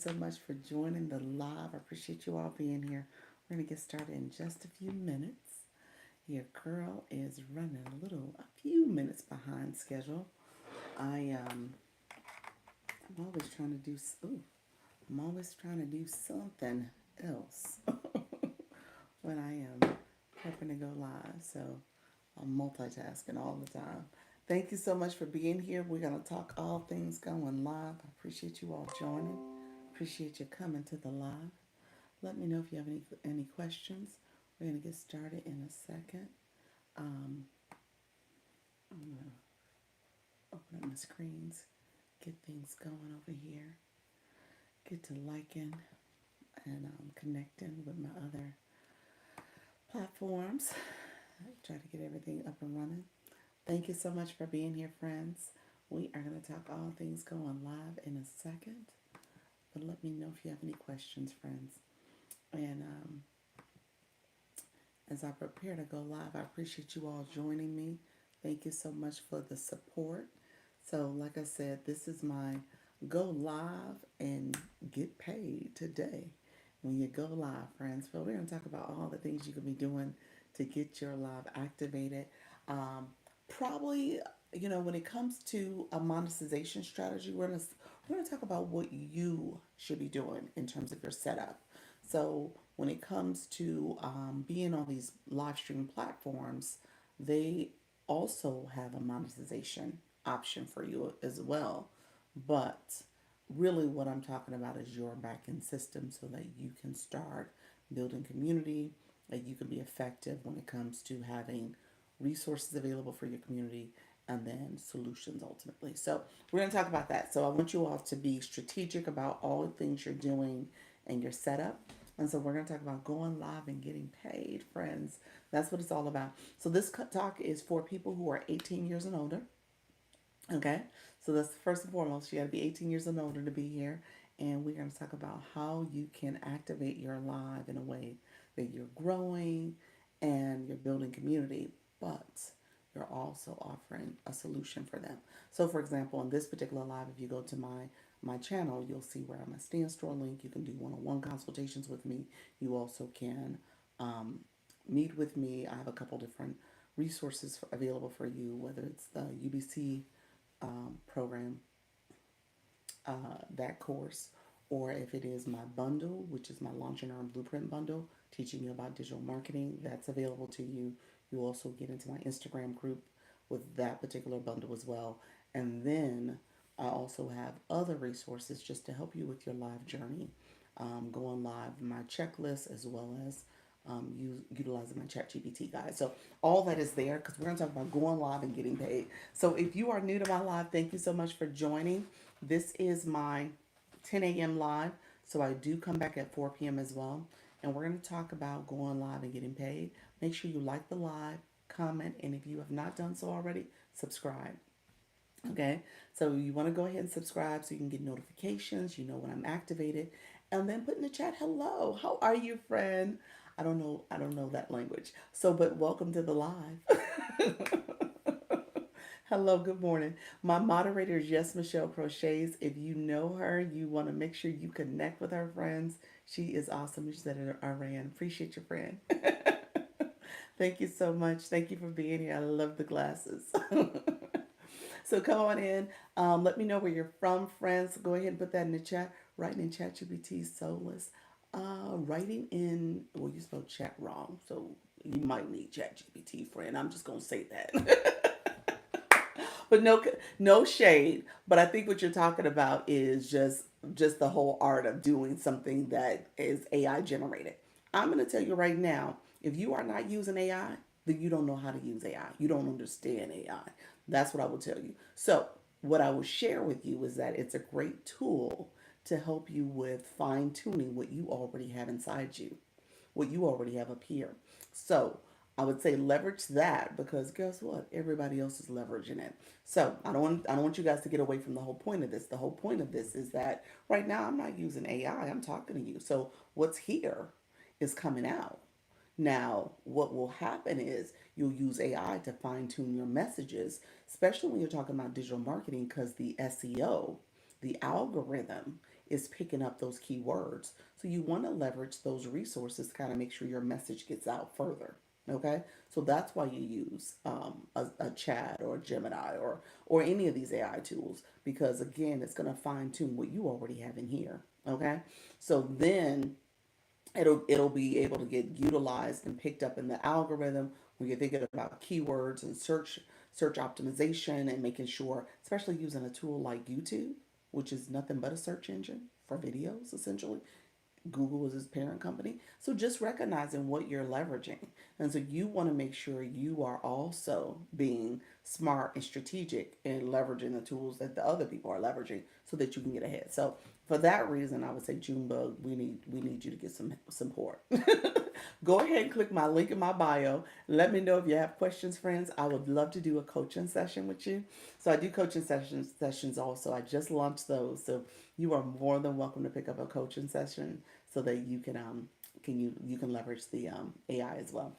so much for joining the live. I appreciate you all being here. We're going to get started in just a few minutes. Your girl is running a few minutes behind schedule. I'm always trying to do, ooh, I'm always trying to do something else when I am prepping to go live. So I'm multitasking all the time. Thank you so much for being here. We're going to talk all things going live. I appreciate you all joining. Appreciate you coming to the live. Let me know if you have any questions. We're going to get started in a second. Um, I'm going to open up my screens, get things going over here, get to liking and connecting with my other platforms. Try to get everything up and running. Thank you so much for being here, friends. We are going to talk all things going live in a second. But let me know if you have any questions, friends. And as I prepare to go live, I appreciate you all joining me. Thank you so much for the support. So, like I said, this is my go live and get paid today. When you go live, friends, so we're going to talk about all the things you can be doing to get your live activated. Probably, when it comes to a monetization strategy, we're gonna talk about what you should be doing in terms of your setup. So when it comes to being on these live stream platforms, they also have a monetization option for you as well. But really, what I'm talking about is your backend system so that you can start building community, that you can be effective when it comes to having resources available for your community and then solutions ultimately. So we're going to talk about that. So I want you all to be strategic about all the things you're doing and your setup. And so we're going to talk about going live and getting paid, friends. That's what it's all about. So this talk is for people who are 18 years and older. Okay, so that's first and foremost, you got to be 18 years and older to be here. And we're going to talk about how you can activate your live in a way that you're growing and you're building community, but you're also offering a solution for them. So, for example, in this particular live, if you go to my channel, you'll see where I'm a stand store link. You can do one-on-one consultations with me. You also can meet with me. I have a couple different resources available for you, whether it's the UBC program, that course, or if it is my bundle, which is my Launch and Earn Blueprint bundle, teaching you about digital marketing, that's available to you. You also get into my Instagram group with that particular bundle as well. And then I also have other resources just to help you with your live journey, going live, my checklist, as well as utilizing my chat GPT guide. So all that is there because we're going to talk about going live and getting paid. So if you are new to my live, thank you so much for joining. This is my 10 a.m. live. So I do come back at 4 p.m. as well. And we're going to talk about going live and getting paid. Make sure you like the live, comment, and if you have not done so already, subscribe. Okay, so you want to go ahead and subscribe so you can get notifications. You know when I'm activated, and then put in the chat, "Hello, how are you, friend?" I don't know that language. So, but welcome to the live. Hello, good morning. My moderator is Yes Michelle Crochets. If you know her, you want to make sure you connect with her friends. She is awesome. She's at Iran. Appreciate your friend. Thank you so much. Thank you for being here. I love the glasses. So come on in. Let me know where you're from, friends. Go ahead and put that in the chat. Writing in ChatGPT Soulless. Writing in, well, you spelled chat wrong. So you might need ChatGPT, friend. I'm just going to say that. But no shade. But I think what you're talking about is just the whole art of doing something that is AI generated. I'm going to tell you right now, if you are not using AI, then you don't know how to use AI. You don't understand AI. That's what I will tell you. So, what I will share with you is that it's a great tool to help you with fine tuning what you already have inside you, what you already have up here. So I would say leverage that because guess what? Everybody else is leveraging it. So I don't want you guys to get away from the whole point of this. The whole point of this is that right now I'm not using AI. I'm talking to you. So what's here is coming out. Now, what will happen is you'll use AI to fine tune your messages, especially when you're talking about digital marketing, because the SEO, the algorithm is picking up those keywords. So you want to leverage those resources to kind of make sure your message gets out further. Okay, so that's why you use a chat or a Gemini or any of these AI tools, because again, it's going to fine tune what you already have in here. Okay, so then it'll be able to get utilized and picked up in the algorithm when you're thinking about keywords and search optimization, and making sure, especially using a tool like YouTube, which is nothing but a search engine for videos essentially. Google is his parent company. So just recognizing what you're leveraging. And so you want to make sure you are also being smart and strategic in leveraging the tools that the other people are leveraging so that you can get ahead. So for that reason, I would say, Junebug, we need you to get some support. Go ahead and click my link in my bio. Let me know if you have questions, friends. I would love to do a coaching session with you. So I do coaching sessions also. I just launched those. So you are more than welcome to pick up a coaching session so that you can leverage the AI as well.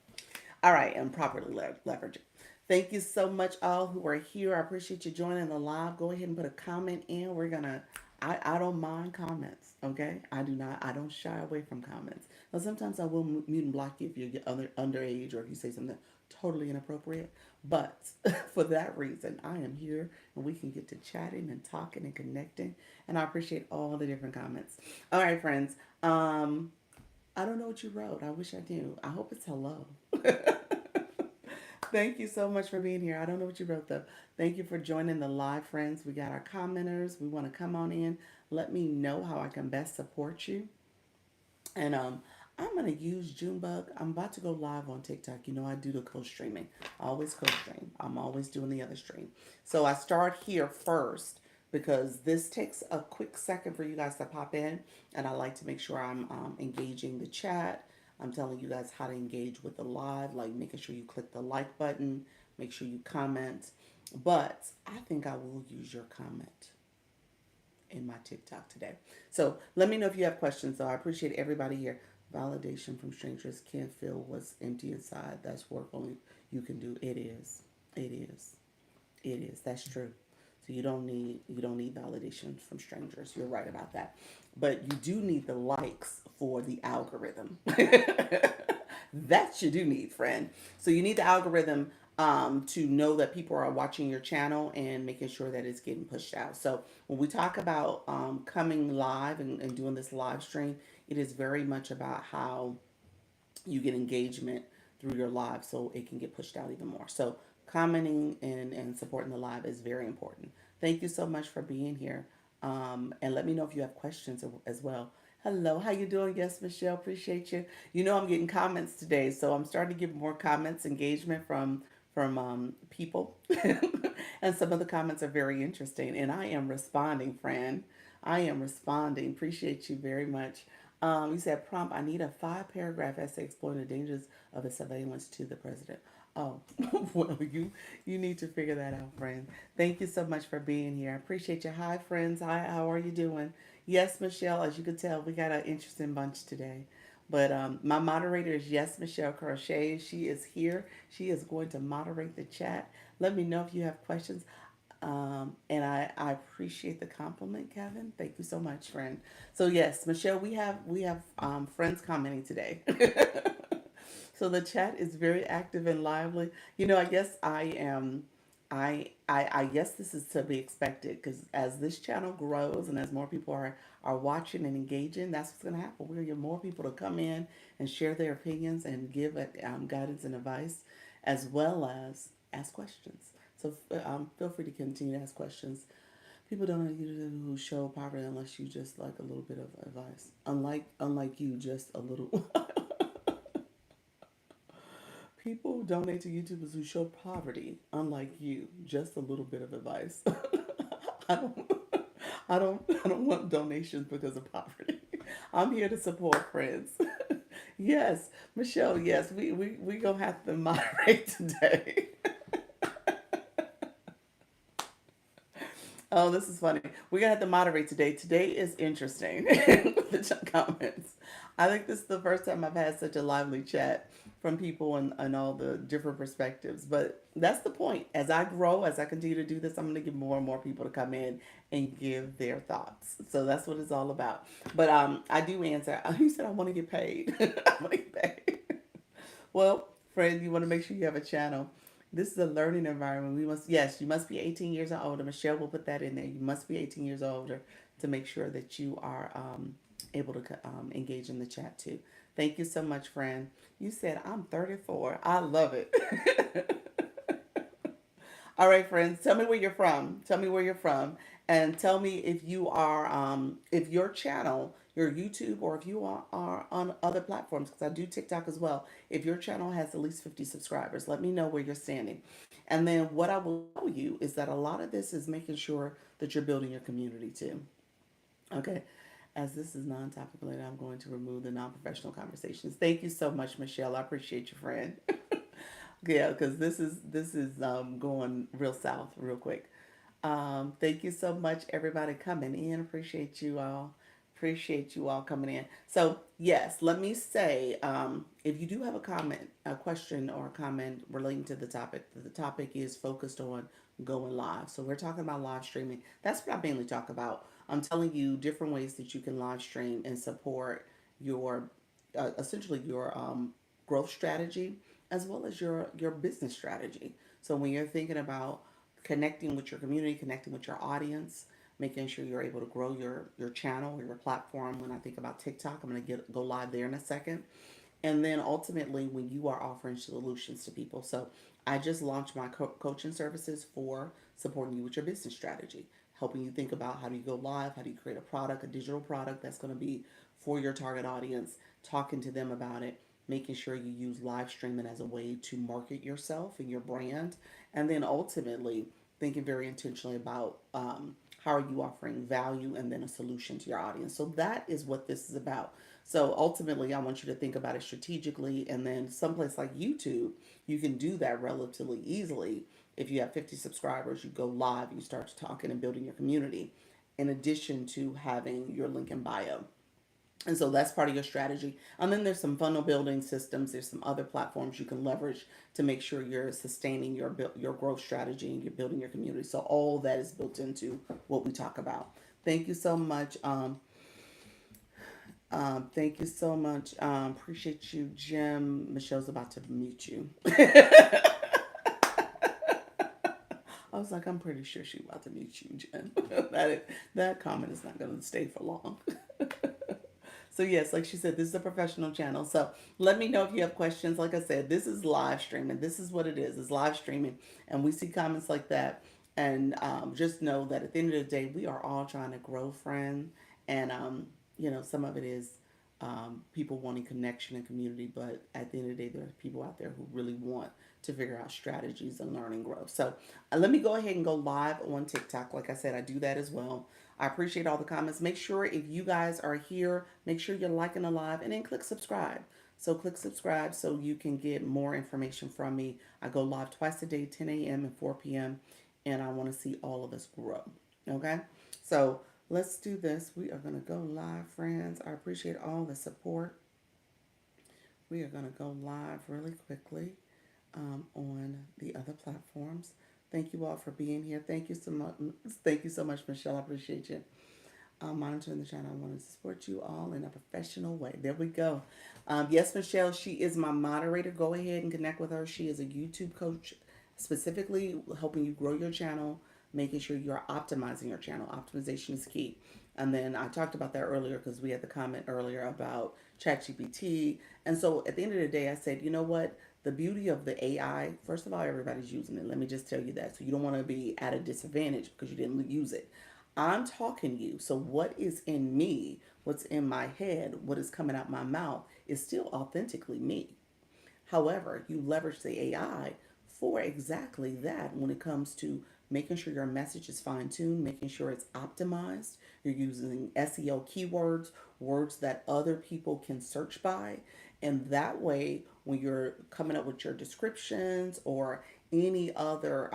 All right, and properly leverage it. Thank you so much, all who are here. I appreciate you joining the live. Go ahead and put a comment in. We're gonna. I don't mind comments. Okay, I do not. I don't shy away from comments. Now sometimes I will mute and block you if you're underage or if you say something totally inappropriate. But for that reason, I am here and we can get to chatting and talking and connecting. And I appreciate all the different comments. All right, friends. I don't know what you wrote. I wish I knew. I hope it's hello. Thank you so much for being here. I don't know what you wrote though. Thank you for joining the live, friends. We got our commenters. We want to come on in. Let me know how I can best support you. And I'm gonna use Junebug. I'm about to go live on TikTok. You know I do the co-streaming. I always co-stream. I'm always doing the other stream. So I start here first because this takes a quick second for you guys to pop in, and I like to make sure I'm engaging the chat. I'm telling you guys how to engage with the live, like making sure you click the like button, make sure you comment. But I think I will use your comment in my TikTok today. So let me know if you have questions. So I appreciate everybody here. Validation from strangers can't feel what's empty inside. That's work only you can do. It is. It is. It is. That's true. So you don't need validation from strangers. You're right about that. But you do need the likes for the algorithm. That you do need, friend. So you need the algorithm to know that people are watching your channel and making sure that it's getting pushed out. So when we talk about coming live and doing this live stream, it is very much about how you get engagement through your live so it can get pushed out even more. So commenting and supporting the live is very important. Thank you so much for being here. And let me know if you have questions as well. Hello, how you doing? Yes, Michelle, appreciate you. You know I'm getting comments today, so I'm starting to get more comments, engagement from people, and some of the comments are very interesting, and I am responding, friend. I am responding. Appreciate you very much. You said prompt. I need a 5 paragraph essay exploring the dangers of a surveillance to the president. Oh, well, you need to figure that out, friend. Thank you so much for being here. I appreciate you. Hi, friends. Hi, how are you doing? Yes, Michelle. As you can tell, we got an interesting bunch today. But my moderator is Yes Michelle Crochet. She is here. She is going to moderate the chat. Let me know if you have questions. And I appreciate the compliment, Kevin. Thank you so much, friend. So yes, Michelle, we have friends commenting today. So the chat is very active and lively. You know, I guess I am. I guess this is to be expected because as this channel grows and as more people are watching and engaging, that's what's going to happen. We're going to get more people to come in and share their opinions and give guidance and advice, as well as ask questions. So feel free to continue to ask questions. People don't know you who show poverty unless you just like a little bit of advice. Unlike you, just a little. People donate to YouTubers who show poverty, unlike you, just a little bit of advice. I don't, I don't want donations because of poverty. I'm here to support friends. Yes, Michelle. Yes, we gonna have to moderate today. Oh, this is funny. We're gonna have to moderate today. Today is interesting with the comments. I think this is the first time I've had such a lively chat from people and all the different perspectives. But that's the point. As I grow, as I continue to do this, I'm gonna get more and more people to come in and give their thoughts. So that's what it's all about. But I do answer. You said I want to get paid. I want to get paid. Well, friend, you want to make sure you have a channel. This is a learning environment. We must, yes, you must be 18 years or older. Michelle will put that in there. You must be 18 years or older to make sure that you are able to engage in the chat too. Thank you so much, friend. You said I'm 34. I love it. All right, friends, tell me where you're from. Tell me where you're from. And tell me if you are, if your channel, your YouTube, or if you are on other platforms, because I do TikTok as well. If your channel has at least 50 subscribers, let me know where you're standing. And then what I will tell you is that a lot of this is making sure that you're building your community too. Okay. As this is non-topic related, I'm going to remove the non-professional conversations. Thank you so much, Michelle. I appreciate you, friend. Yeah, because this is going real south real quick. Thank you so much, everybody coming in. Appreciate you all. Appreciate you all coming in. So yes, let me say, if you do have a comment, a question, or a comment relating to the topic is focused on going live. So we're talking about live streaming. That's what I mainly talk about. I'm telling you different ways that you can live stream and support your, essentially your growth strategy as well as your business strategy. So when you're thinking about connecting with your community, connecting with your audience, making sure you're able to grow your channel or your platform. When I think about TikTok, I'm going to go live there in a second. And then ultimately, when you are offering solutions to people. So I just launched my coaching services for supporting you with your business strategy, helping you think about how do you go live, how do you create a product, a digital product that's going to be for your target audience, talking to them about it, making sure you use live streaming as a way to market yourself and your brand, and then ultimately thinking very intentionally about how are you offering value and then a solution to your audience. So that is what this is about. So ultimately, I want you to think about it strategically, and then someplace like YouTube, you can do that relatively easily. If you have 50 subscribers, you go live, you start talking and building your community, in addition to having your link in bio. And so that's part of your strategy. And then there's some funnel building systems. There's some other platforms you can leverage to make sure you're sustaining your growth strategy and you're building your community. So all that is built into what we talk about. Thank you so much. Thank you so much. Appreciate you, Jim. Michelle's about to mute you. I was like, I'm pretty sure she's about to mute you, Jim. That comment is not going to stay for long. So yes, like she said, this is a professional channel. So let me know if you have questions. Like I said, this is live streaming. This is what it is. It's live streaming, and we see comments like that. And just know that at the end of the day, we are all trying to grow, friend. And some of it is people wanting connection and community, but at the end of the day, there are people out there who really want to figure out strategies and learn and grow. So let me go ahead and go live on TikTok. Like I said, I do that as well. I appreciate all the comments. Make sure if you guys are here, make sure you're liking the live and then click subscribe. So click subscribe so you can get more information from me. I go live twice a day, 10 a.m. and 4 p.m. And I want to see all of us grow. Okay? So let's do this. We are going to go live, friends. I appreciate all the support. We are going to go live really quickly on the other platforms. Thank you all for being here. Thank you so much. Thank you so much, Michelle. I appreciate you. Monitoring the channel. I want to support you all in a professional way. There we go. Yes, Michelle, she is my moderator. Go ahead and connect with her. She is a YouTube coach, specifically helping you grow your channel, making sure you're optimizing your channel. Optimization is key. And then I talked about that earlier because we had the comment earlier about ChatGPT. And so at the end of the day, I said, you know what? The beauty of the AI, first of all, everybody's using it. Let me just tell you that. So you don't want to be at a disadvantage because you didn't use it. I'm talking to you. So what is in me, what's in my head, what is coming out my mouth is still authentically me. However, you leverage the AI for exactly that when it comes to making sure your message is fine tuned, making sure it's optimized. You're using SEO keywords, words that other people can search by. And that way, when you're coming up with your descriptions or any other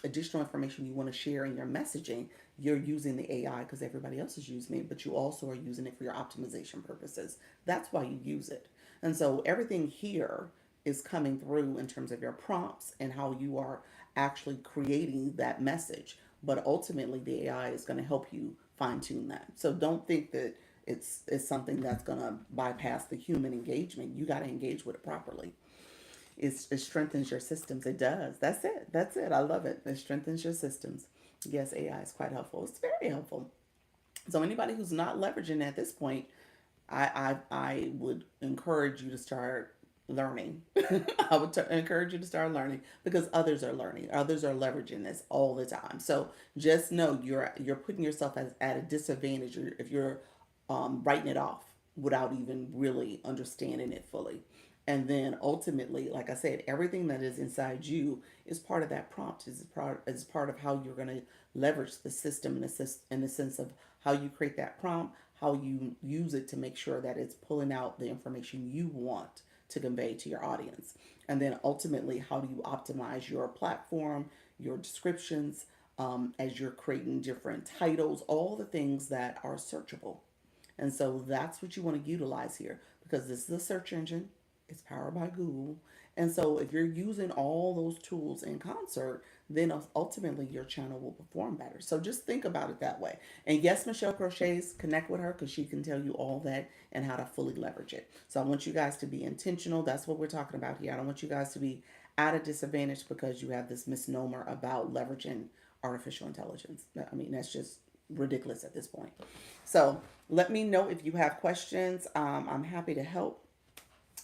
additional information you want to share in your messaging, you're using the AI because everybody else is using it, but you also are using it for your optimization purposes. That's why you use it. And so everything here is coming through in terms of your prompts and how you are actually creating that message. But ultimately, the AI is going to help you fine tune that. So don't think that it's something that's going to bypass the human engagement. You got to engage with it properly. It strengthens your systems. It does. That's it. That's it. I love it. It strengthens your systems. Yes, AI is quite helpful. It's very helpful. So anybody who's not leveraging at this point, I would encourage you to start learning. I would encourage you to start learning because others are learning. Others are leveraging this all the time. So just know you're putting yourself at a disadvantage if you're writing it off without even really understanding it fully. And then ultimately, like I said, everything that is inside you is part of that prompt. Is part of how you're going to leverage the system in the sense of how you create that prompt, how you use it to make sure that it's pulling out the information you want to convey to your audience. And then ultimately, how do you optimize your platform, your descriptions, as you're creating different titles, all the things that are searchable. And so that's what you want to utilize here because this is a search engine. It's powered by Google. And so if you're using all those tools in concert, then ultimately your channel will perform better. So just think about it that way. And yes, Michelle Crochets, connect with her because she can tell you all that and how to fully leverage it. So I want you guys to be intentional. That's what we're talking about here. I don't want you guys to be at a disadvantage because you have this misnomer about leveraging artificial intelligence. I mean, that's just ridiculous at this point. So let me know if you have questions. I'm happy to help.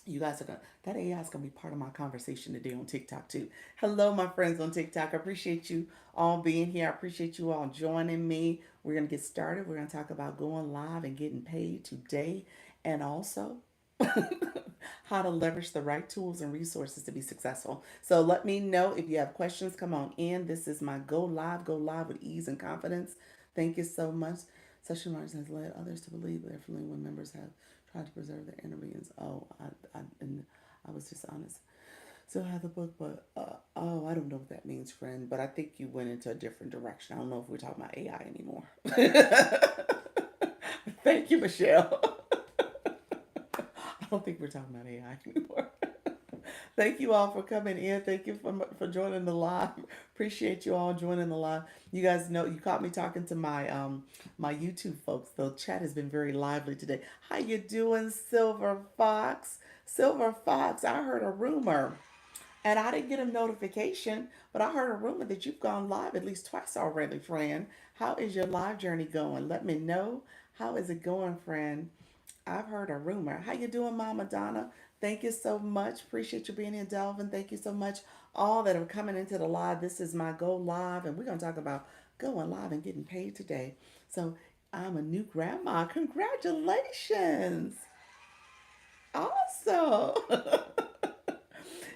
You guys are gonna that AI is gonna be part of my conversation today on TikTok too. Hello, my friends on TikTok. I appreciate you all being here. I appreciate you all joining me. We're gonna get started. We're gonna talk about going live and getting paid today, and also how to leverage the right tools and resources to be successful. So let me know if you have questions. Come on in. This is my go live with ease and confidence. Thank you so much. Session Martin has led others to believe that when members have tried to preserve their inner beings. And I was dishonest. So I have the book, but I don't know what that means, friend. But I think you went into a different direction. I don't know if we're talking about AI anymore. Thank you, Michelle. I don't think we're talking about AI anymore. Thank you all for coming in. Thank you for joining the live. Appreciate you all joining the live. You guys know you caught me talking to my YouTube folks. The chat has been very lively today. How you doing, Silver Fox? Silver Fox, I heard a rumor. And I didn't get a notification, but I heard a rumor that you've gone live at least twice already, friend. How is your live journey going? Let me know. How is it going, friend? I've heard a rumor. How you doing, Mama Donna? Thank you so much. Appreciate you being here, Delvin. Thank you so much. All that are coming into the live. This is my go live, and we're gonna talk about going live and getting paid today. So I'm a new grandma. Congratulations. Awesome.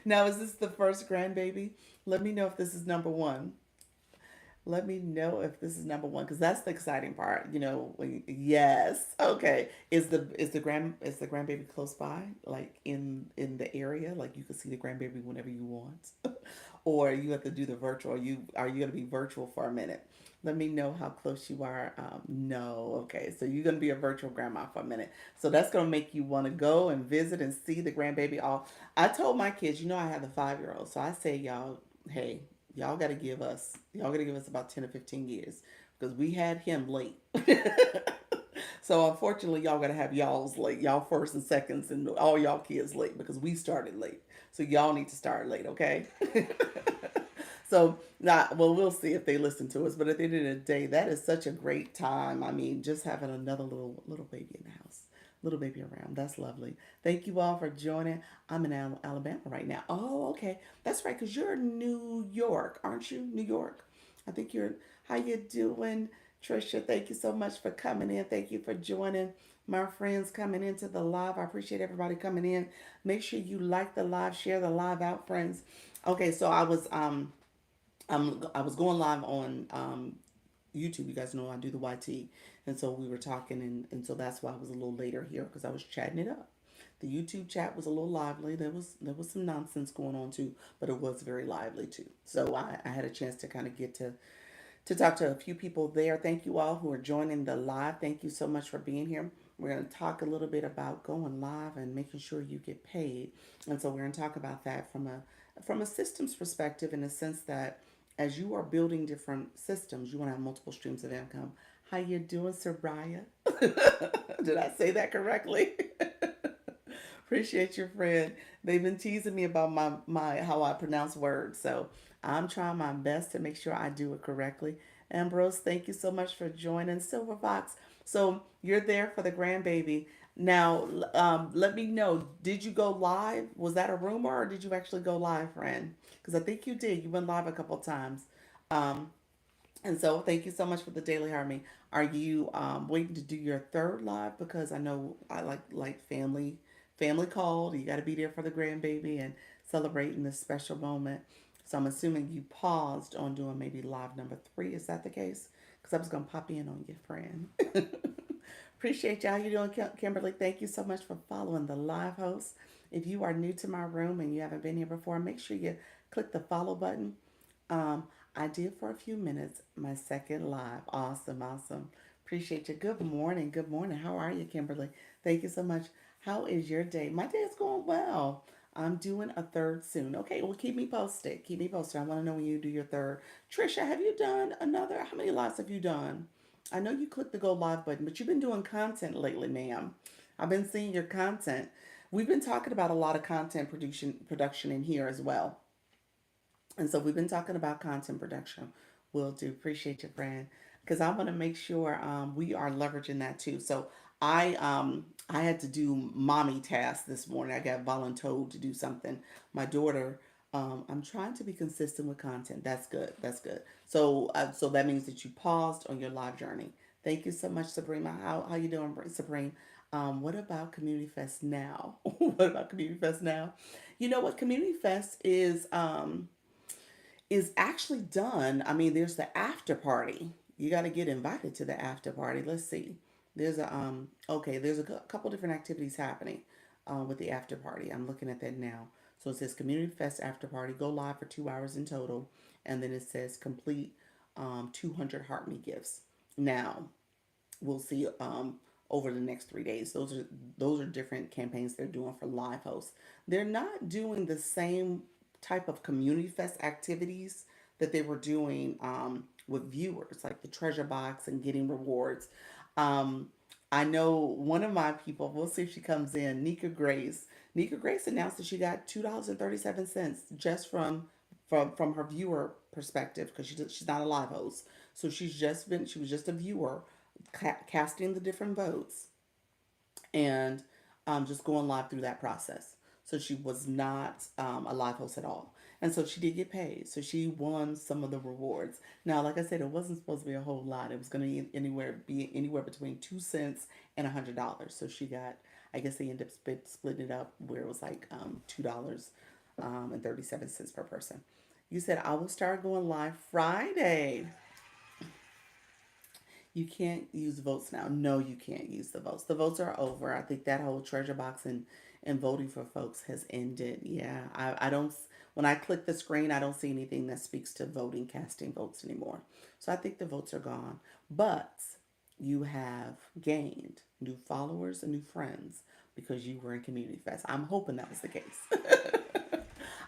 Now, is this the first grandbaby? Let me know if this is number one. Let me know if this is number one because that's the exciting part. Yes. Okay. Is the grandbaby close by, like in the area, like you can see the grandbaby whenever you want, or you have to do the virtual. Are you gonna be virtual for a minute? Let me know how close you are. No. Okay. So you're gonna be a virtual grandma for a minute. So that's gonna make you want to go and visit and see the grandbaby. All I told my kids, I have the 5 year old, so I say y'all, hey, y'all gotta give us about 10 or 15 years because we had him late. So unfortunately y'all gotta have y'all's late, y'all first and seconds, and all y'all kids late because we started late. So y'all need to start late, okay? So not well, we'll see if they listen to us. But at the end of the day, that is such a great time. I mean, just having another little baby in the house, little baby around. That's lovely. Thank you all for joining. I'm in Alabama right now. Oh, okay, that's right. Cause you're in New York, aren't you? New York. I think you're. How you doing, Trisha? Thank you so much for coming in. Thank you for joining my friends coming into the live. I appreciate everybody coming in. Make sure you like the live, share the live out, friends. Okay, so I was going live on YouTube. You guys know I do the YT, and so we were talking, and so that's why I was a little later here because I was chatting it up. The YouTube chat was a little lively. There was some nonsense going on too, but it was very lively too. So I had a chance to kind of to talk to a few people there. Thank you all who are joining the live. Thank you so much for being here. We're going to talk a little bit about going live and making sure you get paid. And so we're going to talk about that from a systems perspective, in the sense that as you are building different systems, you want to have multiple streams of income. How you doing, Soraya? Did I say that correctly? Appreciate your friend. They've been teasing me about my how I pronounce words, so I'm trying my best to make sure I do it correctly. Ambrose, thank you so much for joining. Silver Fox, so you're there for the grandbaby. Now, let me know. Did you go live? Was that a rumor, or did you actually go live, friend? Because I think you did. You went live a couple times. Um, and so, thank you so much for the Daily Harmony. Are you waiting to do your third live? Because I know I like family called. You got to be there for the grandbaby and celebrating this special moment. So I'm assuming you paused on doing maybe live number three. Is that the case? Because I was gonna pop in on your friend. Appreciate y'all. How you doing, Kimberly? Thank you so much for following the live host. If you are new to my room and you haven't been here before, make sure you click the follow button. um, I did for a few minutes my second live. Awesome, awesome. Appreciate you. Good morning. Good morning. How are you, Kimberly? Thank you so much. How is your day? My day is going well. I'm doing a third soon. Okay, well, keep me posted. Keep me posted. I want to know when you do your third. Trisha, have you done another? How many lives have you done? I know you clicked the go live button, but you've been doing content lately, ma'am. I've been seeing your content. We've been talking about a lot of content production in here as well. And so we've been talking about content production. Will do. Appreciate you, friend. Because I want to make sure we are leveraging that too. So I had to do mommy tasks this morning. I got voluntold to do something. My daughter, I'm trying to be consistent with content. That's good. That's good. So that means that you paused on your live journey. Thank you so much, Sabrina. How you doing, Sabrina? What about Community Fest now? What about Community Fest now? You know what Community Fest is actually done. I mean, there's the after party. You got to get invited to the after party. Let's see. There's a okay. There's a couple different activities happening with the after party. I'm looking at that now. So it says Community Fest after party. Go live for 2 hours in total, and then it says complete 200 Heart Me gifts. Now we'll see over the next 3 days. Those are different campaigns they're doing for live hosts. They're not doing the same type of community fest activities that they were doing with viewers, like the treasure box and getting rewards. Um, I know one of my people. We'll see if she comes in. Nika Grace. Nika Grace announced that she got $2.37 just from her viewer perspective, because she's not a live host. So she was just a viewer casting the different votes and just going live through that process. So she was not a live host at all. And so she did get paid. So she won some of the rewards. Now, like I said, it wasn't supposed to be a whole lot. It was going to be anywhere between 2 cents and $100. So she got, I guess they ended up splitting it up where it was like $2 and 37 cents per person. You said I will start going live Friday. You can't use votes now. No, you can't use the votes. The votes are over. I think that whole treasure box and voting for folks has ended. Yeah, I don't, when I click the screen, I don't see anything that speaks to voting, casting votes anymore. So I think the votes are gone. But you have gained new followers and new friends because you were in Community Fest. I'm hoping that was the case.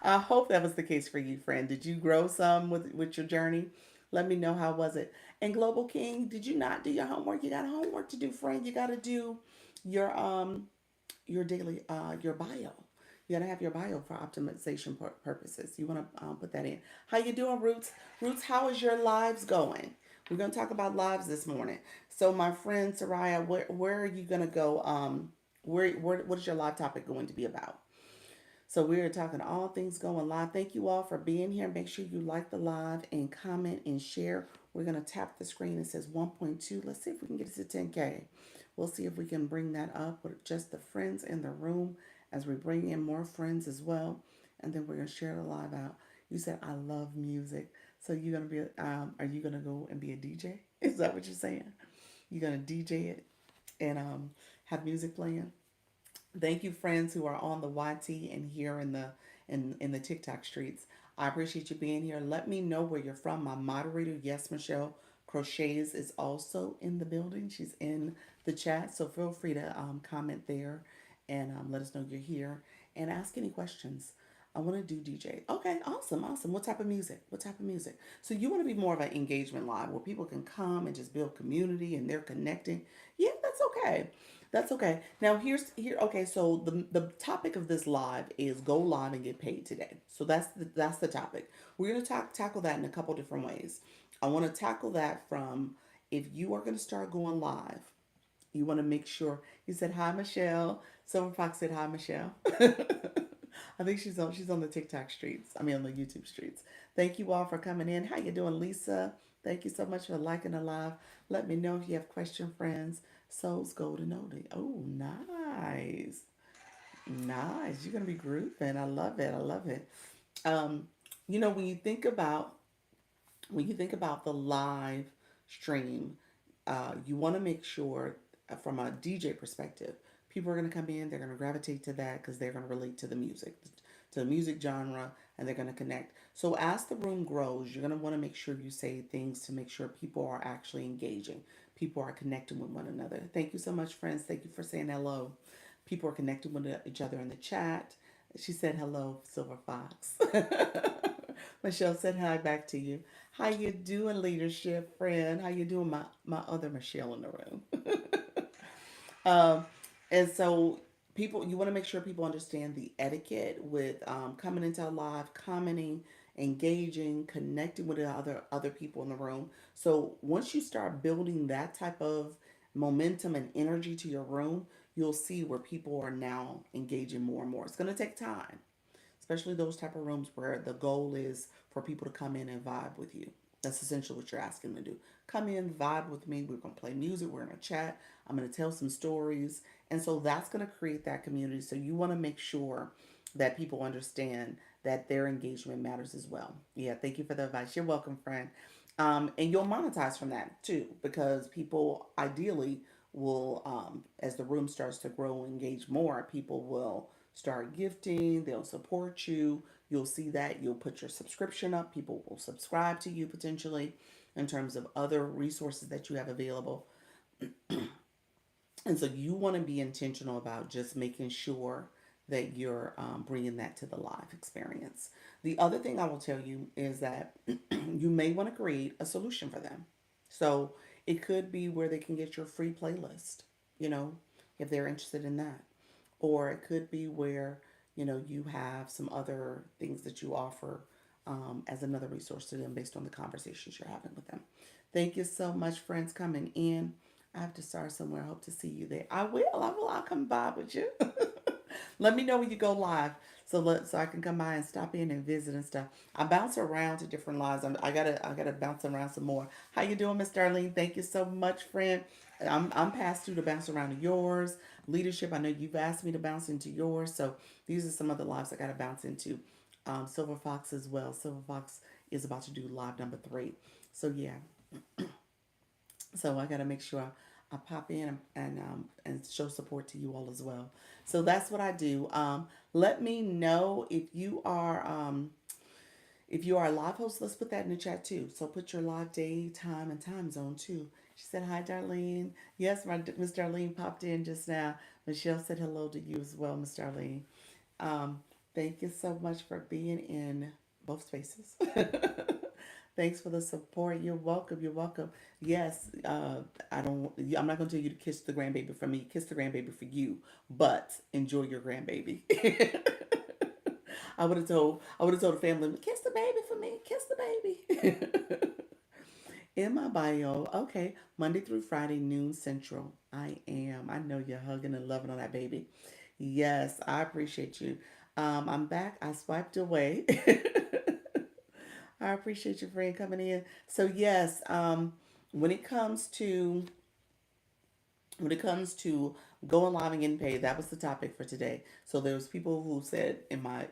I hope that was the case for you, friend. Did you grow some with your journey? Let me know, how was it. And Global King, did you not do your homework? You got homework to do, friend. You got to do your daily your bio. You got to have your bio for optimization purposes. You want to put that in. How you doing, Roots? Roots, how is your lives going? We're going to talk about lives this morning. So, my friend Soraya, where are you going to go? What is your live topic going to be about? So we are talking all things going live. Thank you all for being here. Make sure you like the live and comment and share. We're going to tap the screen. It says 1.2. Let's see if we can get it to 10K. We'll see if we can bring that up with just the friends in the room as we bring in more friends as well. And then we're going to share the live out. You said, I love music. So you're going to be, are you going to go and be a DJ? Is that what you're saying? You're going to DJ it and have music playing? Thank you, friends who are on the YT and here in the TikTok streets. I appreciate you being here. Let me know where you're from. My moderator, yes, Michelle Crochets, is also in the building. She's in the chat, so feel free to comment there and let us know you're here and ask any questions. I want to do DJ. Okay, awesome, awesome. What type of music? What type of music? So you want to be more of an engagement live where people can come and just build community and they're connecting. Yeah, that's okay. That's okay. Now here's here. Okay, so the topic of this live is go live and get paid today. So that's the topic. We're gonna tackle that in a couple different ways. I want to tackle that from if you are gonna start going live, you want to make sure you said hi, Michelle. Silver Fox said hi, Michelle. I think she's on the TikTok streets. I mean on the YouTube streets. Thank you all for coming in. How you doing, Lisa? Thank you so much for liking the live. Let me know if you have question, friends. Souls Golden Oldie. Oh, nice. Nice. You're gonna be grooving. I love it. I love it. Um, when you think about the live stream, you want to make sure, from a DJ perspective, people are going to come in, they're going to gravitate to that because they're going to relate to the music genre, and they're going to connect. So as the room grows, you're going to want to make sure you say things to make sure people are actually engaging. People are connecting with one another. Thank you so much, friends. Thank you for saying hello. People are connecting with each other in the chat. She said hello, Silver Fox. Michelle said hi back to you. How you doing, leadership friend? How you doing, my other Michelle in the room? um, and so people, you want to make sure people understand the etiquette with coming into a live, commenting, engaging, connecting with the other people in the room. So once you start building that type of momentum and energy to your room, you'll see where people are now engaging more and more. It's going to take time, especially those type of rooms where the goal is for people to come in and vibe with you. That's essentially what you're asking them to do. Come in, vibe with me. We're going to play music. We're going to chat. I'm going to tell some stories. And so that's going to create that community. So you want to make sure that people understand that their engagement matters as well. Yeah, thank you for the advice. You're welcome, friend. And you'll monetize from that too, because people ideally will, as the room starts to grow and engage more, people will start gifting, they'll support you. You'll see that. You'll put your subscription up. People will subscribe to you potentially in terms of other resources that you have available. And so you want to be intentional about just making sure that you're bringing that to the live experience. The other thing I will tell you is that you may want to create a solution for them. So it could be where they can get your free playlist, you know, if they're interested in that. Or it could be where, you have some other things that you offer as another resource to them based on the conversations you're having with them. Thank you so much, friends, coming in. I have to start somewhere. I hope to see you there. I'll come by with you. Let me know when you go live, so I can come by and stop in and visit and stuff. I bounce around to different lives. I gotta bounce around some more. How you doing, Miss Darlene? Thank you so much, friend. I'm passed through to bounce around to yours. Leadership, I know you've asked me to bounce into yours, so these are some of the lives I gotta bounce into. Silver Fox as well. Silver Fox is about to do live number 3. So yeah, so I got to make sure I pop in and show support to you all as well. So that's what I do. Let me know if you are a live host. Let's put that in the chat too. So put your live day, time, and time zone too. She said hi, Darlene. Yes, my Miss Darlene popped in just now. Michelle said hello to you as well, Miss Darlene. Um, Thank you so much for being in both spaces. Thanks for the support. You're welcome. You're welcome. Yes, I don't. I'm not going to tell you to kiss the grandbaby for me. Kiss the grandbaby for you, but enjoy your grandbaby. I would have told the family, kiss the baby for me. Kiss the baby. In my bio, okay, Monday through Friday, noon Central. I am. I know you're hugging and loving on that baby. Yes, I appreciate you. I'm back. I swiped away. I appreciate your friend coming in. So yes, when it comes to when it comes to going live and getting paid, that was the topic for today. So there was people who said in my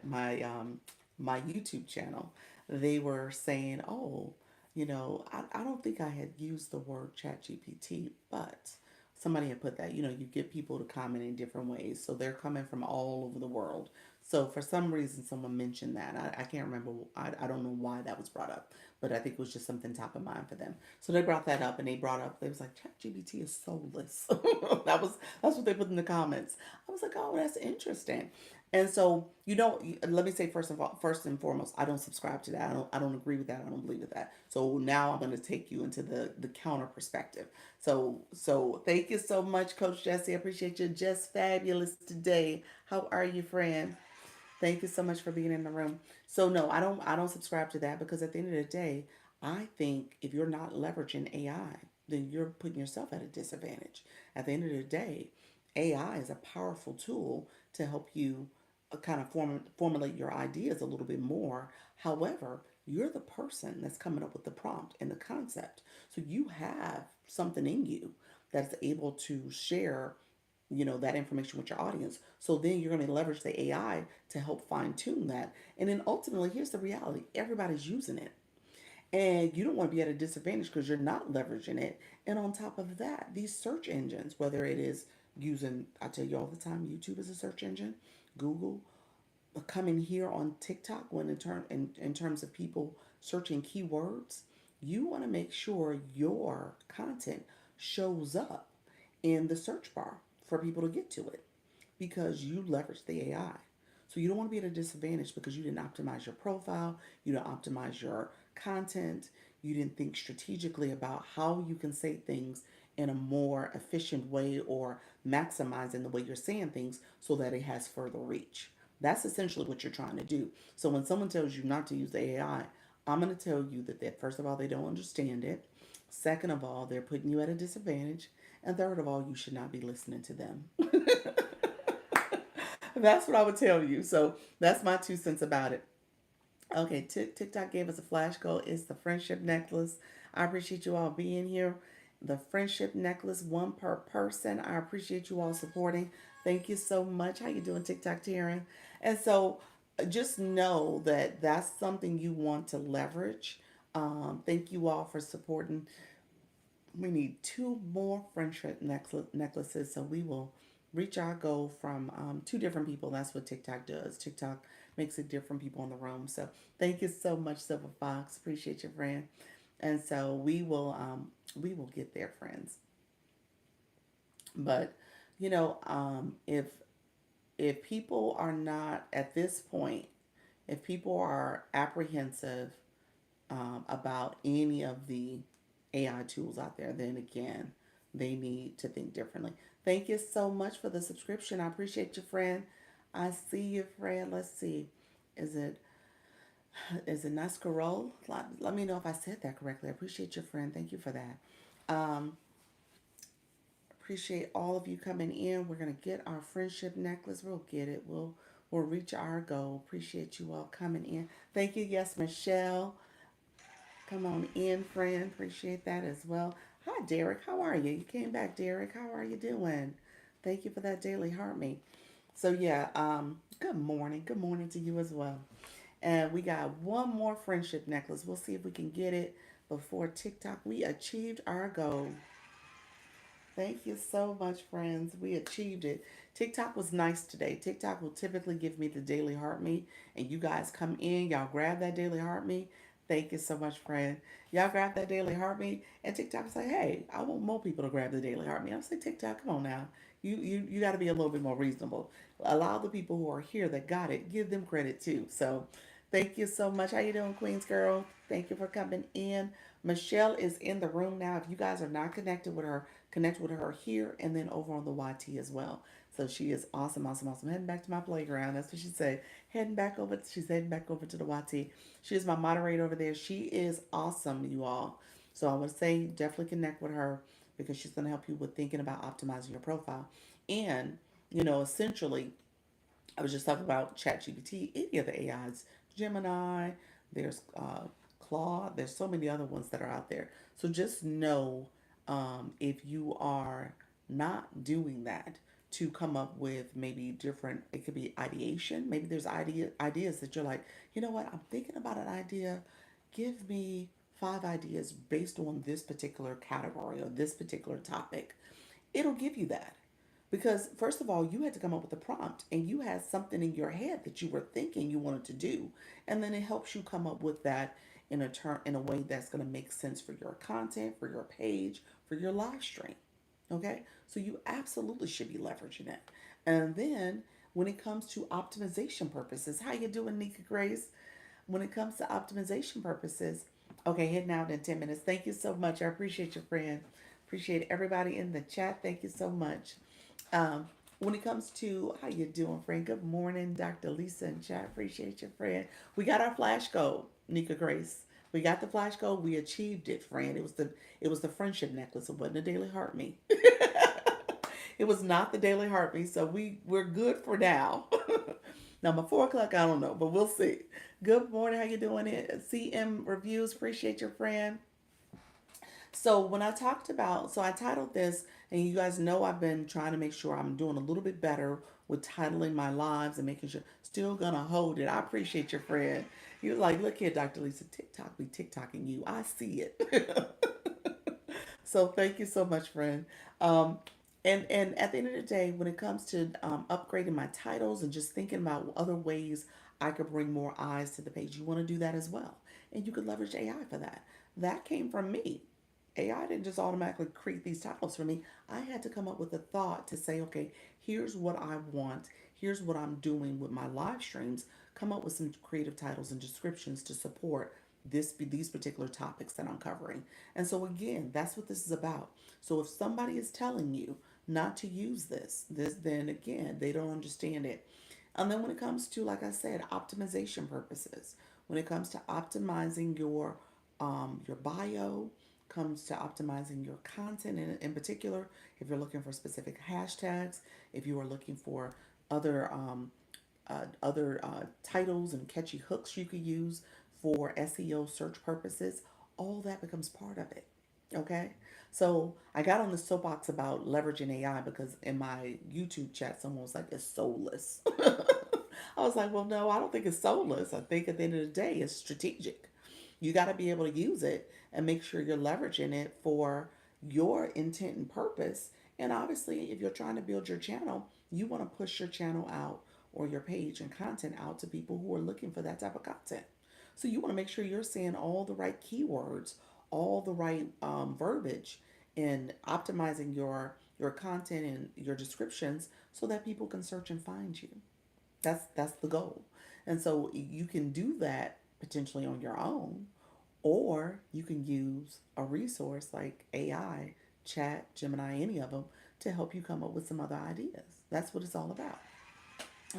YouTube channel, they were saying, "Oh, I don't think I had used the word chat GPT, but somebody had put that, you get people to comment in different ways. So they're coming from all over the world. So for some reason, someone mentioned that. I can't remember. I don't know why that was brought up, but I think it was just something top of mind for them. So they brought that up, and they brought up, they was like, ChatGPT is soulless. That's what they put in the comments. I was like, oh, that's interesting. And so, let me say first and foremost, I don't subscribe to that. I don't agree with that. I don't believe with that. So now I'm going to take you into the counter perspective. So thank you so much, Coach Jesse. I appreciate you. Just fabulous today. How are you, friend? Thank you so much for being in the room. So no, I don't subscribe to that because at the end of the day, I think if you're not leveraging AI, then you're putting yourself at a disadvantage. At the end of the day, AI is a powerful tool to help you kind of formulate your ideas a little bit more. However, you're the person that's coming up with the prompt and the concept. So you have something in you that's able to share that information with your audience. So then you're going to leverage the AI to help fine tune that. And then ultimately, here's the reality: everybody's using it. And you don't want to be at a disadvantage because you're not leveraging it. And on top of that, these search engines, whether it is using, I tell you all the time, YouTube is a search engine, Google, coming here on TikTok, when in terms of people searching keywords, you want to make sure your content shows up in the search bar for people to get to it because you leverage the AI. So you don't want to be at a disadvantage because you didn't optimize your profile, you didn't optimize your content, you didn't think strategically about how you can say things in a more efficient way or maximizing the way you're saying things so that it has further reach. That's essentially what you're trying to do. So when someone tells you not to use the AI, I'm going to tell you that first of all, they don't understand it. Second of all, they're putting you at a disadvantage. And third of all, you should not be listening to them. That's what I would tell you. So that's my 2 cents about it. Okay, TikTok gave us a flash goal. It's the friendship necklace. I appreciate you all being here. The friendship necklace, one per person. I appreciate you all supporting. Thank you so much. How you doing, TikTok, Taryn? And so, just know that that's something you want to leverage. Thank you all for supporting. We need two more friendship necklaces, so we will reach our goal from two different people. That's what TikTok does. TikTok makes it different people in the room. So thank you so much, Silver Fox. Appreciate your friend. And so we will get there, friends. But if people are not at this point, if people are apprehensive about any of the AI tools out there, then again, they need to think differently. Thank you so much for the subscription. I appreciate you, friend. I see you, friend. Let's see. Is it Nascarol? Let me know if I said that correctly. I appreciate your friend. Thank you for that. Um, Appreciate all of you coming in. We're gonna get our friendship necklace. We'll get it. We'll reach our goal. Appreciate you all coming in. Thank you. Yes, Michelle. Come on in, friend. Appreciate that as well. Hi, Derek. How are you? You came back, Derek. How are you doing? Thank you for that daily heart me. So yeah, good morning. Good morning to you as well. And we got one more friendship necklace. We'll see if we can get it before TikTok. We achieved our goal. Thank you so much, friends. We achieved it. TikTok was nice today. TikTok will typically give me the daily heart me, and you guys come in, y'all grab that daily heart me. Thank you so much, friend. Y'all grab that daily heart me, and TikTok say, "Hey, I want more people to grab the daily heart me." I'm say, TikTok, come on now. You got to be a little bit more reasonable. Allow the people who are here that got it, give them credit too. So, thank you so much. How you doing, Queens girl? Thank you for coming in. Michelle is in the room now. If you guys are not connected with her, connect with her here and then over on the YT as well. So she is awesome, awesome, awesome. Heading back to my playground. That's what she said. Heading back over. She's heading back over to the YT. She is my moderator over there. She is awesome, you all. So I would say definitely connect with her because she's going to help you with thinking about optimizing your profile. And, essentially, I was just talking about ChatGPT, any of the AIs, Gemini, there's Claude, there's so many other ones that are out there. So just know if you are not doing that to come up with maybe different, it could be ideation. Maybe there's ideas that you're like, you know what, I'm thinking about an idea. Give me 5 ideas based on this particular category or this particular topic It'll give you that. Because first of all, you had to come up with a prompt and you had something in your head that you were thinking you wanted to do. And then it helps you come up with that in a way that's going to make sense for your content, for your page, for your live stream. Okay? So you absolutely should be leveraging it. And then when it comes to optimization purposes, how you doing, Nika Grace? When it comes to optimization purposes, okay, heading out in 10 minutes. Thank you so much. I appreciate your friend. Appreciate everybody in the chat. Thank you so much. Um, when it comes to how you doing, friend? Good morning, Dr. Lisa in chat. Appreciate your friend. We got our flash goal, Nika Grace. We got the flash goal. We achieved it, friend. It was the friendship necklace. It wasn't a daily heart me. It was not the daily heart me. So we're good for now. Now my 4 o'clock, I don't know, but we'll see. Good morning. How you doing? It CM reviews. Appreciate your friend. So when I talked about, so I titled this, and you guys know I've been trying to make sure I'm doing a little bit better with titling my lives and making sure still gonna hold it. I appreciate your friend. He was like, look here, Dr. Lisa, TikTok be TikToking you. I see it. So thank you so much, friend. Um, and at the end of the day, when it comes to upgrading my titles and just thinking about other ways I could bring more eyes to the page, you want to do that as well, and you could leverage AI for that. That came from me. AI didn't just automatically create these titles for me. I had to come up with a thought to say, okay, here's what I want. Here's what I'm doing with my live streams. Come up with some creative titles and descriptions to support these particular topics that I'm covering. And so again, that's what this is about. So if somebody is telling you not to use this then again, they don't understand it. And then when it comes to, like I said, optimization purposes, when it comes to optimizing your bio, comes to optimizing your content in particular, if you're looking for specific hashtags, if you are looking for other titles and catchy hooks you could use for SEO search purposes, all that becomes part of it. Okay, so I got on the soapbox about leveraging AI because in my YouTube chat, someone was like, "It's soulless." I was like, "Well, no, I don't think it's soulless. I think at the end of the day, it's strategic. You got to be able to use it and make sure you're leveraging it for your intent and purpose. And obviously, if you're trying to build your channel, you want to push your channel out or your page and content out to people who are looking for that type of content. So you want to make sure you're saying all the right keywords, all the right verbiage, and optimizing your content and your descriptions so that people can search and find you. That's the goal. And so you can do that potentially on your own, or you can use a resource like AI, Chat, Gemini, any of them to help you come up with some other ideas. That's what it's all about.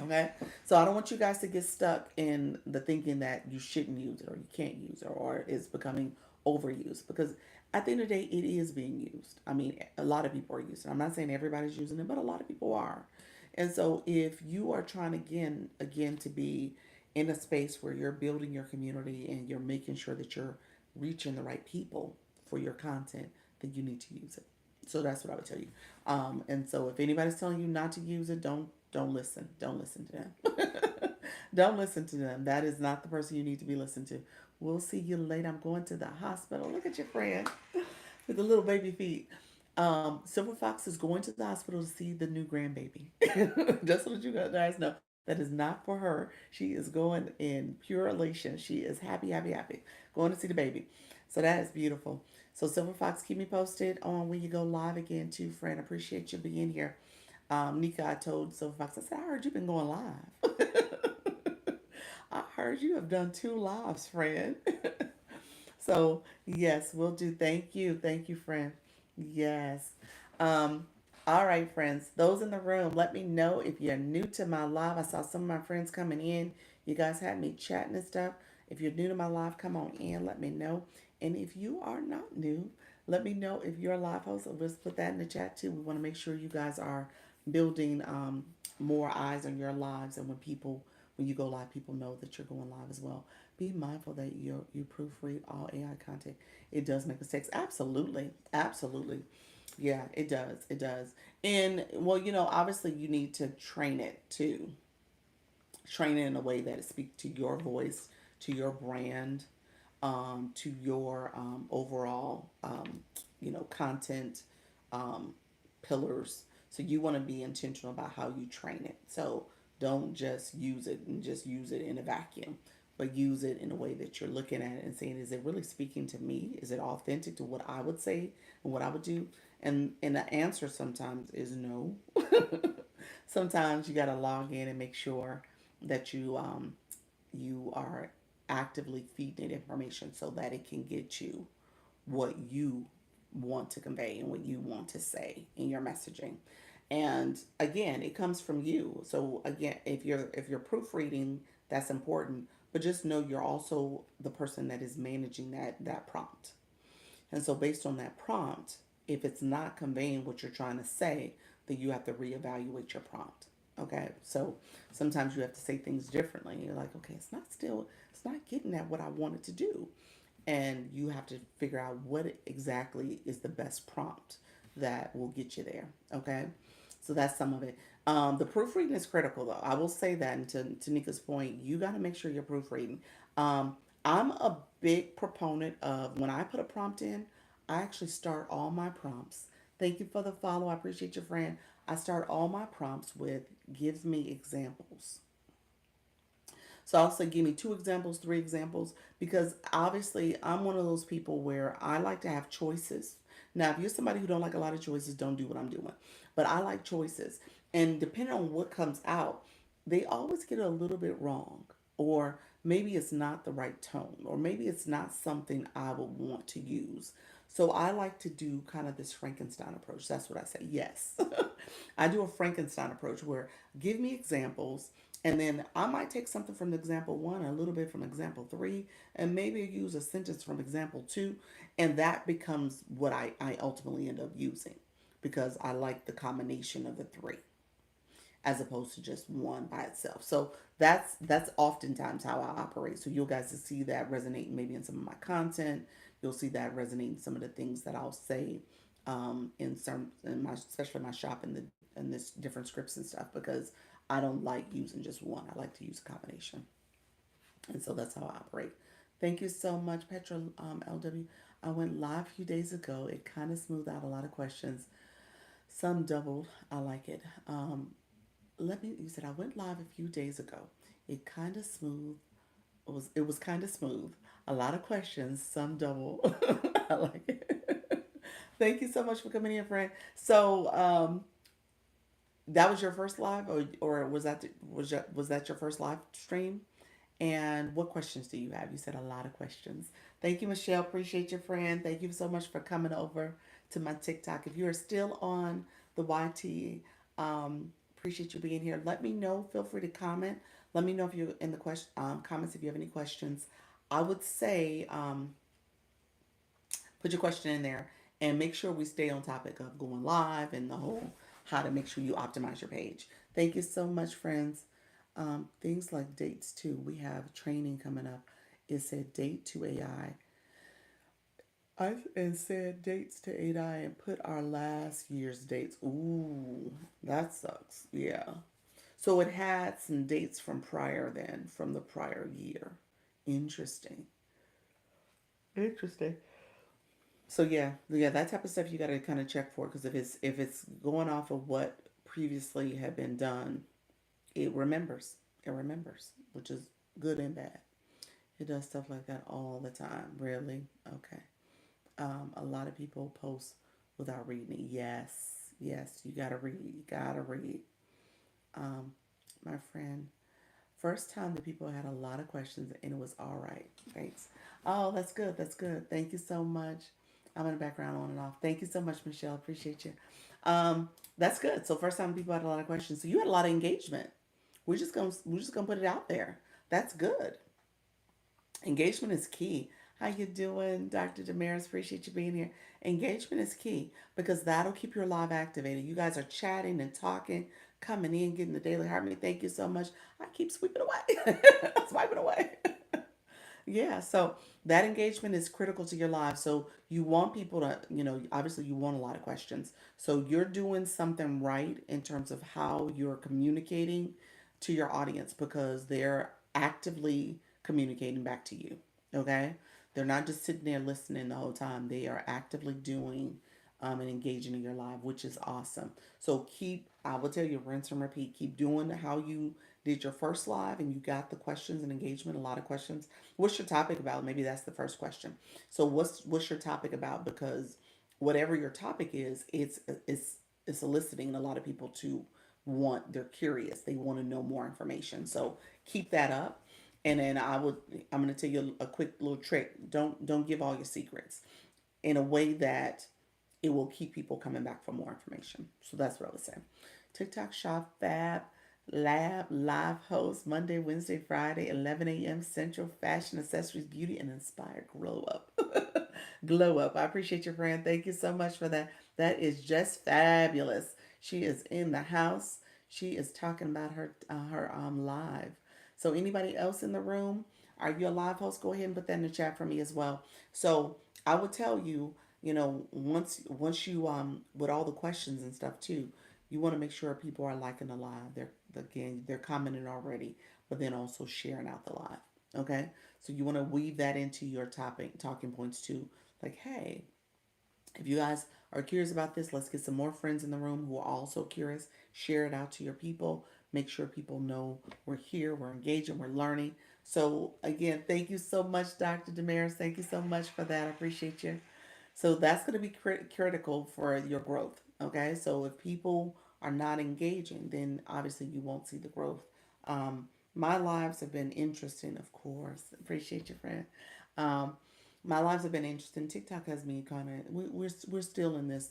Okay, so I don't want you guys to get stuck in the thinking that you shouldn't use it or you can't use it or it's becoming overused, because at the end of the day, it is being used. I mean, a lot of people are using it. I'm not saying everybody's using it, but a lot of people are. And so if you are trying again to be in a space where you're building your community and you're making sure that you're reaching the right people for your content, then you need to use it. So that's what I would tell you. And so if anybody's telling you not to use it, don't listen. Don't listen to them. Don't listen to them. That is not the person you need to be listening to. We'll see you later. I'm going to the hospital. Look at your friend with the little baby feet. Silver Fox is going to the hospital to see the new grandbaby. Just so that you guys know, that is not for her. She is going in pure elation. She is happy, happy, happy. Going to see the baby. So that is beautiful. So Silver Fox, keep me posted on when you go live again too, friend. Appreciate you being here. Nika, I told Silver Fox, I said, I heard you've been going live. I heard you have done 2 lives, friend. So yes, we'll do. Thank you. Thank you, friend. Yes. Um, all right, friends. Those in the room, let me know if you're new to my live. I saw some of my friends coming in. You guys had me chatting and stuff. If you're new to my live, come on in. Let me know. And if you are not new, let me know if you're a live host. Let's put that in the chat too. We want to make sure you guys are building more eyes on your lives, and when you go live, people know that you're going live as well. Be mindful that you proofread all AI content. It does make mistakes. Absolutely, absolutely. Yeah, it does. It does. And well, obviously you need to train it too. Train it in a way that it speaks to your voice, to your brand, to your overall, content, um, pillars. So you want to be intentional about how you train it. So don't just use it and just use it in a vacuum, but use it in a way that you're looking at it and saying, is it really speaking to me? Is it authentic to what I would say and what I would do? And the answer sometimes is no. Sometimes you got to log in and make sure that you are actively feeding it information so that it can get you what you want to convey and what you want to say in your messaging. And again, it comes from you. So again, if you're proofreading, that's important, but just know you're also the person that is managing that prompt. And so based on that prompt, if it's not conveying what you're trying to say, then you have to reevaluate your prompt. Okay. So sometimes you have to say things differently. You're like, okay, it's not getting at what I wanted to do. And you have to figure out what exactly is the best prompt that will get you there. Okay. So that's some of it. The proofreading is critical, though. I will say that. And to Nika's point, you got to make sure you're proofreading. Um, I'm a big proponent of when I put a prompt in, I actually start all my prompts. Thank you for the follow. I appreciate your friend. I start all my prompts with gives me examples. So I'll say, give me 2 examples, 3 examples, because obviously I'm one of those people where I like to have choices. Now, if you're somebody who don't like a lot of choices, don't do what I'm doing. But I like choices. And depending on what comes out, they always get it a little bit wrong. Or maybe it's not the right tone. Or maybe it's not something I would want to use. So I like to do kind of this Frankenstein approach. That's what I say. Yes. I do a Frankenstein approach where give me examples and then I might take something from example one, a little bit from example three, and maybe use a sentence from example two. And that becomes what I ultimately end up using because I like the combination of the three as opposed to just one by itself. So that's oftentimes how I operate. So you'll guys see that resonate maybe in some of my content. You'll see that resonate in some of the things that I'll say in some in my especially my shop in this different scripts and stuff because I don't like using just one. I like to use a combination, and so that's how I operate. Thank you so much, Petra LW. I went live a few days ago. It kind of smoothed out a lot of questions. Some doubled. I like it. You said I went live a few days ago. It kind of smooth. It was kind of smooth. A lot of questions, some double. I like it. Thank you so much for coming in, friend. So, that was your first live, or was that your first live stream? And what questions do you have? You said a lot of questions. Thank you, Michelle. Appreciate your friend. Thank you so much for coming over to my TikTok. If you are still on the YT, appreciate you being here. Let me know. Feel free to comment. Let me know if you in the comments if you have any questions. I would say put your question in there and make sure we stay on topic of going live and the whole how to make sure you optimize your page. Thank you so much, friends. Things like dates too. We have training coming up. It said date to AI. And said dates to AI and put our last year's dates. Ooh, that sucks. Yeah. So it had some dates from from the prior year. Interesting. Interesting. So yeah, that type of stuff you got to kind of check for because if it's going off of what previously had been done, it remembers. It remembers, which is good and bad. It does stuff like that all the time. Really? Okay. A lot of people post without reading it. Yes, yes, you gotta read. You gotta read. Um, my friend, first time that people had a lot of questions and it was all right. Thanks. Oh, that's good. That's good. Thank you so much. I'm in the background on and off. Thank you so much, Michelle. Appreciate you. That's good. So first time people had a lot of questions. So you had a lot of engagement. We're just gonna put it out there. That's good. Engagement is key. How you doing, Dr. Damaris? Appreciate you being here. Engagement is key because that'll keep your live activated. You guys are chatting and talking, coming in, getting the daily harmony. Thank you so much. I keep sweeping away, swiping away. Yeah, so that engagement is critical to your live. So you want people to, obviously you want a lot of questions. So you're doing something right in terms of how you're communicating to your audience because they're actively communicating back to you. Okay? They're not just sitting there listening the whole time. They are actively doing and engaging in your live, which is awesome. So keep, I will tell you, rinse and repeat. Keep doing how you did your first live and you got the questions and engagement, a lot of questions. What's your topic about? Maybe that's the first question. So what's your topic about? Because whatever your topic is, it's eliciting a lot of people to they're curious. They want to know more information. So keep that up. And then I'm going to tell you a quick little trick. Don't give all your secrets in a way that it will keep people coming back for more information. So that's what I was saying. TikTok Shop Fab Lab live host Monday, Wednesday, Friday, 11 a.m. Central. Fashion, accessories, beauty, and inspired glow up. Glow up. I appreciate your friend. Thank you so much for that. That is just fabulous. She is in the house. She is talking about her live. So anybody else in the room, are you a live host? Go ahead and put that in the chat for me as well. So I would tell you, once you with all the questions and stuff too, you want to make sure people are liking the live. They're commenting already, but then also sharing out the live. Okay, so you want to weave that into your talking points too. Like, hey, if you guys are curious about this, let's get some more friends in the room who are also curious. Share it out to your people. Make sure people know we're here, we're engaging, we're learning. So again, thank you so much, Dr. Damaris. Thank you so much for that. I appreciate you. So that's going to be critical for your growth. Okay, so if people are not engaging, then obviously you won't see the growth. My lives have been interesting, of course. Appreciate you, friend. Um, my lives have been interesting. TikTok has me kind of we're still in this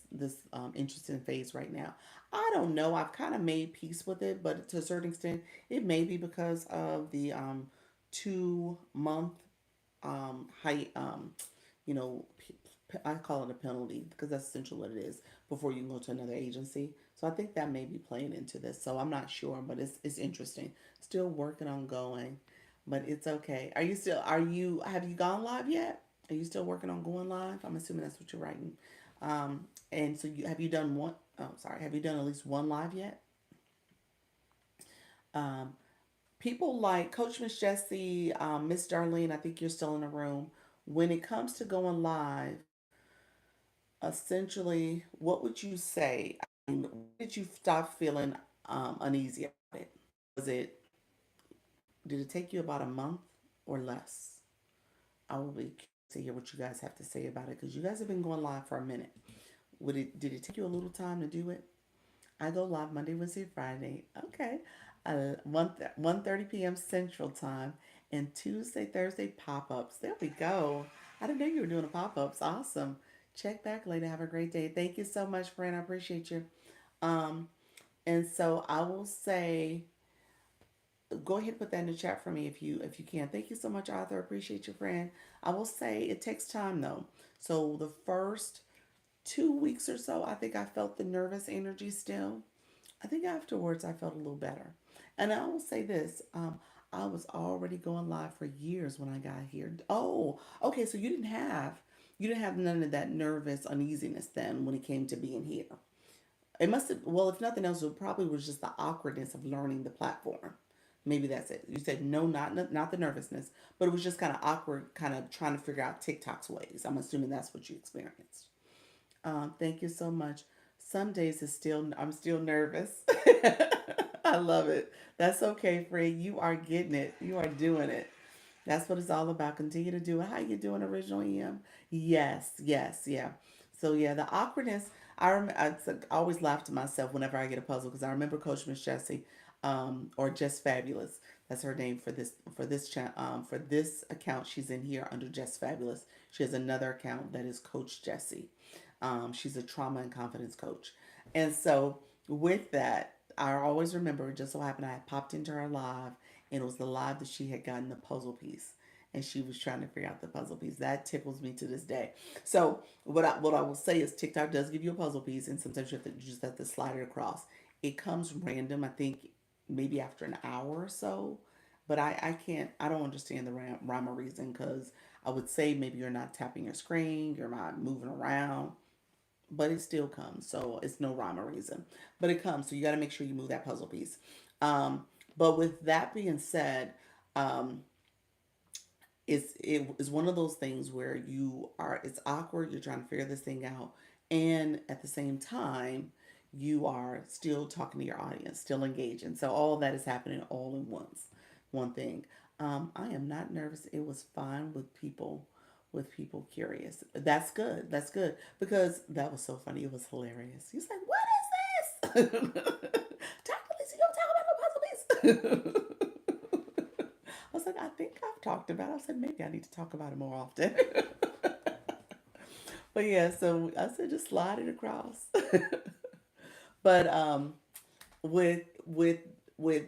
interesting phase right now. I don't know. I've kind of made peace with it, but to a certain extent, it may be because of the 2 month height I call it a penalty because that's essentially what it is before you can go to another agency. So I think that may be playing into this. So I'm not sure, but it's interesting. Still working on going, but it's okay. Have you gone live yet? Are you still working on going live? I'm assuming that's what you're writing. And so have you done one? Oh, sorry. Have you done at least one live yet? Um, People like Coach Miss Jessie, Miss Darlene. I think you're still in the room. When it comes to going live, essentially, what would you say? I mean, when did you stop feeling uneasy about it? Was it did it take you about a month or less? I will be curious to hear what you guys have to say about it because you guys have been going live for a minute. Did it take you a little time to do it? I go live Monday, Wednesday, Friday. Okay. 1:30 p.m. Central Time and Tuesday, Thursday pop-ups. There we go. I didn't know you were doing the pop-ups. Awesome. Check back later. Have a great day. Thank you so much, friend. I appreciate you. Um, and so I will say, go ahead and put that in the chat for me if you can. Thank you so much, Arthur. Appreciate you, friend. I will say it takes time though. So the first 2 weeks or so, I think I felt the nervous energy still. I think afterwards I felt a little better. And I will say this, I was already going live for years when I got here. Oh, okay, so you didn't have none of that nervous uneasiness then when it came to being here. It must have, well, if nothing else, it probably was just the awkwardness of learning the platform. Maybe that's it. You said no, not the nervousness, but it was just kind of awkward, kind of trying to figure out TikTok's ways. I'm assuming that's what you experienced. Thank you so much. Some days I'm still nervous. I love it. That's okay, Fred. You are getting it. You are doing it. That's what it's all about. Continue to do it. How you doing, original EM? Yes, yes, yeah. So yeah, the awkwardness. I always laugh to myself whenever I get a puzzle because I remember Coach Miss Jessie, or Just Fabulous. That's her name for this account. She's in here under Just Fabulous. She has another account that is Coach Jessie. She's a trauma and confidence coach, and so with that, I always remember. It just so happened I had popped into her live and it was the live that she had gotten the puzzle piece and she was trying to figure out the puzzle piece. That tickles me to this day. So what I will say is TikTok does give you a puzzle piece and sometimes you just have to slide it across. It comes random, I think maybe after an hour or so. But I don't understand the rhyme or reason because I would say maybe you're not tapping your screen, you're not moving around, but it still comes. So it's no rhyme or reason, but it comes. So you got to make sure you move that puzzle piece. Um, but with that being said, um, it is one of those things where it's awkward. You're trying to figure this thing out, and at the same time, you are still talking to your audience, still engaging. So all that is happening all in once, one thing. I am not nervous. It was fine with people curious. That's good. That's good because that was so funny. It was hilarious. He's like, "What is this?" Talk to Lisa. You don't talk about no puzzle piece. I was like, I think I've talked about it. I said, maybe I need to talk about it more often. But yeah, so I said just slide it across. But with with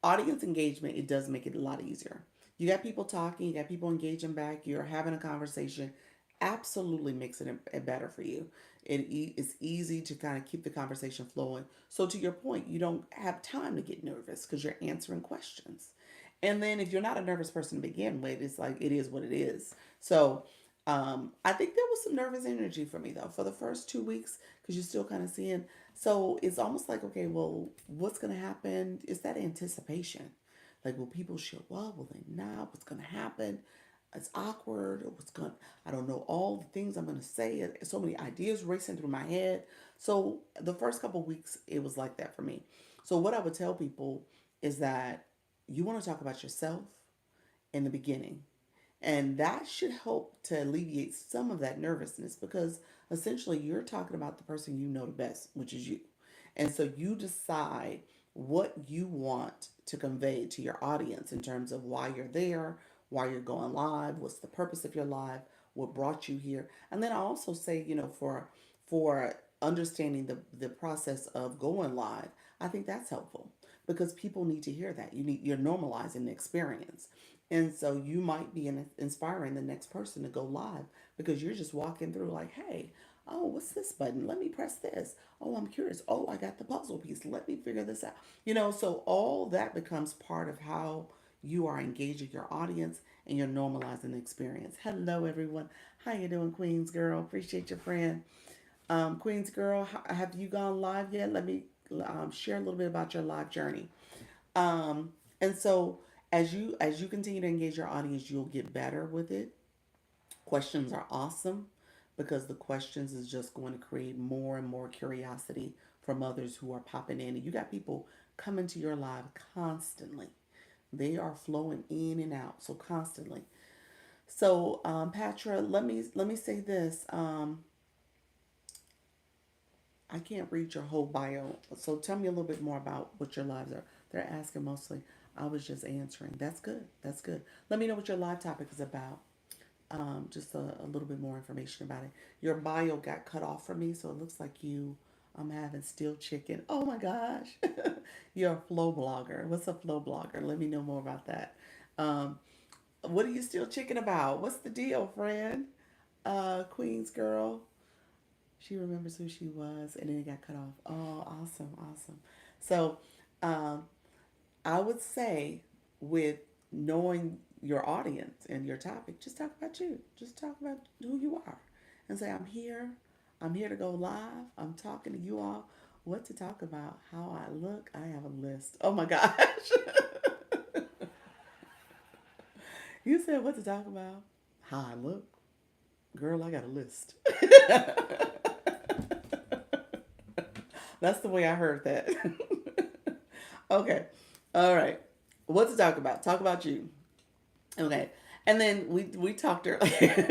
audience engagement, it does make it a lot easier. You got people talking, you got people engaging back, you're having a conversation. Absolutely makes it better for you. It's easy to kind of keep the conversation flowing. So to your point, you don't have time to get nervous because you're answering questions. And then if you're not a nervous person to begin with, it's like it is what it is. So I think there was some nervous energy for me though for the first 2 weeks because you're still kind of seeing. So it's almost like, okay, well, what's going to happen? Is that anticipation? Like, will people show up? Will they not? What's going to happen? It's awkward. Or what's going? I don't know all the things I'm going to say. So many ideas racing through my head. So the first couple of weeks, it was like that for me. So what I would tell people is that you want to talk about yourself in the beginning. And that should help to alleviate some of that nervousness because essentially you're talking about the person you know the best, which is you. And so you decide what you want to convey to your audience in terms of why you're there, why you're going live, what's the purpose of your live, what brought you here. And then I also say, for understanding the process of going live, I think that's helpful because people need to hear that. You're normalizing the experience. And so you might be inspiring the next person to go live because you're just walking through like, hey, oh, what's this button? Let me press this. Oh, I'm curious. Oh, I got the puzzle piece. Let me figure this out. So all that becomes part of how you are engaging your audience and you're normalizing the experience. Hello, everyone. How you doing, Queens Girl? Appreciate your friend. Queens Girl, have you gone live yet? Let me share a little bit about your live journey. And so as you continue to engage your audience, you'll get better with it. Questions are awesome because the questions is just going to create more and more curiosity from others who are popping in. And you got people coming to your live constantly. They are flowing in and out so constantly. So, Patra, let me say this. I can't read your whole bio. So tell me a little bit more about what your lives are. They're asking mostly. I was just answering. That's good. That's good. Let me know what your live topic is about. Just a little bit more information about it. Your bio got cut off for me, so it looks like you having steel chicken. Oh my gosh. You're a flow blogger. What's a flow blogger? Let me know more about that. Um, what are you still chicken about? What's the deal, friend? Queen's girl. She remembers who she was, and then it got cut off. Oh, awesome, awesome. So, um, I would say, with knowing your audience and your topic, just talk about you. Just talk about who you are, and say, "I'm here. I'm here to go live. I'm talking to you all. What to talk about? How I look. I have a list. Oh my gosh." You said what to talk about? How I look, girl. I got a list. That's the way I heard that. Okay. All right. What to talk about? Talk about you. Okay. And then we talked earlier.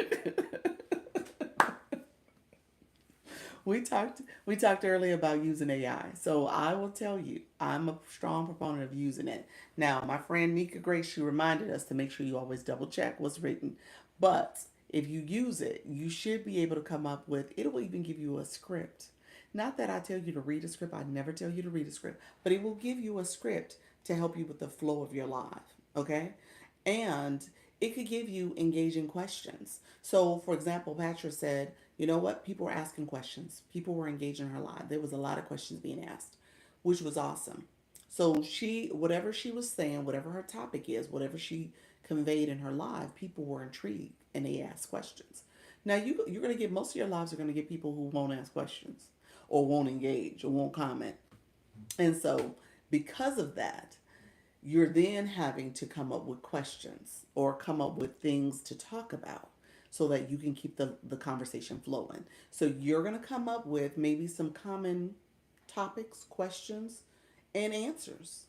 we talked earlier about using AI. So I will tell you, I'm a strong proponent of using it. Now, my friend Nika Grace, she reminded us to make sure you always double check what's written. But if you use it, you should be able to come up with. It will even give you a script. Not that I tell you to read a script. I never tell you to read a script, but it will give you a script to help you with the flow of your live. Okay, and it could give you engaging questions. So, for example, Patra said, you know what? People were asking questions. People were engaging her live. There was a lot of questions being asked, which was awesome. So whatever she was saying, whatever her topic is, whatever she conveyed in her live, people were intrigued and they asked questions. Now you're going to get most of your lives are going to get people who won't ask questions or won't engage or won't comment. And so because of that, you're then having to come up with questions or come up with things to talk about. so that you can keep the conversation flowing. So you're going to come up with maybe some common topics, questions, and answers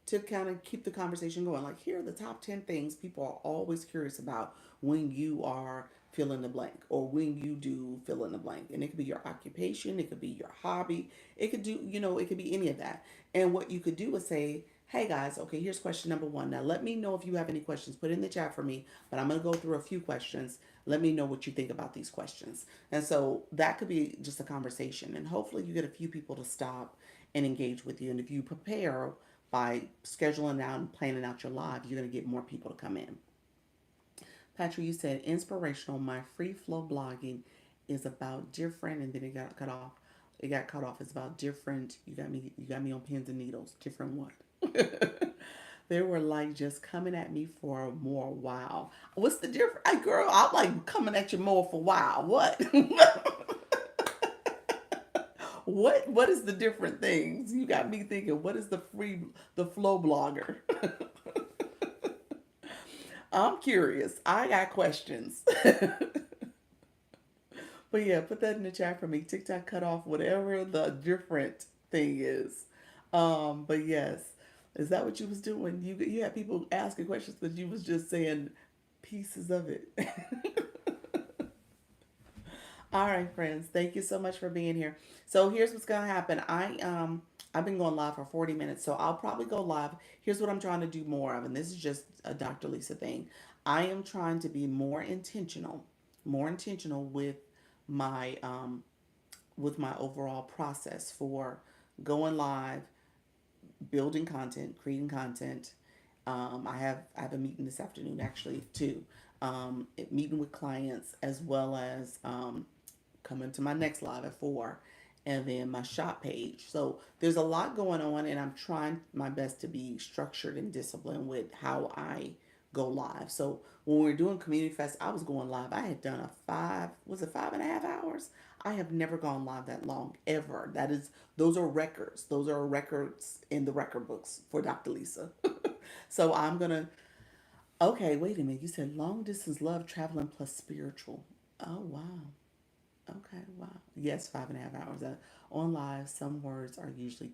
to kind of keep the conversation going. Like, here are the top 10 things people are always curious about when you are fill in the blank or when you do fill in the blank. And it could be your occupation, it could be your hobby, it could do, it could be any of that. And what you could do is say, hey guys, okay, here's question number one. Now let me know if you have any questions. Put it in the chat for me, but I'm going to go through a few questions. Let me know what you think about these questions. And so that could be just a conversation. And hopefully you get a few people to stop and engage with you. And if you prepare by scheduling out and planning out your live, you're going to get more people to come in. Patrick, you said inspirational. My free flow blogging is about different, and then it got cut off. It got cut off. It's about different. You got me. You got me on pins and needles. Different what? They were like just coming at me for more. Wow. What's the difference? Hey, girl, I'm like coming at you more for wow. What? What is the different things? You got me thinking, what is the flow blogger? I'm curious. I got questions. But yeah, put that in the chat for me. TikTok cut off whatever the different thing is. But yes, is that what you was doing? You had people asking questions, but you was just saying pieces of it. All right, friends. Thank you so much for being here. So here's what's gonna happen. I've been going live for 40 minutes, so I'll probably go live. Here's what I'm trying to do more of, and this is just a Dr. Lisa thing. I am trying to be more intentional my with my overall process for going live, building content, creating content. I have a meeting this afternoon actually too. Meeting with clients as well as coming to my next live at 4, and then my shop page. So there's a lot going on, and I'm trying my best to be structured and disciplined with how I go live. So when we were doing Community Fest, I was going live. I had done a 5.5 hours? I have never gone live that long ever. Those are records. Those are records in the record books for Dr. Lisa. So I'm gonna. Okay, wait a minute. You said long distance love, traveling plus spiritual. Oh wow. Okay, wow. Yes, 5.5 hours. On live, some words are usually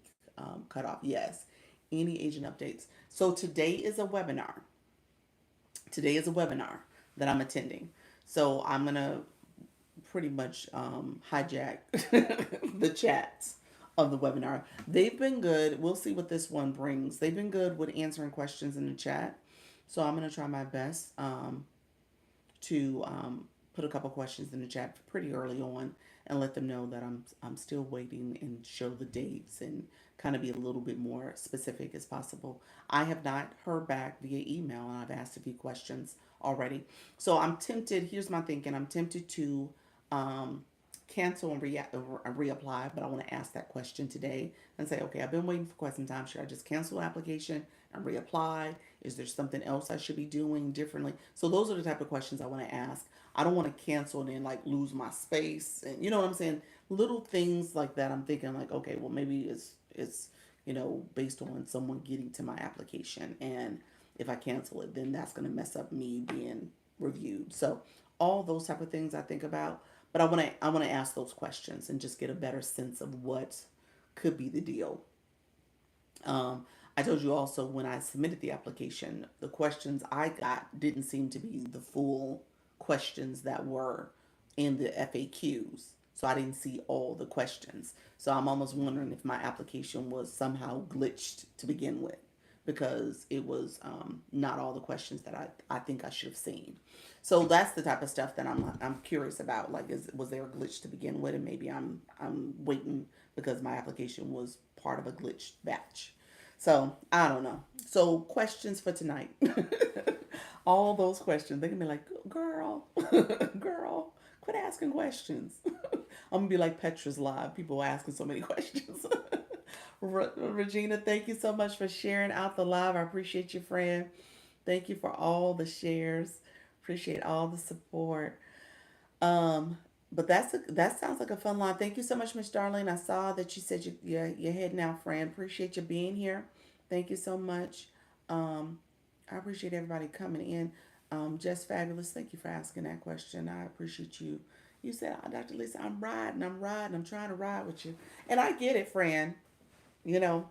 cut off. Yes. Any agent updates. So today is a webinar. Today is a webinar that I'm attending. So I'm going to pretty much hijack the chats of the webinar. They've been good. We'll see what this one brings. They've been good with answering questions in the chat. So I'm going to try my best to put a couple questions in the chat pretty early on and let them know that I'm still waiting and show the dates and kind of be a little bit more specific as possible. I have not heard back via email, and I've asked a few questions already. So I'm tempted. Here's my thinking. I'm tempted to um, cancel and reapply, but I want to ask that question today and say, okay, I've been waiting for quite some time. Should I just cancel the application and reapply? Is there something else I should be doing differently? So those are the type of questions I want to ask. I don't want to cancel and then like lose my space, and you know what I'm saying? Little things like that. I'm thinking like, okay, well maybe it's based on someone getting to my application, and if I cancel it, then that's going to mess up me being reviewed. So all those type of things I think about, but I want to ask those questions and just get a better sense of what could be the deal. I told you also when I submitted the application, the questions I got didn't seem to be the full questions that were in the FAQs. So I didn't see all the questions. So I'm almost wondering if my application was somehow glitched to begin with because it was not all the questions that I think I should have seen. So that's the type of stuff that I'm curious about. Like, was there a glitch to begin with, and maybe I'm waiting because my application was part of a glitched batch. So I don't know. So questions for tonight. All those questions. They're gonna be like, girl, girl, quit asking questions. I'm gonna be like Petra's live. People are asking so many questions. Regina, thank you so much for sharing out the live. I appreciate you, friend. Thank you for all the shares. Appreciate all the support. Um, but that sounds like a fun line. Thank you so much, Miss Darlene. I saw that you said you're heading out, friend. Appreciate you being here. Thank you so much. I appreciate everybody coming in. Just fabulous. Thank you for asking that question. I appreciate you. You said, Dr. Lisa, I'm trying to ride with you. And I get it, friend. You know,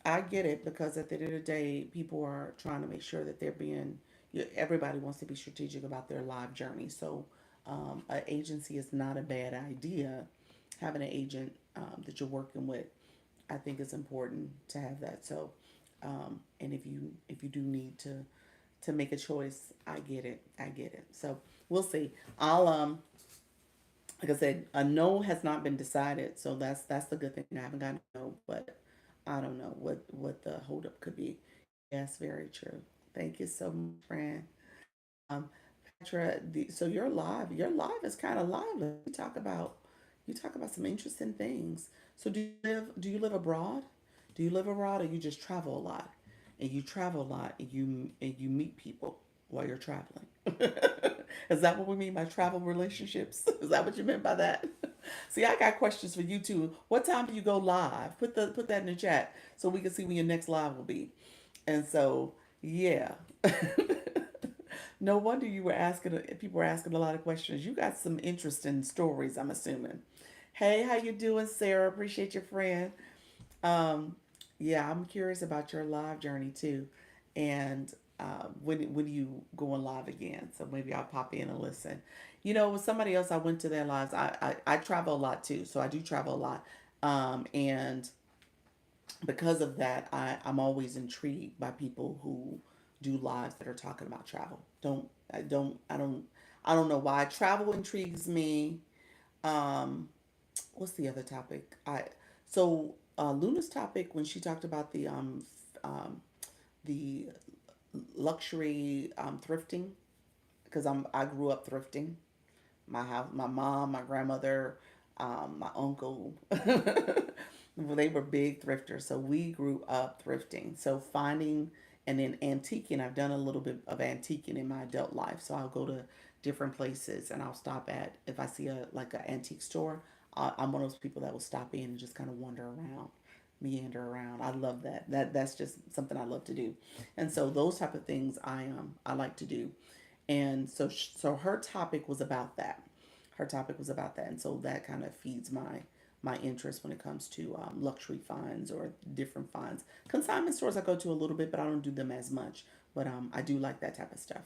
I get it because at the end of the day, people are trying to make sure that they're being, everybody wants to be strategic about their live journey. So, an agency is not a bad idea. Having an agent that you're working with, I think is important to have that. So, and if you do need to make a choice, I get it. I get it. So we'll see. I'll like I said, a no has not been decided, so that's the good thing. I haven't gotten a no, but I don't know what the holdup could be. Yes, very true. Thank you so much, friend. Um, Petra, so your live is kind of lively. You talk about some interesting things. So do you live abroad? Do you live abroad, or you just travel a lot? And you travel a lot, and you meet people while you're traveling. Is that what we mean by travel relationships? Is that what you meant by that? See, I got questions for you too. What time do you go live? Put that in the chat so we can see when your next live will be. And so, yeah. No wonder you were asking. People were asking a lot of questions. You got some interesting stories, I'm assuming. Hey, how you doing, Sarah? Appreciate your friend. Um, yeah, I'm curious about your live journey too, and when you going live again? So maybe I'll pop in and listen. With somebody else, I went to their lives. I travel a lot too, so I do travel a lot, and because of that, I'm always intrigued by people who do lives that are talking about travel. I don't know why travel intrigues me. Um, what's the other topic? Luna's topic when she talked about the luxury thrifting, because I grew up thrifting. My house, my mom, my grandmother, my uncle, well, they were big thrifters. So we grew up thrifting. So finding and then antiquing, I've done a little bit of antiquing in my adult life. So I'll go to different places and I'll stop at, if I see a like an antique store, I'm one of those people that will stop in and just kind of wander around, meander around. I love that. That's just something I love to do. And so those type of things I like to do. And so her topic was about that. Her topic was about that, and so that kind of feeds my interest when it comes to luxury finds or different finds. Consignment stores I go to a little bit, but I don't do them as much. But I do like that type of stuff.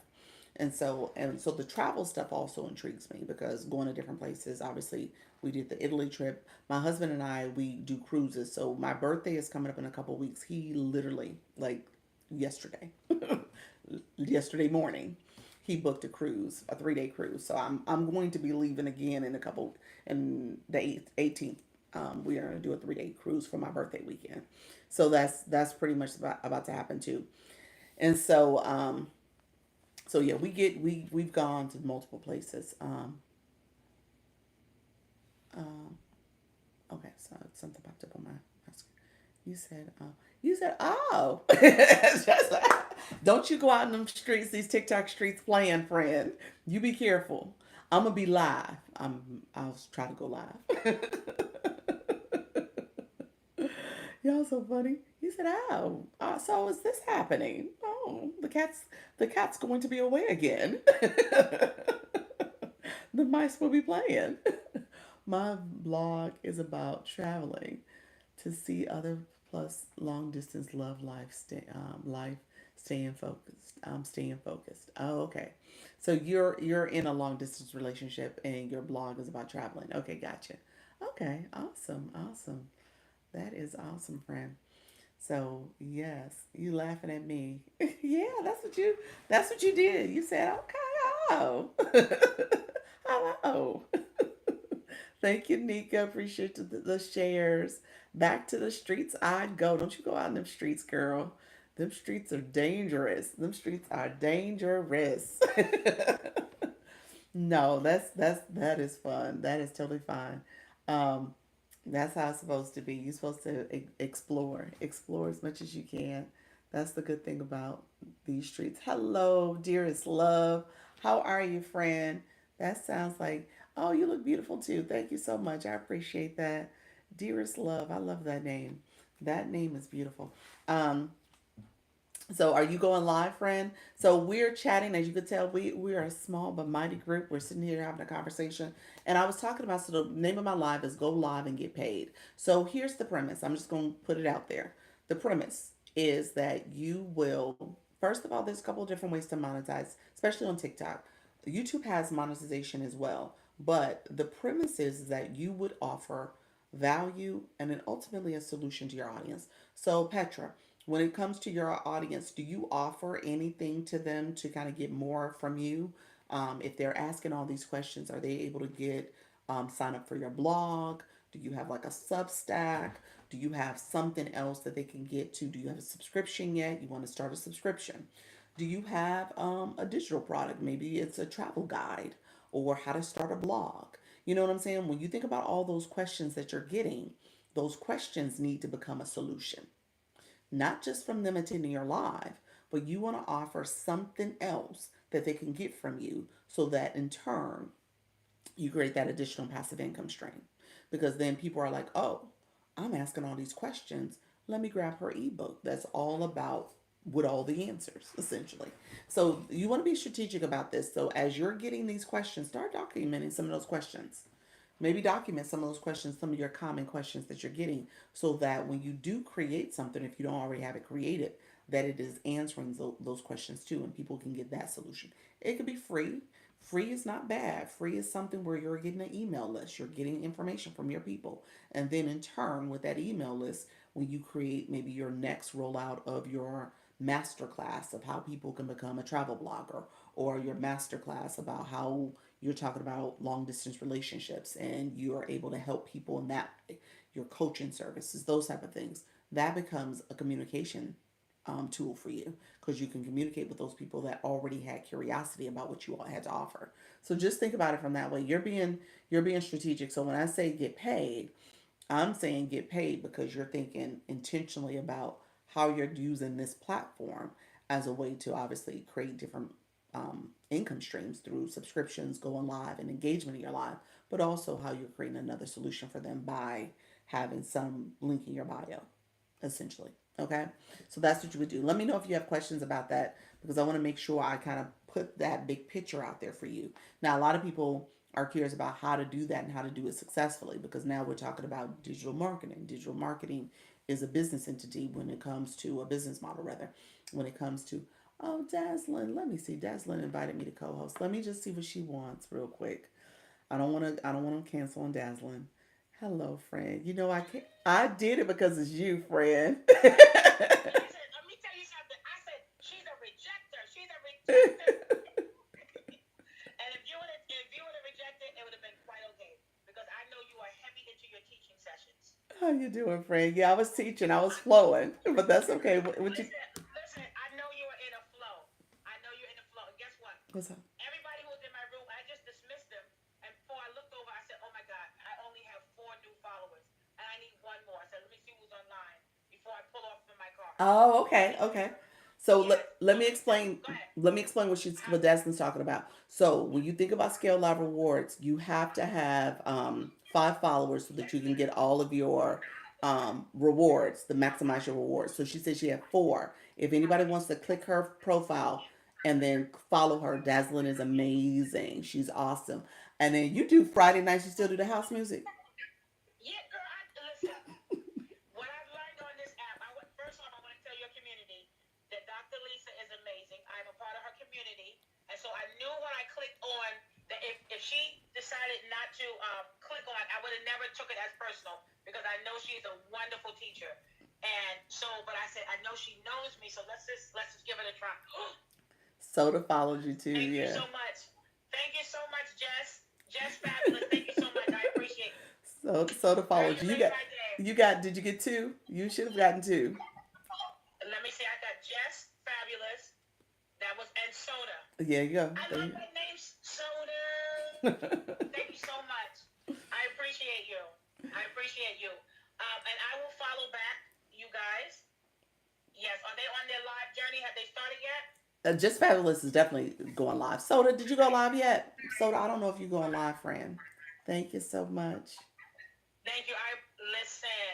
And so the travel stuff also intrigues me because going to different places. Obviously, we did the Italy trip. My husband and I, we do cruises. So my birthday is coming up in a couple of weeks. He literally, like, yesterday, yesterday morning, he booked a cruise, a 3-day cruise. So I'm going to be leaving again in the 18th. We are going to do a 3-day cruise for my birthday weekend. So that's pretty much about to happen too. And so yeah, we've gone to multiple places. Um, okay, so something popped up on my screen. You said, oh, Just don't you go out in them streets, these TikTok streets playing, friend. You be careful. I'm gonna be live. I'll try to go live. Y'all so funny. He said, "Oh, so is this happening? Oh, the cat's going to be away again. The mice will be playing." My blog is about traveling to see other plus long distance love life staying focused. Staying focused. Oh, okay. So you're in a long distance relationship and your blog is about traveling. Okay, gotcha. Okay, awesome, awesome. That is awesome, friend. So yes, you laughing at me. Yeah, that's what you did. You said, okay, oh. Hello. Thank you, Nika. Appreciate the shares. Back to the streets I go. Don't you go out in them streets, girl. Them streets are dangerous. Them streets are dangerous. No, that is fun. That is totally fine. Um, that's how it's supposed to be. You're supposed to explore as much as you can. That's the good thing about these streets. Hello, dearest love. How are you, friend? That sounds like, oh, you look beautiful too. Thank you so much. I appreciate that. Dearest love. I love that name. That name is beautiful. Um, So are you going live, friend? So we're chatting, as you could tell, we are a small but mighty group. We're sitting here having a conversation. And I was talking about, so the name of my live is Go Live and Get Paid. So here's the premise. I'm just gonna put it out there. The premise is that you will, first of all, there's a couple of different ways to monetize, especially on TikTok. YouTube has monetization as well. But the premise is that you would offer value and then ultimately a solution to your audience. So Petra, when it comes to your audience, do you offer anything to them to kind of get more from you? If they're asking all these questions, are they able to get sign up for your blog? Do you have like a Substack? Do you have something else that they can get to? Do you have a subscription yet? You want to start a subscription? Do you have a digital product? Maybe it's a travel guide or how to start a blog. You know what I'm saying? When you think about all those questions that you're getting, those questions need to become a solution, not just from them attending your live, but you want to offer something else that they can get from you so that in turn you create that additional passive income stream. Because then people are like, oh, I'm asking all these questions. Let me grab her ebook that's all about with all the answers, essentially. So you want to be strategic about this. So as you're getting these questions, start documenting some of those questions. Maybe document some of those questions, some of your common questions that you're getting, so that when you do create something, if you don't already have it created, that it is answering those questions too, and people can get that solution. It could be free. Free is not bad. Free is something where you're getting an email list, you're getting information from your people. And then in turn, with that email list, when you create maybe your next rollout of your masterclass of how people can become a travel blogger, or your masterclass about how you're talking about long distance relationships and you are able to help people in that way, your coaching services, those type of things, that becomes a communication tool for you, because you can communicate with those people that already had curiosity about what you all had to offer. So just think about it from that way. You're being strategic. So when I say get paid, I'm saying get paid because you're thinking intentionally about how you're using this platform as a way to obviously create different income streams through subscriptions, going live, and engagement in your live, but also how you're creating another solution for them by having some link in your bio, essentially. Okay, so that's what you would do. Let me know if you have questions about that, because I want to make sure I kind of put that big picture out there for you. Now, a lot of people are curious about how to do that and how to do it successfully, because now we're talking about digital marketing. Digital marketing is a business entity when it comes to a business model, rather, when it comes to, oh, Daslin, let me see. Daslin invited me to co-host. Let me just see what she wants real quick. I don't want to cancel on Daslin. Hello, friend. You know I can't. I did it because it's you, friend. Listen, let me tell you something. I said she's a rejecter. She's a rejecter. And if you would have rejected, it would have been quite okay because I know you are heavy into your teaching sessions. How you doing, friend? Yeah, I was teaching. I was flowing, but that's okay. What you? Listen. I know you are in a flow. I know you're in a flow. And guess what? What's up? Everybody who was in my room, I just dismissed them. And before I looked over, I said, "Oh my God, I only have 4 new followers, and I need one more." I said, "Let me see who's online before I pull off from my car." Oh, okay, okay. So let, Yes. let So me let me tell you. explain. Go ahead. Let me explain what Destin's talking about. So when What? you think about scale live rewards, you have to have 5 followers so that you can get all of your rewards to maximize your rewards. So she said she had 4. If anybody wants to click her profile and then follow her, Dazzlin is amazing. She's awesome. And then you do Friday nights. You still do the house music. Yeah, girl. Listen. What I've learned on this app, first off, I want to tell your community that Dr. Lisa is amazing. I'm a part of her community, and so I knew when I clicked on that if she decided not to click on, I would have never took it as personal because I know she's a wonderful teacher. And so, but I said I know she knows me, so let's just give it a try. Soda followed you too. Thank you Yeah. so much. Thank you so much, Jess. Jess, fabulous. Thank you so much. I appreciate it. Soda Girl, followed you you. made my day. You got. Did you get 2? You should have gotten 2. Let me see. I got Jess, fabulous. That was and Soda. Yeah, you go. I There love you that name, Soda. go. Thank you so much. I appreciate you. I appreciate you. And I will follow back, you guys. Yes. Are they on their live journey? Have they started yet? Just Fabulous is definitely going live. Soda, did you go live yet? Soda, I don't know if you're going live, friend. Thank you so much. Thank you. I listen.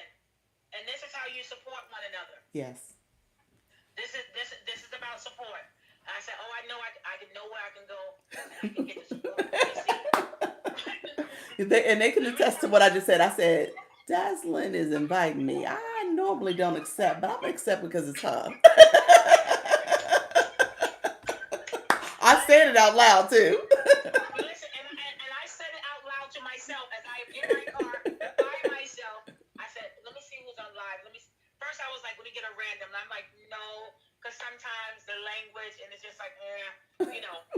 And this is how you support one another. Yes. This support. And I said, oh, I know I can know where I can go and I can get the support. Let me see. And they can Let me attest to tell what you. I just said. I said, Dazzlin is inviting me. I normally don't accept, but I'm gonna accept because it's her. I said it out loud too. Listen, and I said it out loud to myself as I am in my car by myself. I said, let me see who's on live. First, I was like, let me get a random. And I'm like, no, because sometimes the language and it's just like,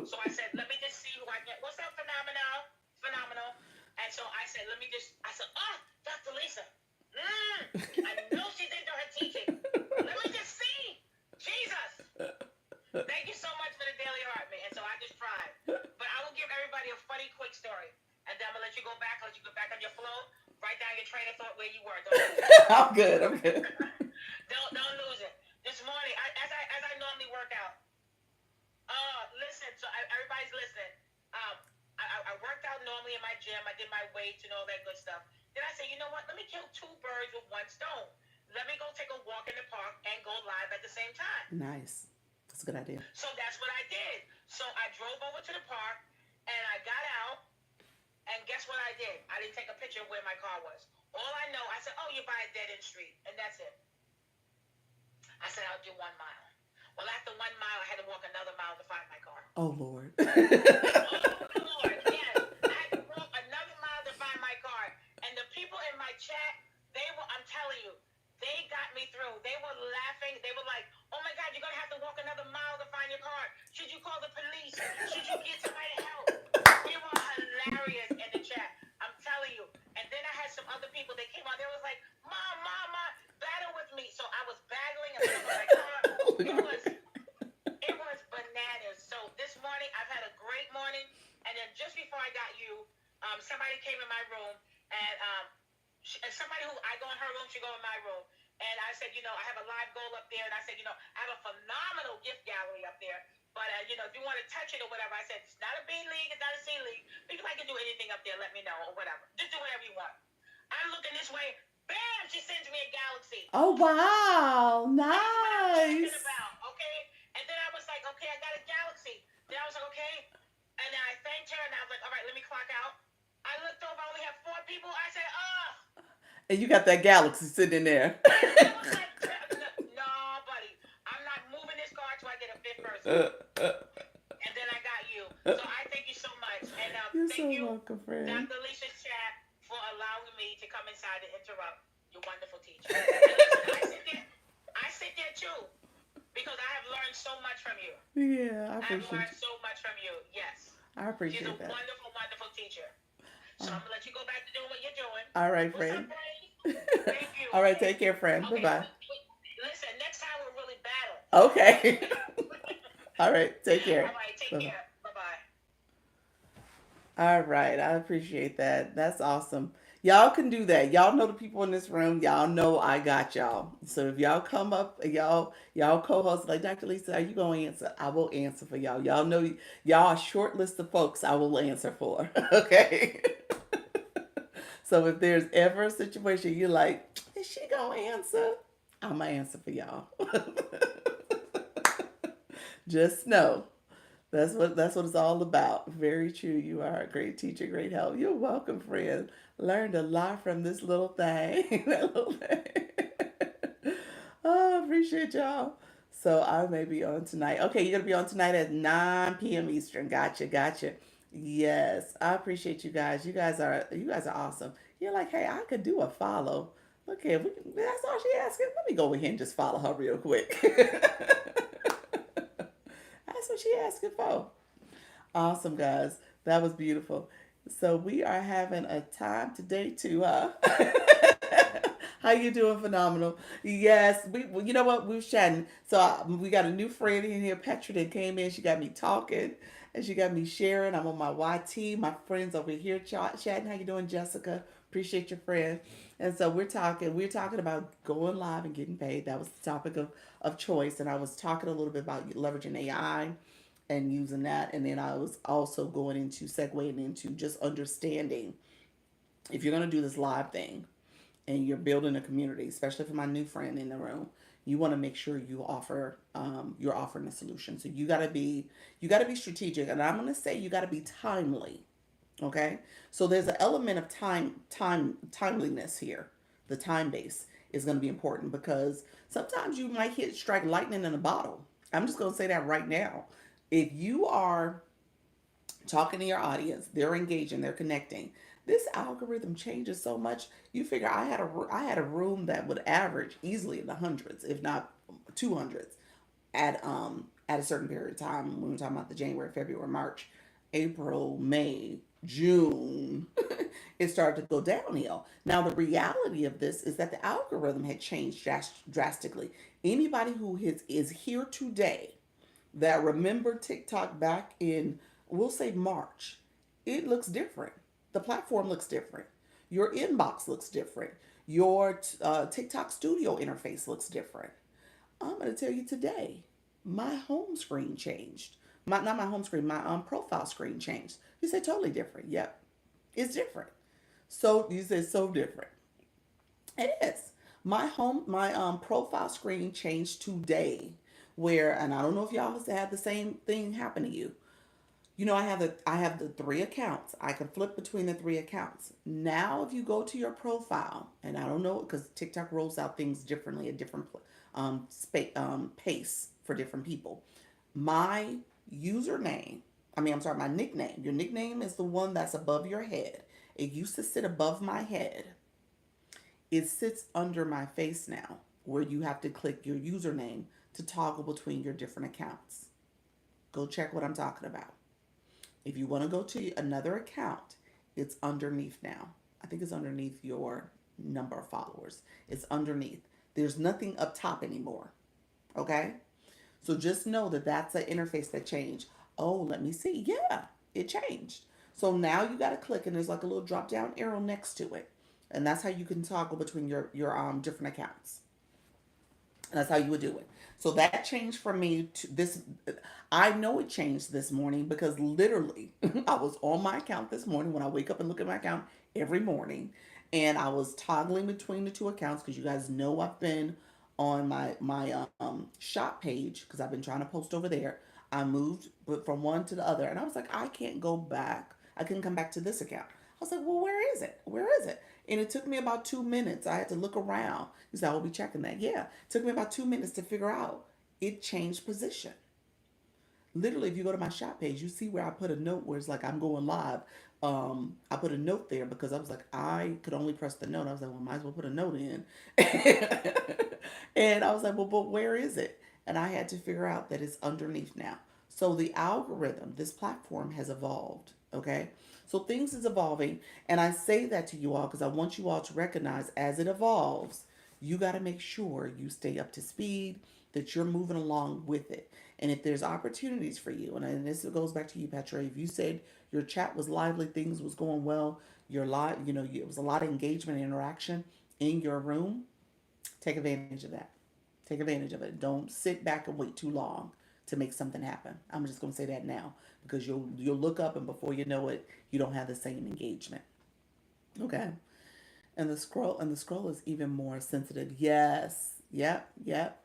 So I said, let me just see who I get. What's up, phenomenal? Phenomenal. And so I said, oh, Dr. Lisa. I know she's into her teaching. Let me just see. Jesus. Thank you so much for the daily heart, man. And so I just tried. But I will give everybody a funny, quick story. And then I'm going to let you go back, on your flow, write down your train of thought where you were. Don't lose it. I'm good. I'm good. Don't lose it. This morning, as I normally work out, listen, so everybody's listening. Um, I worked out normally in my gym. I did my weights and all that good stuff. Then I said, you know what? Let me kill two birds with one stone. Let me go take a walk in the park and go live at the same time. Nice. That's a good idea. So that's what I did. So I drove over to the park and I got out. And guess what I did? I didn't take a picture of where my car was. All I know, I said, oh, you're by a dead end street. And that's it. I said, I'll do 1 mile. Well, after 1 mile, I had to walk another mile to find my car. Oh Lord. Oh, Lord, yes. I had to walk another mile to find my car. And the people in my chat, I'm telling you, they got me through. They were laughing. They were like, oh my God, you're going to have to walk another mile to find your car. Should you call the police? Should you get somebody to help? They were hilarious in the chat. I'm telling you. And then I had some other people. They came out. They was like, Mom, battle with me. So I was battling in front of my car. It was bananas. So this morning, I've had a great morning. And then just before I got you, somebody came in my room. And somebody who I go in her room, she go in my room. And I said, I have a live goal up there. And I said, I have a phenomenal gift gallery up there. But, if you want to touch it or whatever, I said, it's not a B league, it's not a C league. But if I can do anything up there, let me know or whatever. Just do whatever you want. I'm looking this way. Bam! She sends me a galaxy. Oh wow. That's what I'm talking Nice. about, okay? And then I was like, okay, I got a galaxy. Then I was like, okay. And then I thanked her, and I was like, all right, let me clock out. I looked over, I only have 4 people. I said, oh. And you got that galaxy sitting there. I was like, no, buddy. I'm not moving this car till I get a fifth person. And then I got you. So I thank you so much. And You're thank so you, welcome, friend. Dr. Lisa's chat, for allowing me to come inside and interrupt your wonderful teacher. And listen, I sit there too, because I have learned so much from you. Yeah, I I have appreciate learned you. so much from you. Yes. I She's a appreciate that. wonderful, wonderful teacher. So Oh. I'm going to let you go back to doing what you're doing. All right, What's up, friend. Brain? Thank you. All right, Okay. take care, friend. Bye Okay. bye. Listen, next time we'll really battle. Okay. All right, take All care. right. Take Bye bye. care. Bye bye. All right, I appreciate that. That's awesome. Y'all can do that. Y'all know the people in this room. Y'all know I got y'all. So if y'all come up, y'all co-host like Dr. Lisa, are you going to answer? I will answer for y'all. Y'all know y'all a short list of folks I will answer for. Okay. So if there's ever a situation you're like, is she gonna answer? I'm gonna answer for y'all. Just know that's what it's all about. Very true. You are a great teacher, great help. You're welcome, friend. Learned a lot from this little thing. That little thing. Oh, I appreciate y'all. So I may be on tonight. Okay, you're gonna be on tonight at 9 p.m. Eastern. Gotcha, gotcha. Yes, I appreciate you guys. You guys are awesome. You're like, hey, I could do a follow. Okay, that's all she asking. Let me go ahead and just follow her real quick. That's what she asking for. Awesome, guys. That was beautiful. So we are having a time today too, huh? How you doing? Phenomenal. Yes, we. Well, you know what? We were chatting. So we got a new friend in here, Petra, that came in. She got me talking, and she got me sharing. I'm on my YT. My friends over here chatting. How you doing, Jessica? Appreciate your friend. And so we're talking. We're talking about going live and getting paid. That was the topic of choice. And I was talking a little bit about leveraging AI and using that. And then I was also going into segueing into just understanding if you're going to do this live thing and you're building a community, especially for my new friend in the room, you want to make sure you're offering a solution. So you got to be strategic, and I'm going to say you got to be timely. Okay, so there's an element of timeliness here. The time base is going to be important because sometimes you might hit strike lightning in a bottle. I'm just going to say that right now. If you are talking to your audience, they're engaging, they're connecting. This algorithm changes so much. You figure I had a room that would average easily in the hundreds, if not 200s, at a certain period of time. When we're talking about the January, February, March, April, May, June, it started to go downhill. Now the reality of this is that the algorithm had changed drastically. Anybody who is here today that remember TikTok back in, we'll say March, it looks different. The platform looks different. Your inbox looks different. Your TikTok studio interface looks different. I'm going to tell you today, my home screen changed. Not my home screen, my profile screen changed. You say totally different. Yep, it's different. So you say so different. It is. My profile screen changed today, where, and I don't know if y'all has had the same thing happen to you. I have the three accounts. I can flip between the three accounts. Now, if you go to your profile, and I don't know because TikTok rolls out things differently at different pace for different people. My username, I'm sorry, my nickname. Your nickname is the one that's above your head. It used to sit above my head. It sits under my face now, where you have to click your username to toggle between your different accounts. Go check what I'm talking about. If you want to go to another account, it's underneath now. I think it's underneath your number of followers. It's underneath. There's nothing up top anymore. Okay? So just know that that's an interface that changed. Oh, let me see. Yeah, it changed. So now you got to click, and there's like a little drop down arrow next to it. And that's how you can toggle between your different accounts. And that's how you would do it. So that changed for me to this. I know it changed this morning because literally I was on my account this morning when I wake up and look at my account every morning. And I was toggling between the two accounts because you guys know I've been on my shop page because I've been trying to post over there. I moved from one to the other, and I was like, I can't go back. I couldn't come back to this account. I was like, well, where is it? Where is it? And it took me about 2 minutes. I had to look around. He said, I will be checking that. Yeah. It took me about 2 minutes to figure out it changed position. Literally, if you go to my shop page, you see where I put a note where it's like I'm going live. I put a note there because I was like, I could only press the note. I was like, well, might as well put a note in. And I was like, well, but where is it? And I had to figure out that it's underneath now. So the algorithm, this platform has evolved. Okay. So things is evolving. And I say that to you all because I want you all to recognize as it evolves, you got to make sure you stay up to speed, that you're moving along with it. And if there's opportunities for you, and this goes back to you, Petra, if you said your chat was lively, things was going well, your live, it was a lot of engagement and interaction in your room, take advantage of that. Take advantage of it. Don't sit back and wait too long to make something happen. I'm just going to say that now because you'll look up and before you know it, you don't have the same engagement. Okay. And the scroll is even more sensitive. Yes. Yep. Yep.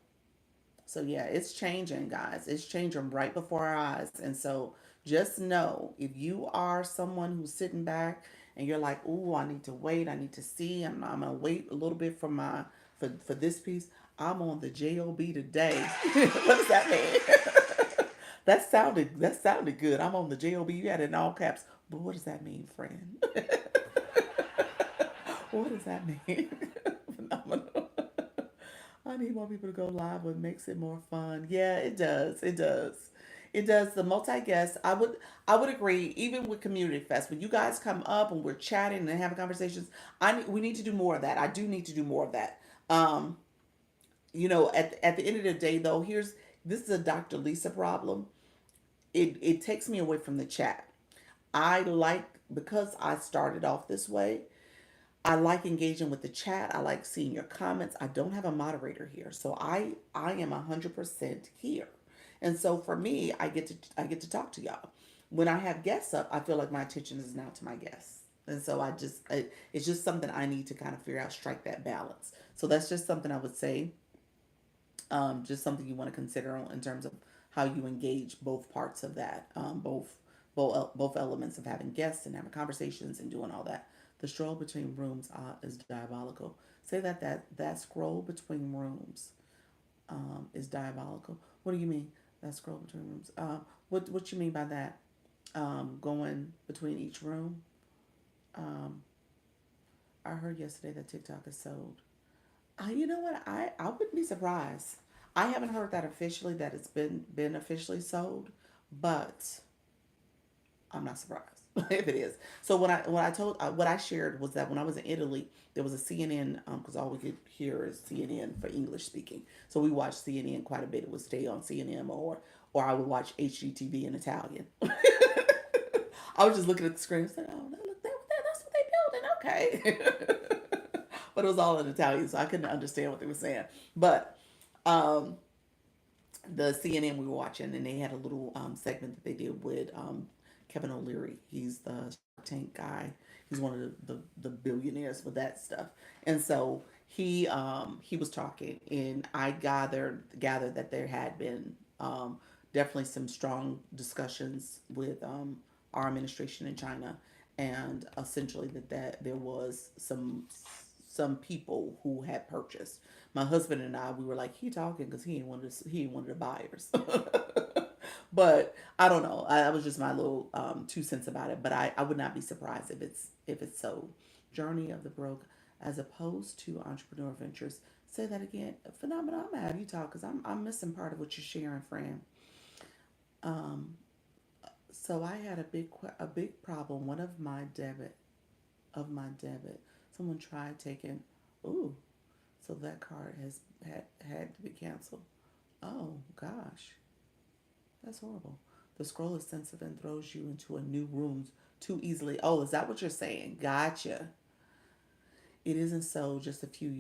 So yeah, it's changing, guys. It's changing right before our eyes. And so just know if you are someone who's sitting back and you're like, "Ooh, I need to wait. I need to see. I'm gonna wait a little bit for this piece." I'm on the job today. What does that mean? That sounded good. I'm on the job. You had it in all caps. But what does that mean, friend? What does that mean? Phenomenal. I need more people to go live. What makes it more fun? Yeah, it does. It does. It does. The multi guests. I would agree. Even with Community Fest, when you guys come up and we're chatting and having conversations, we need to do more of that. I do need to do more of that. Um, at the end of the day, though, this is a Dr. Lisa problem. It takes me away from the chat. I like because I started off this way. I like engaging with the chat. I like seeing your comments. I don't have a moderator here, so I am 100% here, and so for me, I get to talk to y'all. When I have guests up, I feel like my attention is now to my guests, and so it's just something I need to kind of figure out, strike that balance. So that's just something I would say Just something you want to consider in terms of how you engage both parts of that, both elements of having guests and having conversations and doing all that. The stroll between rooms is diabolical. Say that scroll between rooms is diabolical. What do you mean? That scroll between rooms. What you mean by that? Going between each room. Um, I heard yesterday that TikTok is sold. You know what? I wouldn't be surprised. I haven't heard that officially that it's been officially sold, but I'm not surprised if it is. So what I shared was that when I was in Italy, there was a CNN because all we could hear is CNN for English speaking. So we watched CNN quite a bit. It would stay on CNN or I would watch HGTV in Italian. I was just looking at the screen and saying, "Oh, look, that's what they building." Okay, but it was all in Italian, so I couldn't understand what they were saying. But um, the CNN we were watching, and they had a little segment that they did with Kevin O'Leary. He's the Shark Tank guy. He's one of the billionaires for that stuff. And so he was talking, and I gathered that there had been definitely some strong discussions with our administration in China, and essentially that there was some people who had purchased. My husband and I, we were like, he talking because he ain't one of the buyers. But I don't know. That was just my little 2 cents about it. But I would not be surprised if it's sold. Journey of the Broke, as opposed to entrepreneur ventures. Say that again. Phenomenal. I'm gonna have you talk because I'm missing part of what you're sharing, Fran. Um, so I had a big problem. One of my debit, someone tried taking. Ooh, so that card has had to be canceled. Oh gosh, that's horrible. The scroll is sensitive and throws you into a new room too easily. Oh, is that what you're saying? Gotcha. It isn't so. Just a few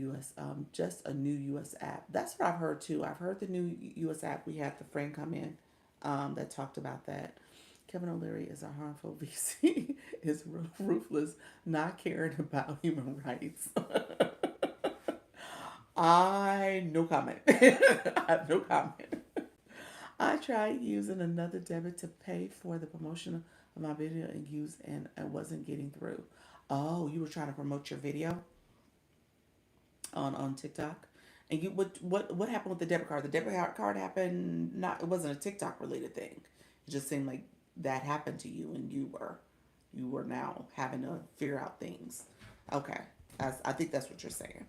just a new U.S. app. That's what I've heard too. I've heard the new U.S. app. We had the friend come in, that talked about that. Kevin O'Leary is a harmful VC. Is ruthless, not caring about human rights. I no comment. I have no comment. I tried using another debit to pay for the promotion of my video and I wasn't getting through. Oh, you were trying to promote your video on TikTok, and you what happened with the debit card? The debit card happened not. It wasn't a TikTok related thing. It just seemed like that happened to you, and you were now having to figure out things. Okay, I think that's what you're saying.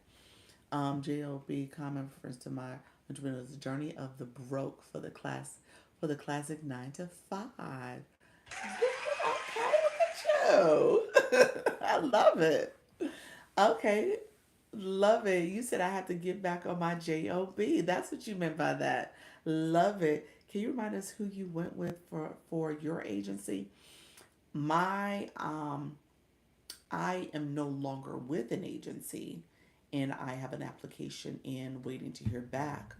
JLB common reference to my entrepreneur's journey of the broke for the classic 9 to 5. Okay, look at you. I love it. Okay, love it. You said I have to get back on my job. That's what you meant by that. Love it. Can you remind us who you went with for your agency? My I am no longer with an agency, and I have an application in waiting to hear back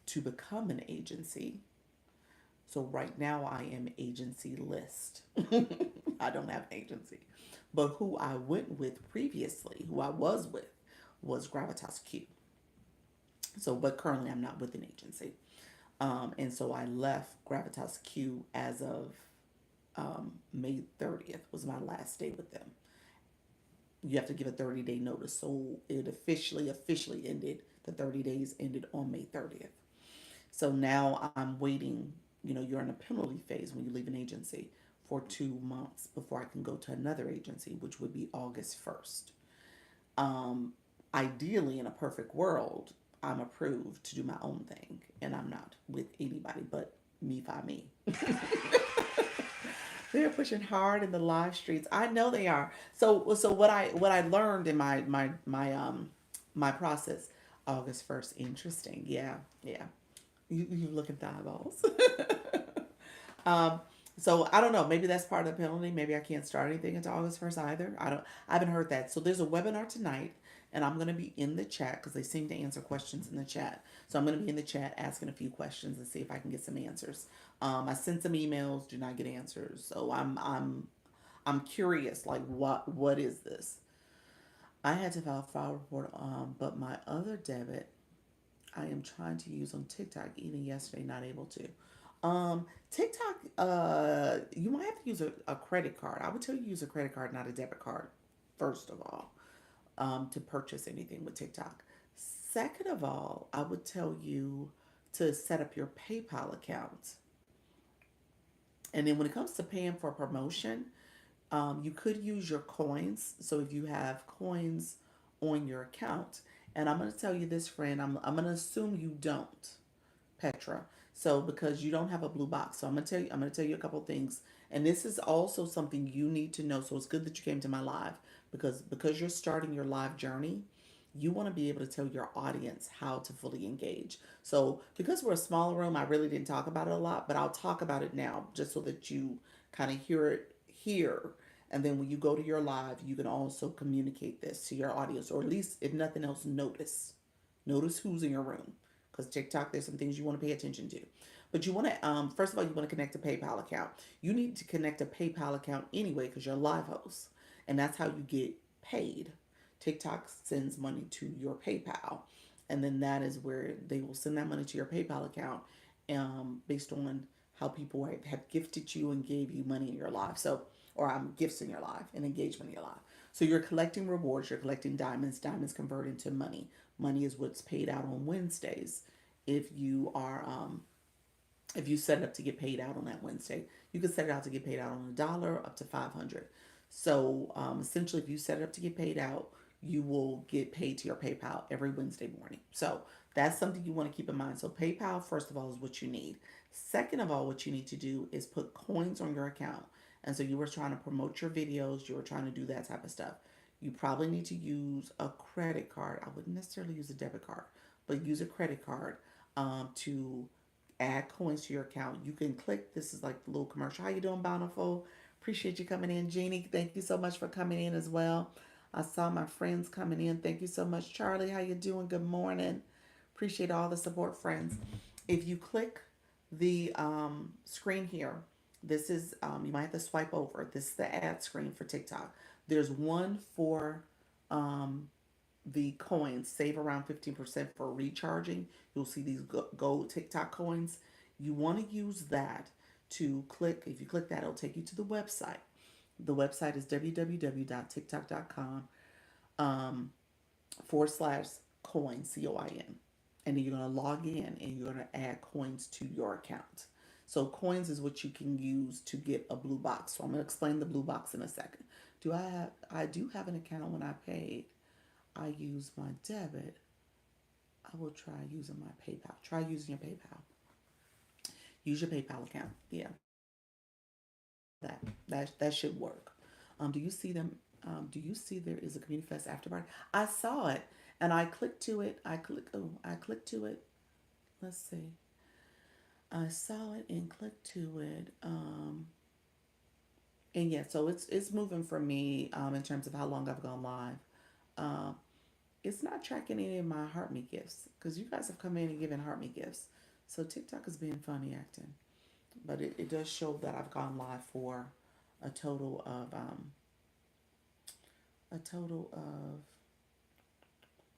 to become an agency. So right now I am agency list. I don't have an agency. But who I went with previously, who I was with, was Gravitas Q. So, but currently I'm not with an agency. And so I left Gravitas Q as of May 30th was my last day with them. You have to give a 30-day notice. So it officially ended. The 30 days ended on May 30th. So now I'm waiting. You know, you're in a penalty phase when you leave an agency for 2 months before I can go to another agency, which would be August 1st. Um, Ideally, in a perfect world, I'm approved to do my own thing, and I'm not with anybody but me by me. They're pushing hard in the live streets. I know they are. So what I learned in my process, August 1st. Interesting. Yeah, yeah. You look at the eyeballs. um, so I don't know. Maybe that's part of the penalty. Maybe I can't start anything until August 1st either. I don't. I haven't heard that. So there's a webinar tonight, and I'm gonna be in the chat because they seem to answer questions in the chat. So I'm gonna be in the chat asking a few questions and see if I can get some answers. I sent some emails, do not get answers. So I'm curious. Like what is this? I had to file a file report, but my other debit I am trying to use on TikTok. Even yesterday, not able to. TikTok, you might have to use a credit card. I would tell you use a credit card, not a debit card, first of all, to purchase anything with TikTok. Second of all, I would tell you to set up your PayPal account. And then when it comes to paying for promotion, you could use your coins. So if you have coins on your account, and I'm going to tell you this, friend, I'm going to assume you don't, Petra. So because you don't have a blue box, so I'm going to tell you a couple things, and this is also something you need to know. So it's good that you came to my live because you're starting your live journey. You want to be able to tell your audience how to fully engage. So because we're a smaller room, I really didn't talk about it a lot, but I'll talk about it now just so that you kind of hear it here. And then when you go to your live, you can also communicate this to your audience, or at least, if nothing else, notice who's in your room, because TikTok, there's some things you want to pay attention to. But you want to, first of all, you want to connect a PayPal account. You need to connect a PayPal account anyway because you're a live host, and that's how you get paid. TikTok sends money to your PayPal, and then that is where they will send that money to your PayPal account, based on how people have gifted you and gave you money in your life. So, or gifts in your life and engagement in your life. So you're collecting rewards, you're collecting diamonds. Diamonds convert into money. Money is what's paid out on Wednesdays. If you are if you set it up to get paid out on that Wednesday, you can set it out to get paid out on $1 up to 500. So essentially, if you set it up to get paid out, you will get paid to your PayPal every Wednesday morning. So that's something you want to keep in mind. So PayPal, first of all, is what you need. Second of all, what you need to do is put coins on your account. And so you were trying to promote your videos, you were trying to do that type of stuff. You probably need to use a credit card. I wouldn't necessarily use a debit card, but use a credit card to add coins to your account. You can click. This is like the little commercial. How you doing, Bountiful? Appreciate you coming in, Jeannie. Thank you so much for coming in as well. I saw my friends coming in. Thank you so much, Charlie. How you doing? Good morning. Appreciate all the support, friends. If you click the screen here, this is you might have to swipe over. This is the ad screen for TikTok. There's one for um, the coins, save around 15% for recharging. You'll see these gold TikTok coins. You want to use that to click. If you click that, it'll take you to the website. The website is www.tiktok.com forward slash coin, COIN. And then you're going to log in and you're going to add coins to your account. So coins is what you can use to get a blue box. So I'm going to explain the blue box in a second. I do have an account. When I paid, I use my debit. I will try using my PayPal. Try using your PayPal. Use your PayPal account. Yeah, that should work. Do you see them? Do you see there is a Community Fest after party? I saw it and I clicked to it. I clicked to it. Let's see. I saw it and clicked to it. And yeah, so it's moving for me in terms of how long I've gone live. Um, it's not tracking any of my heart me gifts because you guys have come in and given heart me gifts. So TikTok is being funny acting, but it does show that I've gone live for a total of um, a total of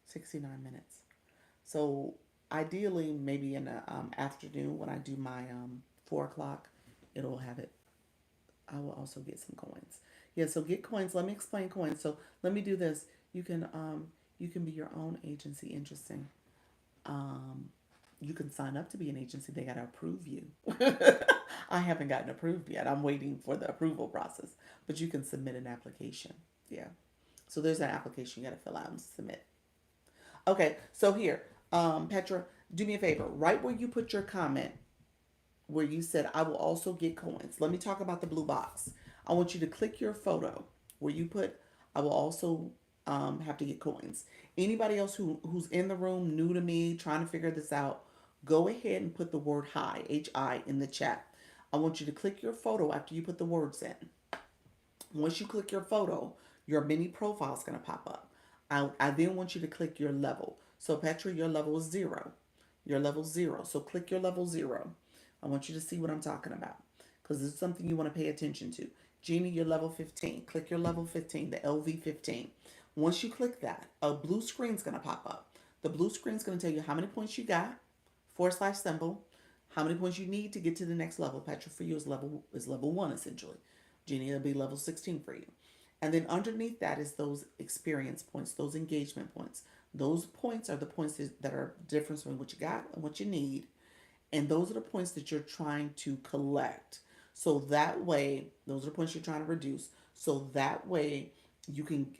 69 minutes. So ideally, maybe in the afternoon when I do my 4 o'clock, it'll have it. I will also get some coins. Yeah, so get coins. Let me explain coins. So let me do this. You can be your own agency. Interesting. Um, you can sign up to be an agency. They gotta approve you. I haven't gotten approved yet. I'm waiting for the approval process. But you can submit an application. Yeah. So there's an application you gotta fill out and submit. Okay. So here, Petra, do me a favor. Right where you put your comment, where you said I will also get coins. Let me talk about the blue box. I want you to click your photo where you put I will also have to get coins. Anybody else who's in the room, new to me, trying to figure this out, go ahead and put the word hi, HI, in the chat. I want you to click your photo after you put the words in. Once you click your photo, your mini profile is going to pop up. I then want you to click your level. So Petra, your level is 0. Your level 0. So click your level 0. I want you to see what I'm talking about because this is something you want to pay attention to. Jeannie, your level 15. Click your level 15, the LV 15. Once you click that, a blue screen is going to pop up. The blue screen is going to tell you how many points you got, forward slash symbol, how many points you need to get to the next level. Petra for you is level 1 essentially. Jeannie will be level 16 for you. And then underneath that is those experience points, those engagement points. Those points are the points that are different from what you got and what you need. And those are the points that you're trying to collect. So that way, those are the points you're trying to reduce. So that way, you can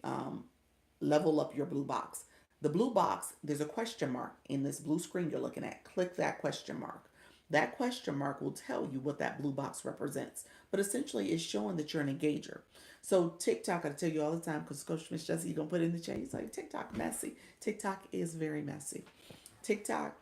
level up your blue box. The blue box, there's a question mark in this blue screen you're looking at. Click that question mark. That question mark will tell you what that blue box represents. But essentially, it's showing that you're an engager. So TikTok, I tell you all the time, because Coach Miss Jessie, you're going to put it in the chat. He's like, TikTok messy. TikTok is very messy. TikTok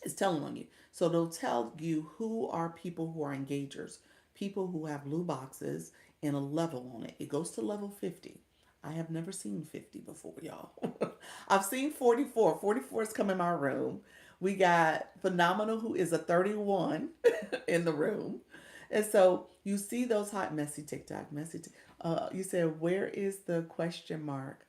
is telling on you. So they'll tell you who are people who are engagers, people who have blue boxes and a level on it. It goes to level 50. I have never seen 50 before, y'all. I've seen 44. 44 is come in my room. We got Phenomenal, who is a 31 in the room. And so you see those hot, messy TikTok, you said, where is the question mark?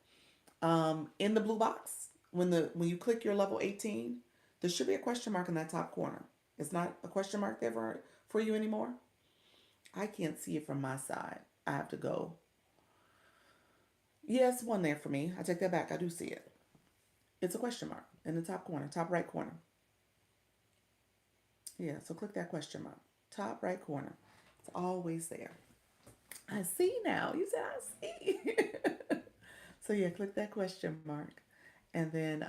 In the blue box, when you click your level 18, there should be a question mark in that top corner. It's not a question mark there for you anymore. I can't see it from my side. I have to go. Yes, one there for me. I take that back. I do see it. It's a question mark in the top corner, top right corner. Yeah, so click that question mark. Top right corner. It's always there. I see now. You said I see. So yeah, click that question mark. And then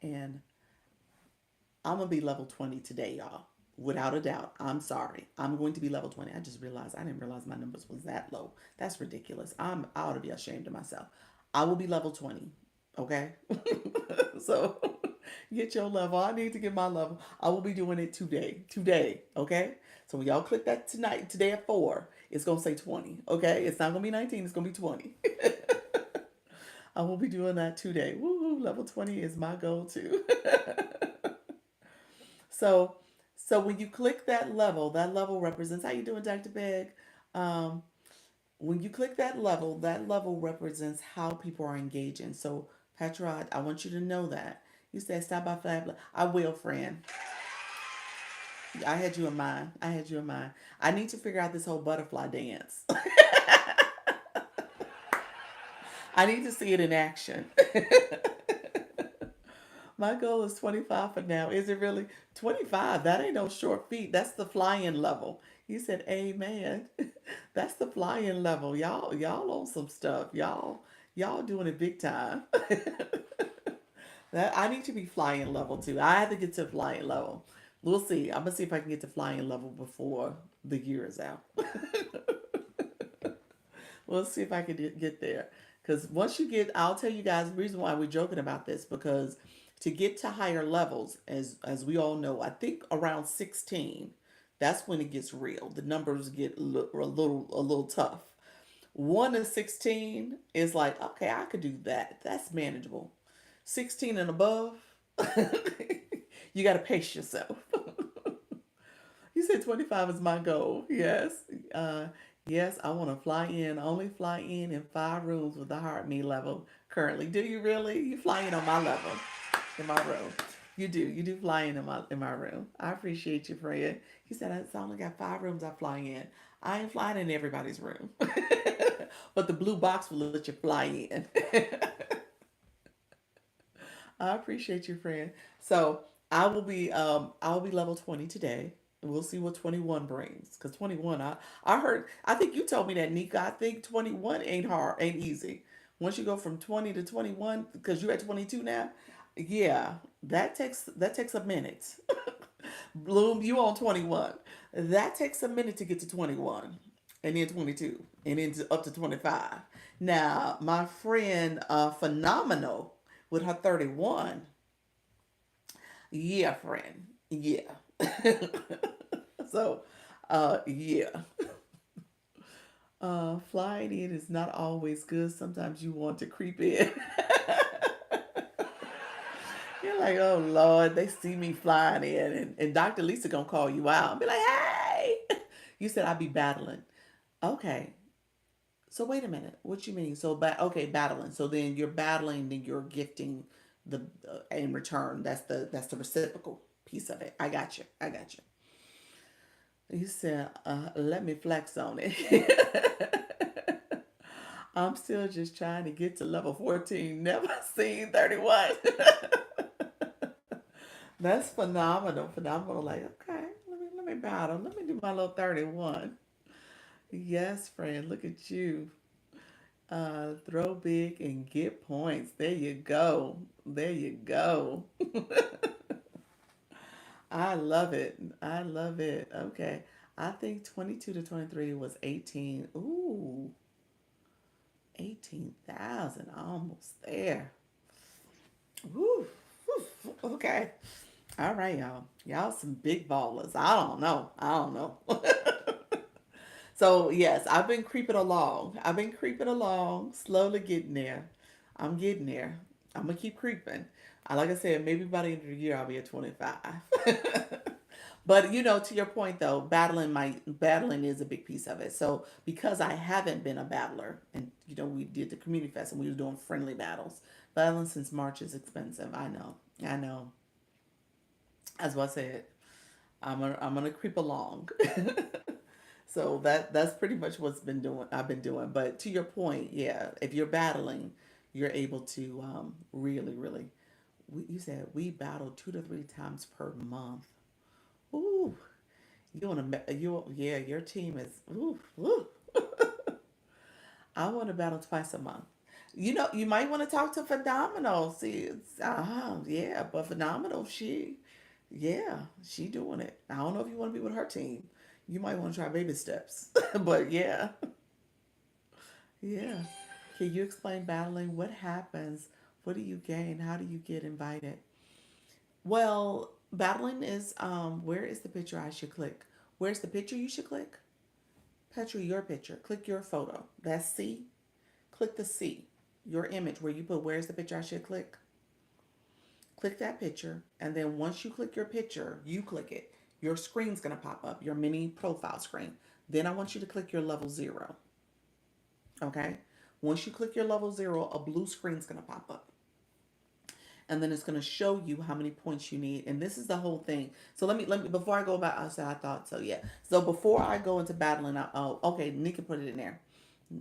and I'm gonna be level 20 today, y'all. Without a doubt. I'm sorry. I'm going to be level 20. I just realized I didn't realize my numbers was that low. That's ridiculous. I ought to be ashamed of myself. I will be level 20. Okay? So get your level. I need to get my level. I will be doing it today. Today. Okay? So when y'all click that tonight, today at 4, it's gonna say 20. Okay? It's not gonna be 19, it's gonna be 20. I will be doing that today. Woohoo, level 20 is my goal too. So, so when you click that level represents how you doing, Dr. Beg. Um, when you click that level represents how people are engaging. So, Petra, I want you to know that. You said stop by Fab. I will, friend. I had you in mind. I had you in mind. I need to figure out this whole butterfly dance. I need to see it in action. My goal is 25 for now. Is it really 25? That ain't no short feat. That's the flying level. You said amen. That's the flying level. Y'all on some stuff. Y'all doing it big time. That I need to be flying level too. I have to get to flying level. We'll see. I'm gonna see if I can get to flying level before the year is out. We'll see if I can get there. Because once you get, I'll tell you guys the reason why we're joking about this because to get to higher levels, as we all know, I think around 16, that's when it gets real. The numbers get a little tough. 1 to 16 is like, okay, I could do that. That's manageable. 16 and above, you got to pace yourself. You said 25 is my goal. Yes. Uh, yes, I want to fly in, only fly in 5 rooms with the heart me level currently. Do you really? You fly in on my level in my room. You do. You do fly in my room. I appreciate you, friend. He said I only got 5 rooms I fly in. I ain't flying in everybody's room. But the blue box will let you fly in. I appreciate you, friend. So I will be level 20 today. We'll see what 21 brings. Cause 21, I heard I think you told me that, Nika. I think 21 ain't hard, ain't easy. Once you go from 20 to 21, because you're at 22 now, yeah, that takes a minute. Bloom, you on 21. That takes a minute to get to 21. And then 22. And then up to 25. Now, my friend Phenomenal with her 31. Yeah, friend. Yeah. So, yeah. Flying in is not always good. Sometimes you want to creep in. You're like, oh Lord, they see me flying in, and Dr. Lisa gonna call you out and be like, hey, you said I'd be battling. Okay, So wait a minute. What you mean? So okay, battling. So then you're battling, then you're gifting the in return. That's the reciprocal piece of it. I got you. I got you. You said, let me flex on it. I'm still just trying to get to level 14. Never seen 31. That's phenomenal. Phenomenal. Like, okay, let me battle. Let me do my little 31. Yes, friend. Look at you. Throw big and get points. There you go. There you go. I love it. I love it. Okay. I think 22 to 23 was 18. Ooh, 18,000. Almost there. Woo. Woo. Okay. All right, y'all. Y'all some big ballers. I don't know. I don't know. So, yes, I've been creeping along. I've been creeping along, slowly getting there. I'm getting there. I'm going to keep creeping. Like I said, maybe by the end of the year, I'll be at 25. But to your point though, battling is a big piece of it. So because I haven't been a battler, and we did the community fest and we were doing friendly battles. Battling since March is expensive. I know. I know. As what I said, I'm gonna creep along. So that's pretty much what's been doing. I've been doing. But to your point, yeah, if you're battling, you're able to really, really. You said we battle 2 to 3 times per month. Ooh, yeah, your team is ooh, ooh. I want to battle twice a month. You might want to talk to Phenomenal. See, yeah, but Phenomenal, yeah, she doing it. I don't know if you want to be with her team. You might want to try baby steps, but yeah, yeah. Can you explain battling? What happens? What do you gain? How do you get invited? Well, battling is where is the picture I should click? Where's the picture you should click? Petra, your picture. Click your photo. That's C. Click the C. Your image where you put where's the picture I should click. Click that picture. And then once you click your picture, you click it. Your screen's going to pop up, your mini profile screen. Then I want you to click your level 0. Okay? Once you click your level 0, a blue screen's going to pop up. And then it's going to show you how many points you need. And this is the whole thing. So let me before I go about outside, I thought so. Yeah. So before I go into battling, oh, okay, Nika put it in there.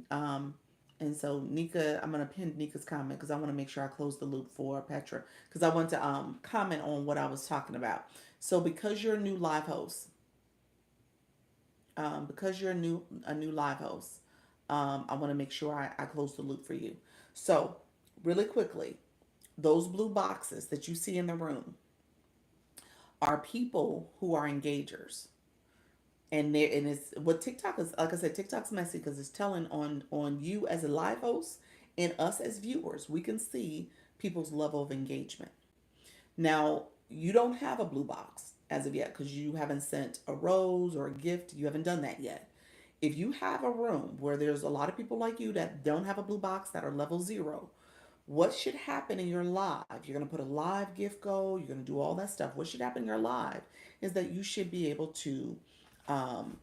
Um, and so Nika, I'm gonna pin Nika's comment because I want to make sure I close the loop for Petra because I want to comment on what I was talking about. So because you're a new live host, because you're a new live host, I want to make sure I close the loop for you. So really quickly, those blue boxes that you see in the room are people who are engagers. And it's what TikTok is, like I said, TikTok's messy because it's telling on you as a live host and us as viewers. We can see people's level of engagement. Now, you don't have a blue box as of yet because you haven't sent a rose or a gift. You haven't done that yet. If you have a room where there's a lot of people like you that don't have a blue box that are level 0, what should happen in your live? You're going to put a live gift goal, you're going to do all that stuff. What should happen in your live is that you should be able to,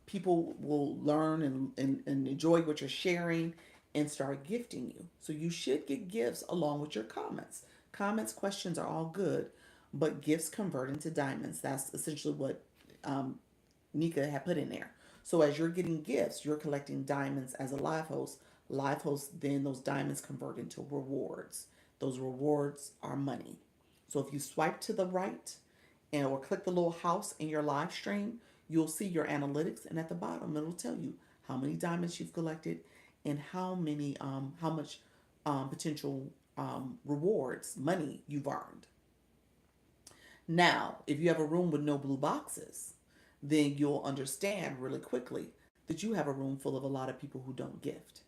people will learn and enjoy what you're sharing and start gifting you. So you should get gifts along with your comments. Comments, questions are all good, but gifts convert into diamonds. That's essentially what Nika had put in there. So as you're getting gifts, you're collecting diamonds as a live host. Live hosts, then those diamonds convert into rewards. Those rewards are money. So if you swipe to the right and or click the little house in your live stream, you'll see your analytics, and at the bottom it'll tell you how many diamonds you've collected and how much potential rewards, money you've earned. Now, if you have a room with no blue boxes, then you'll understand really quickly that you have a room full of a lot of people who don't gift,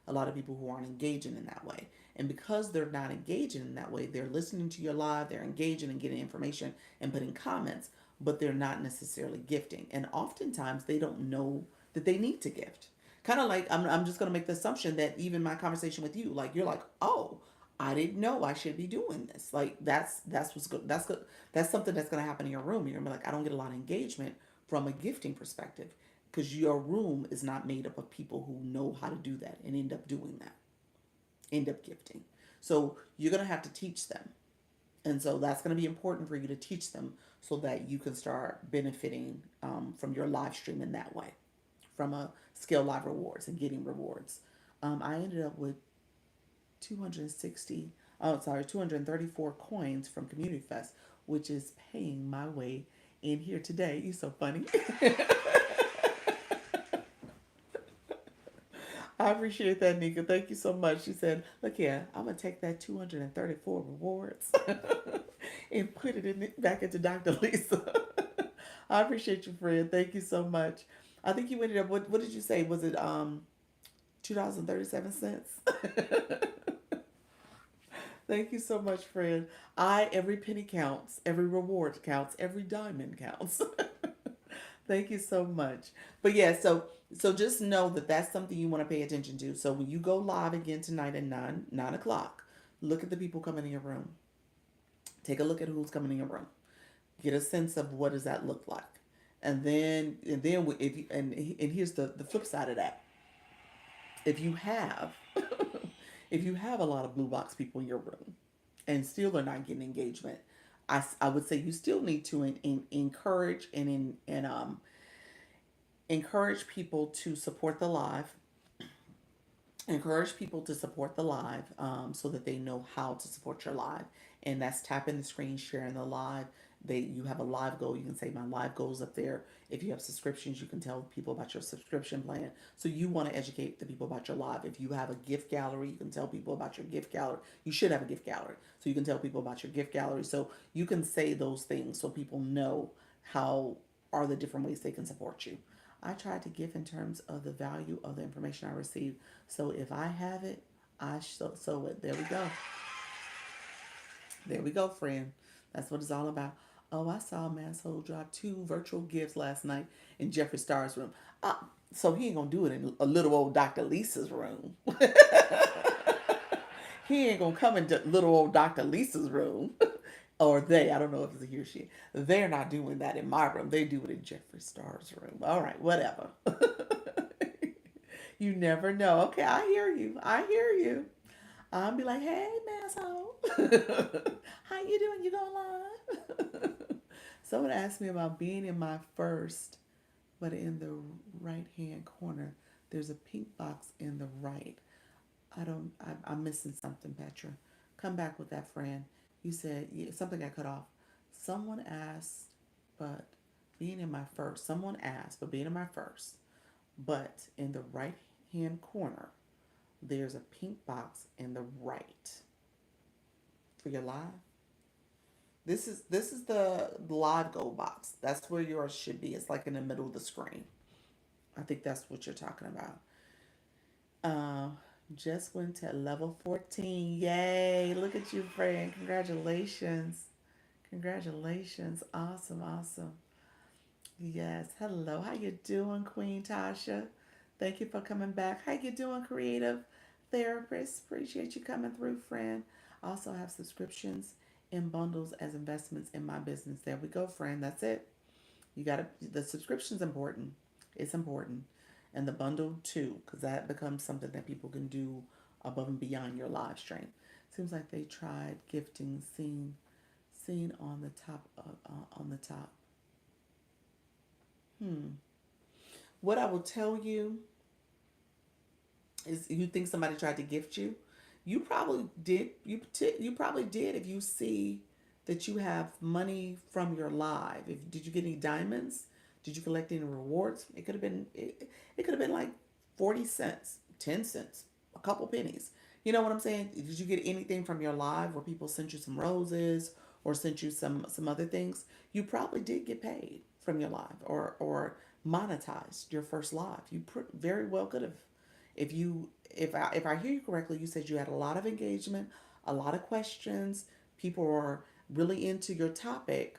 a lot of people who aren't engaging in that way. And because they're not engaging in that way, they're listening to your live, they're engaging and getting information and putting comments, but they're not necessarily gifting. And oftentimes they don't know that they need to gift. Kind of like I'm just going to make the assumption that even my conversation with you, like you're like, oh, I didn't know I should be doing this. Like that's what's good. That's something that's going to happen in your room. You're going to be like, I don't get a lot of engagement from a gifting perspective. because your room is not made up of people who know how to do that and end up doing that, end up gifting. So you're going to have to teach them. And so that's going to be important for you to teach them so that you can start benefiting from your live stream in that way, from a Scale Live Rewards and getting rewards. I ended up with 260, oh, sorry, 234 coins from Community Fest, which is paying my way in here today. You're so funny. I appreciate that, Nika. Thank you so much. She said, look here, I'm going to take that 234 rewards and put it back into Dr. Lisa. I appreciate you, friend. Thank you so much. I think you ended up, what did you say? Was it $2.37? Thank you so much, friend. Every penny counts, every reward counts, every diamond counts. Thank you so much. But yeah, so just know that that's something you want to pay attention to. So when you go live again tonight at nine o'clock, look at the people coming in your room. Take a look at who's coming in your room. Get a sense of what does that look like, and then if you, and here's the flip side of that. If you have if you have a lot of blue box people in your room and still are not getting engagement, I would say you still need to encourage and encourage people to support the live, encourage people to support the live, so that they know how to support your live. And that's tapping the screen, sharing the live. You have a live goal, you can say my live goals up there. If you have subscriptions, you can tell people about your subscription plan. So you want to educate the people about your live. If you have a gift gallery, you can tell people about your gift gallery. You should have a gift gallery, so you can tell people about your gift gallery. So you can say those things so people know how are the different ways they can support you. I try to give in terms of the value of the information I receive. So if I have it, I sow it. There we go. There we go, friend. That's what it's all about. Oh, I saw Masshole drop 2 virtual gifts last night in Jeffree Star's room. Uh, so he ain't gonna do it in a little old Dr. Lisa's room. He ain't gonna come into little old Dr. Lisa's room. Or they, I don't know if it's a he or she. They're not doing that in my room. They do it in Jeffree Star's room. All right, whatever. You never know. Okay, I hear you. I hear you. I'll be like, hey, asshole. How you doing? You going live? Someone asked me about being in my first, but in the right hand corner, there's a pink box in the right. I'm missing something, Petra. Come back with that, friend. You said something got cut off. Someone asked, but being in my first, someone asked, but being in my first, but in the right hand corner, there's a pink box in the right for your live. This is the live gold box. That's where yours should be. It's like in the middle of the screen. I think that's what you're talking about. Uh, just went to level 14. Yay! Look at you, friend. Congratulations. Congratulations. Awesome, awesome. Yes. Hello. How you doing, Queen Tasha? Thank you for coming back. How you doing, creative therapist? Appreciate you coming through, friend. I also have subscriptions and bundles as investments in my business. There we go, friend. That's it. You got to the subscription's important. It's important. And the bundle too, because that becomes something that people can do above and beyond your live stream. Seems like they tried gifting seen on the top on the top. Hmm. What I will tell you is, you think somebody tried to gift you? You probably did. You probably did if you see that you have money from your live. If did you get any diamonds? Did you collect any rewards? It could have been like 40 cents, 10 cents, a couple pennies. You know what I'm saying? Did you get anything from your live where people sent you some roses or sent you some other things? You probably did get paid from your live or monetized your first live. You very well could have. If I hear you correctly, you said you had a lot of engagement, a lot of questions. People are really into your topic.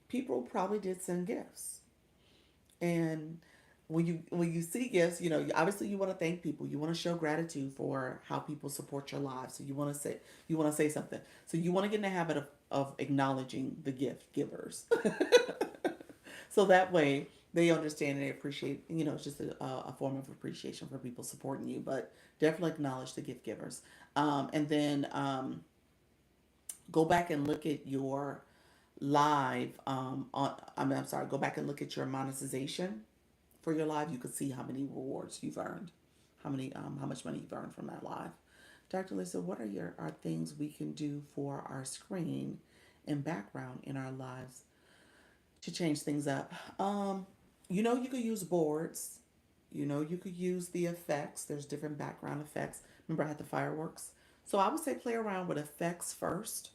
People probably did send gifts, and when you see gifts, obviously you want to thank people. You want to show gratitude for how people support your lives. So you want to say something. So you want to get in the habit of acknowledging the gift givers. So that way They understand and they appreciate. It's just a form of appreciation for people supporting you. But definitely acknowledge the gift givers. And then go back and look at your live. I'm sorry. Go back and look at your monetization for your live. You can see how many rewards you've earned, how much money you've earned from that live. Dr. Lisa, what are things we can do for our screen and background in our lives to change things up? You could use boards. You could use the effects. There's different background effects. Remember, I had the fireworks. So I would say play around with effects first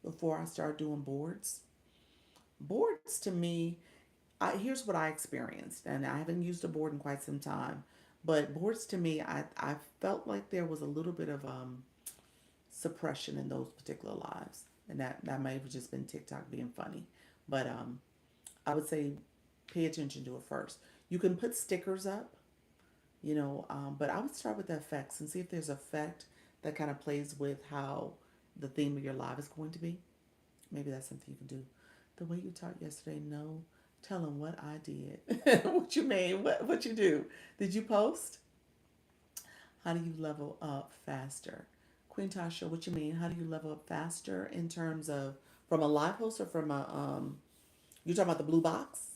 before I start doing boards. Boards to me, here's what I experienced, and I haven't used a board in quite some time. But boards to me, I felt like there was a little bit of suppression in those particular lives, and that may have just been TikTok being funny. But I would say pay attention to it first. You can put stickers up, but I would start with the effects and see if there's effect that kind of plays with how the theme of your live is going to be. Maybe that's something you can do. The way you talked yesterday, no, tell them what I did. What you made, what you do. Did you post? How do you level up faster? Queen Tasha, what you mean? How do you level up faster in terms of from a live host or from a you're talking about the blue box?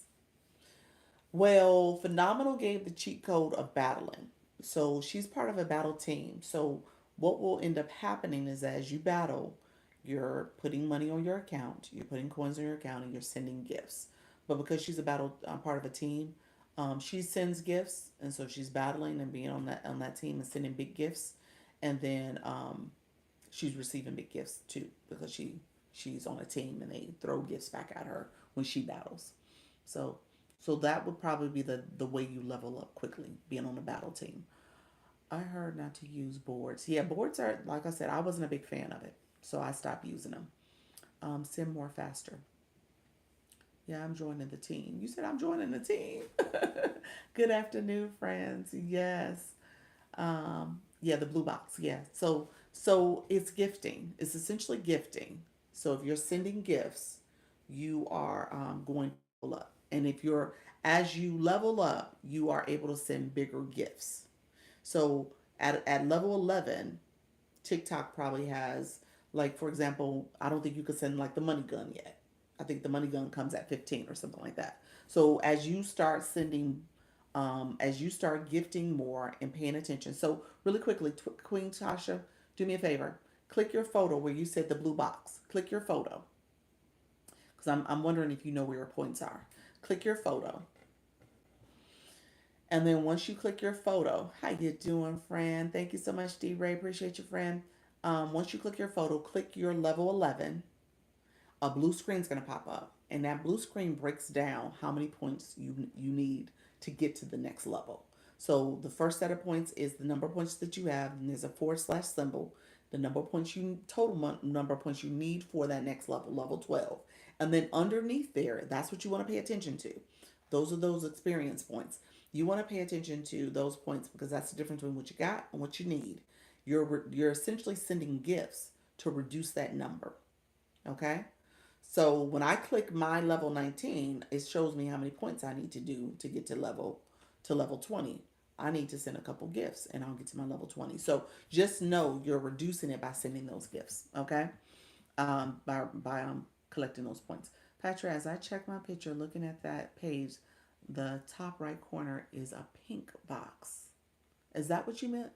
Well, Phenomenal gave the cheat code of battling. So she's part of a battle team. So what will end up happening is as you battle, you're putting money on your account, you're putting coins on your account, and you're sending gifts. But because she's a battle part of a team, she sends gifts, and so she's battling and being on that team and sending big gifts, and then she's receiving big gifts too because she's on a team and they throw gifts back at her when she battles. So so that would probably be the way you level up quickly, being on a battle team. I heard not to use boards. Yeah, boards are like I said, I wasn't a big fan of it, so I stopped using them. Send more faster. Yeah, I'm joining the team. You said I'm joining the team. Good afternoon, friends. Yes. Yeah, the blue box. Yeah. So it's gifting. It's essentially gifting. So if you're sending gifts, you are going to level up. And if you're as you level up, you are able to send bigger gifts. So at level 11, TikTok probably has, like, for example, I don't think you could send like the money gun yet. I think the money gun comes at 15 or something like that. So as you start gifting more and paying attention. So really quickly, Queen Tasha, do me a favor. Click your photo where you said the blue box. Click your photo because I'm wondering if you know where your points are. Click your photo. And then once you click your photo, how you doing, friend? Thank you so much, D Ray. Appreciate you, friend. Once you click your photo, click your level 11. A blue screen's gonna pop up, and that blue screen breaks down how many points you need to get to the next level. So the first set of points is the number of points that you have, and there's a forward slash symbol. The number of points you total number of points you need for that next level, level 12, and then underneath there, that's what you want to pay attention to. Those are those experience points. You want to pay attention to those points because that's the difference between what you got and what you need. You're essentially sending gifts to reduce that number. Okay. So when I click my level 19, it shows me how many points I need to do to get to level 20. I need to send a couple gifts and I'll get to my level 20. So just know you're reducing it by sending those gifts, okay? By collecting those points. Patrick, as I check my picture, looking at that page, the top right corner is a pink box. Is that what you meant?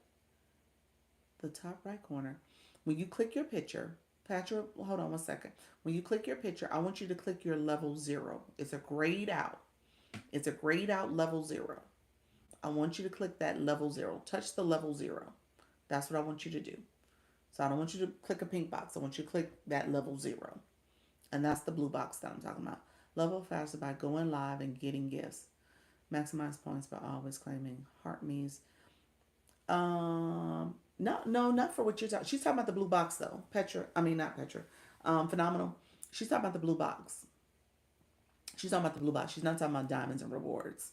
The top right corner. When you click your picture, Patrick, hold on one second. When you click your picture, I want you to click your level 0. It's a grayed out. It's a grayed out level 0. I want you to click that level 0. Touch the level 0. That's what I want you to do. So I don't want you to click a pink box. I want you to click that level 0. And that's the blue box that I'm talking about. Level faster by going live and getting gifts. Maximize points by always claiming heart means no, no, not for what you're talking. She's talking about the blue box though. Petra, I mean not Petra. Phenomenal. She's talking about the blue box. She's talking about the blue box. She's not talking about diamonds and rewards.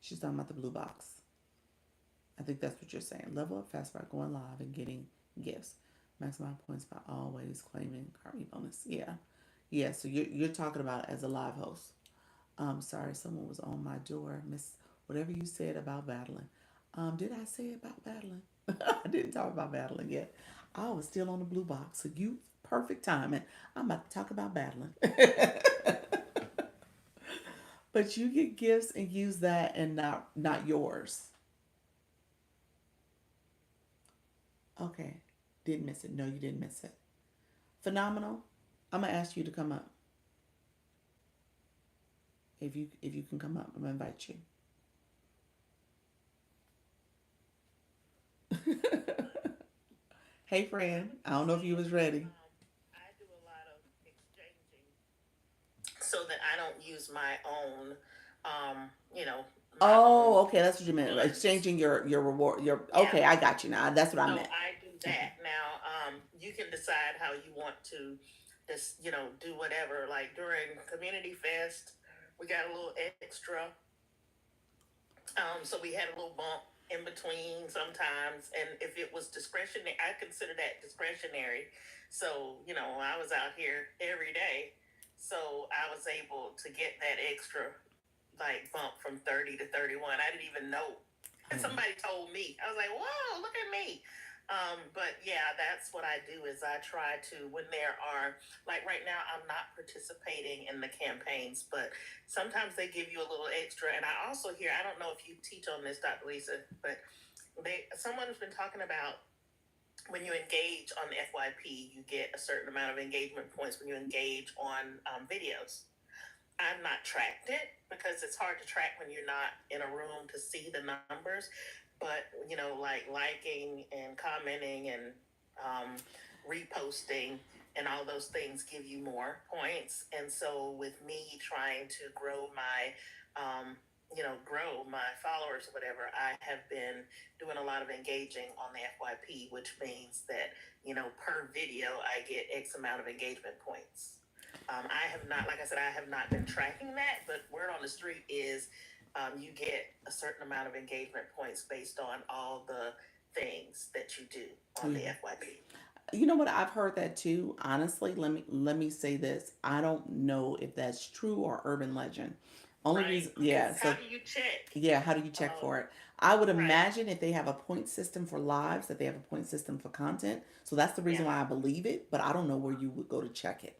She's talking about the blue box. I think that's what you're saying. Level up fast by going live and getting gifts. Maximize points by always claiming Carmi bonus. Yeah, yeah. So you're talking about as a live host. Sorry, someone was on my door. Miss, whatever you said about battling. Did I say about battling? I didn't talk about battling yet. I was still on the blue box. So you, perfect timing. I'm about to talk about battling. But you get gifts and use that and not yours. Okay. Didn't miss it. No, you didn't miss it. Phenomenal. I'm gonna ask you to come up. If you can come up, I'm gonna invite you. Hey Yeah, I friend. was I just don't know if you saying, was ready. I do a lot of exchanging so that I don't use my own, you know, my own Oh, okay, that's what you meant. funds. Exchanging your reward. Your Yeah. okay, I got you now. That's what I So meant. I do Okay. that. Now, you can decide how you want to just, do whatever. Like during Community Fest, we got a little extra. So we had a little bump in between sometimes. And if it was discretionary, I consider that discretionary. So, I was out here every day. So I was able to get that extra like bump from 30 to 31. I didn't even know. And Oh, somebody told me. I was like, whoa, look at me. But yeah, that's what I do is I try to when there are like right now I'm not participating in the campaigns, but sometimes they give you a little extra. And I also hear I don't know if you teach on this, Dr. Lisa, but someone's been talking about when you engage on the FYP, you get a certain amount of engagement points when you engage on videos. I've not tracked it because it's hard to track when you're not in a room to see the numbers. But like liking and commenting and um, reposting and all those things give you more points. And so with me trying to grow my followers or whatever, I have been doing a lot of engaging on the FYP, which means that per video I get X amount of engagement points. I have not, like I said, I have not been tracking that, but word on the street is you get a certain amount of engagement points based on all the things that you do on the yeah. FYP. You know what? I've heard that too. Honestly, let me say this. I don't know if that's true or urban legend. Only Right? reason, Because yeah. how So do you check? yeah, how do you check for it? I would Right. imagine if they have a point system for lives, that they have a point system for content. So that's the reason Yeah. why I believe it. But I don't know where you would go to check it.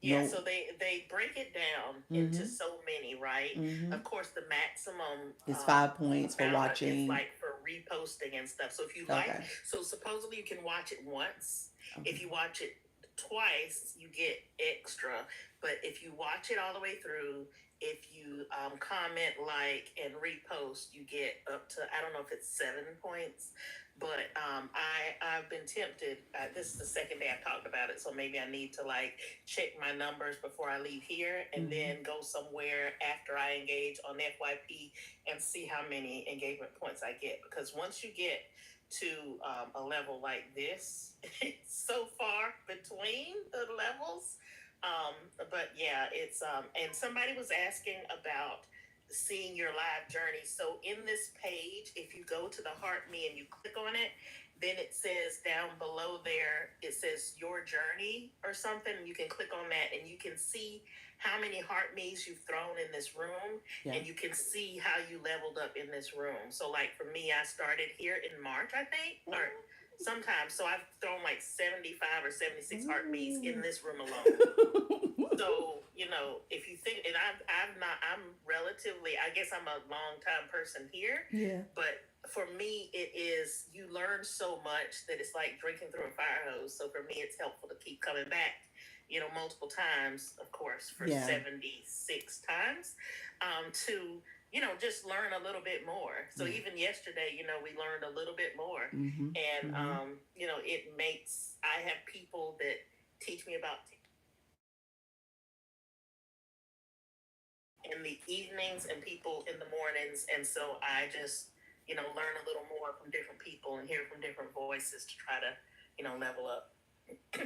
Yeah, No. so they break it down into Mm-hmm. so many, right? Mm-hmm. Of course, the maximum It's 5 points for amount is watching. like for reposting and stuff. So if you like, Okay. so supposedly you can watch it once. Okay. If you watch it twice, you get extra. But if you watch it all the way through, if you comment, like, and repost, you get up to I don't know if it's 7 points, but I've been tempted. This is the second day I've talked about it, so maybe I need to like check my numbers before I leave here, and Mm-hmm. then go somewhere after I engage on FYP and see how many engagement points I get. Because once you get to a level like this, it's so far between the levels. But yeah, it's and somebody was asking about seeing your live journey. So in this page, if you go to the heart me and you click on it, then it says down below there, it says your journey or something. You can click on that and you can see how many heart me's you've thrown in this room, Yeah. and you can see how you leveled up in this room. So like for me, I started here in March, I think, or sometimes. So I've thrown like 75 or 76 heart me's in this room alone. So if you think, and I'm not, I'm relatively, I guess I'm a long time person here, Yeah. but for me, it is you learn so much that it's like drinking through a fire hose. So for me, it's helpful to keep coming back, multiple times, of course, for Yeah. 76 times, to just learn a little bit more. So Yeah. even yesterday, we learned a little bit more, Mm-hmm. and Mm-hmm. it makes I have people that teach me about in the evenings and people in the mornings. And so I just, learn a little more from different people and hear from different voices to try to, level up.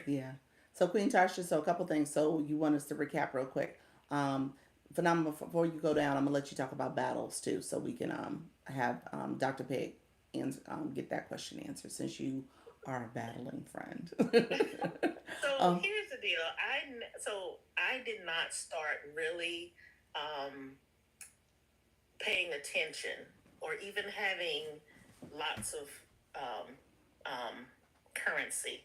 Yeah. So Queen Tarsha, so a couple things. So you want us to recap real quick. Um, Phenomenal. Before you go down, I'm gonna let you talk about battles too, so we can have Dr. Pig and get that question answered since you are a battling friend. So um, here's the deal. So I did not start really. um, paying attention or even having lots of um, um, currency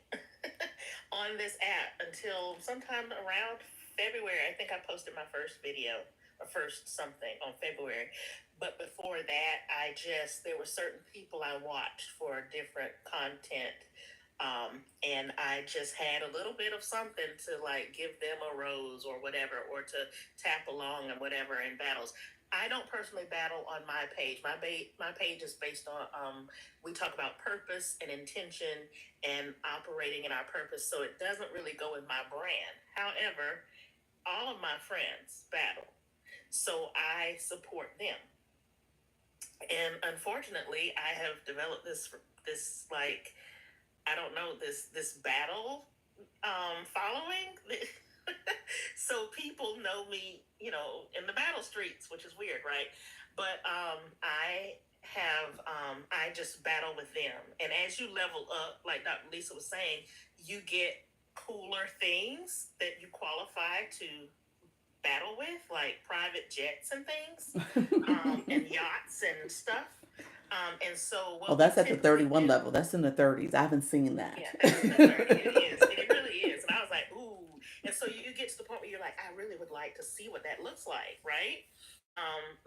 on this app until sometime around February. I think I posted my first video or first something on February. But before that, there were certain people I watched for different content. And I just had a little bit of something to like give them a rose or whatever, or to tap along and whatever in battles. I don't personally battle on my page. My page is based on we talk about purpose and intention and operating in our purpose, so it doesn't really go with my brand. However, all of my friends battle, so I support them. And unfortunately, I have developed this like I don't know this battle following. So people know me, in the battle streets, which is weird, right? But I just battle with them, and as you level up, like Dr. Lisa was saying, you get cooler things that you qualify to battle with, like private jets and things, and yachts and stuff. And so Oh, what we that's at the typically 31 do, level. That's in the 30s. I haven't seen that. yeah, that's in the 30. It is. It really is. And I was like, ooh. And so you get to the point where you're like, I really would like to see what that looks like, right?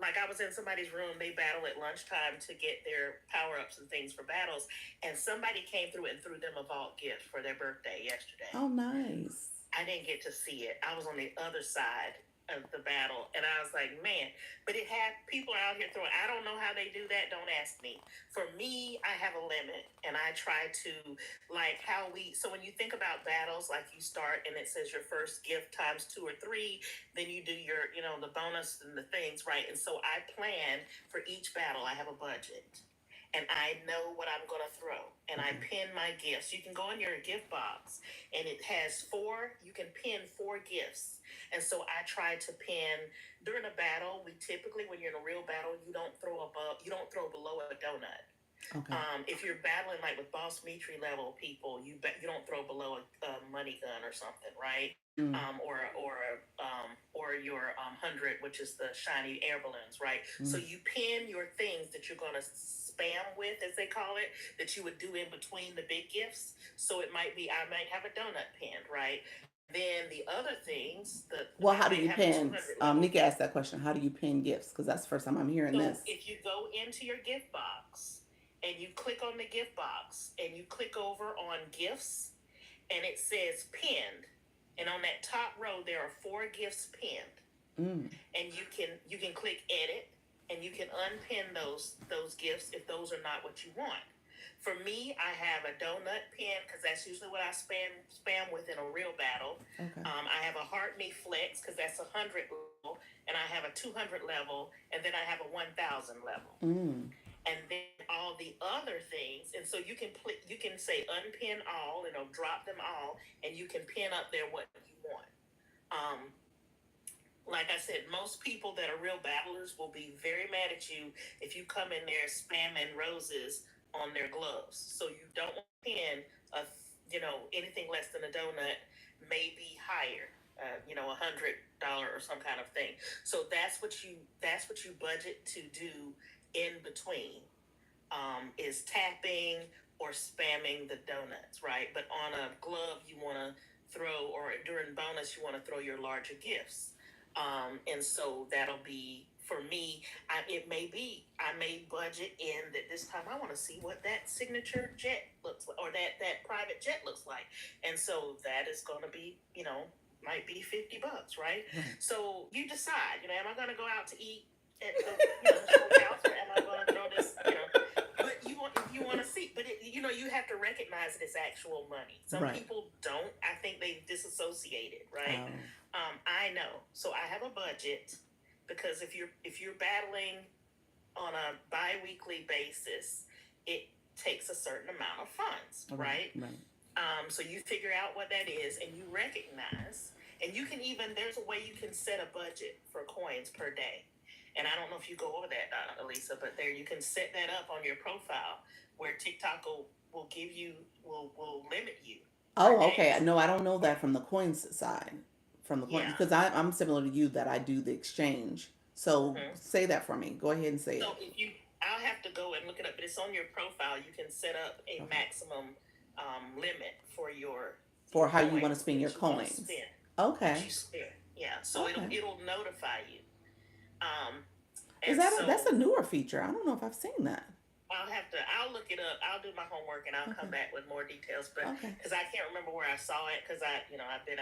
Like I was in somebody's room, they battle at lunchtime to get their power ups and things for battles. And somebody came through and threw them a vault gift for their birthday yesterday. Oh, nice. I didn't get to see it. I was on the other side of the battle, and I was like, man. But it had people out here throwing. I don't know how they do that. Don't ask me. For me, I have a limit, and I try to like how we. So when you think about battles, like you start and it says your first gift times 2 or 3, then you do your, the bonus and the things, right? And so I plan for each battle. I have a budget, and I know what I'm going to throw, and I pin my gifts. You can go in your gift box, and it has you can pin 4 gifts. And so I try to pin during a battle. We typically, when you're in a real battle, you don't throw below a donut. Okay. If you're battling like with Boss Mitri level people, you don't throw below a money gun or something, right? Mm. Or your 100, which is the shiny air balloons, right? Mm. So you pin your things that you're gonna spam with, as they call it, that you would do in between the big gifts. So it might be I might have a donut pinned, right? Then the other things, Well, I how do might you have a pin? 200 level. Nika asked that question. How do you pin gifts? Because that's the first time I'm hearing So this. if you go into your gift box and you click on the gift box and you click over on gifts, and it says pinned, and on that top row there are 4 gifts pinned. And you can click edit, and you can unpin those gifts if those are not what you want. For me, I have a donut pin because that's usually what I spam with in a real battle. Okay. I have a heart me flex because that's 100 level, and I have a 200 level, and then I have a 1,000 level. And then all the other things, and so you can say unpin all, and it'll drop them all, and you can pin up there what you want. Um, like I said, most people that are real battlers will be very mad at you if you come in there spamming roses on their gloves. So you don't want to pin anything less than a donut, maybe higher, $100 or some kind of thing. So that's what you budget to do in between, is tapping or spamming the donuts, right? But on a glove, you want to throw, or during bonus, you want to throw your larger gifts. And so that'll be for me. I may budget in that this time. I want to see what that signature jet looks like, or that private jet looks like, and so that is going to be, might be $50, right? So you decide. Am I going to go out to eat at the steakhouse, or am I going to throw this? But you want to see, but you have to recognize that it's actual money. Some people don't. I think they disassociate it, right? I know. So I have a budget, because if you're battling on a bi-weekly basis, it takes a certain amount of funds, right? So you figure out what that is, and you recognize, and there's a way you can set a budget for coins per day. And I don't know if you go over that, Elisa, but there you can set that up on your profile, where TikTok will limit you. Oh, okay. No, I don't know that from the coins side. from the coins? Yeah. Because I'm similar to you that I do the exchange. So Hmm. say that for me. Go ahead and say So it. if you, I'll have to go and look it up, but it's on your profile. You can set up a Okay. maximum limit for your For how you want to coins spend your that you want to coins. spend. That Okay. you spend. Yeah. So Okay. it'll notify you. Um, Is and that that's so a newer feature? I don't know if I've seen that. I'll look it up. I'll do my homework and I'll come Okay. back with more details. But Okay. because I can't remember where I saw it, because I've been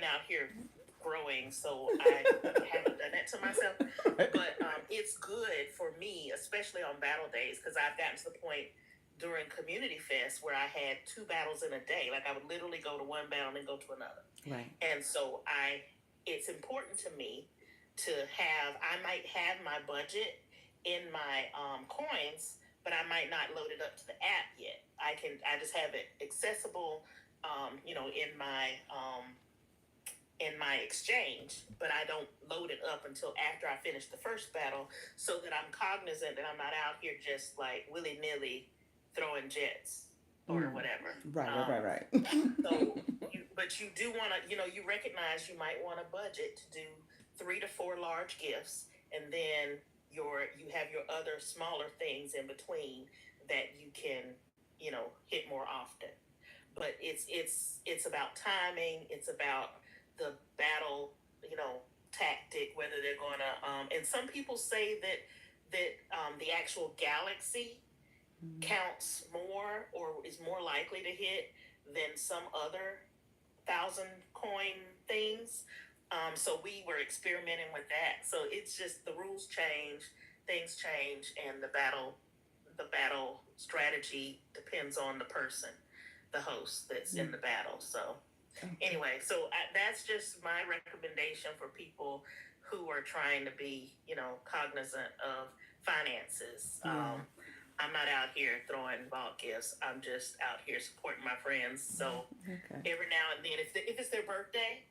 out here growing, so I haven't done that to myself. Right. But it's good for me, especially on battle days, because I've gotten to the point during Community Fest where I had two battles in a day. Like I would literally go to one battle and go to another. Right. And so it's important to me to have, I might have my budget in my coins, but I might not load it up to the app yet. I just have it accessible, in my exchange, but I don't load it up until after I finish the first battle, so that I'm cognizant that I'm not out here just like willy nilly throwing jets or Mm. whatever. Right. Right. Right. Right. So but you do want to, you recognize you might want a budget to do 3 to 4 large gifts, and then you have your other smaller things in between that you can, hit more often. But it's about timing. It's about the battle, tactic. Whether they're gonna, and some people say that the actual galaxy counts more or is more likely to hit than some other 1,000 coin things. So we were experimenting with that. So it's just the rules change, things change, and the battle strategy depends on the person, the host that's in the battle. So Okay. anyway, so that's just my recommendation for people who are trying to be, cognizant of finances. Yeah. I'm not out here throwing bulk gifts. I'm just out here supporting my friends. So Okay. every now and then, if it's their birthday,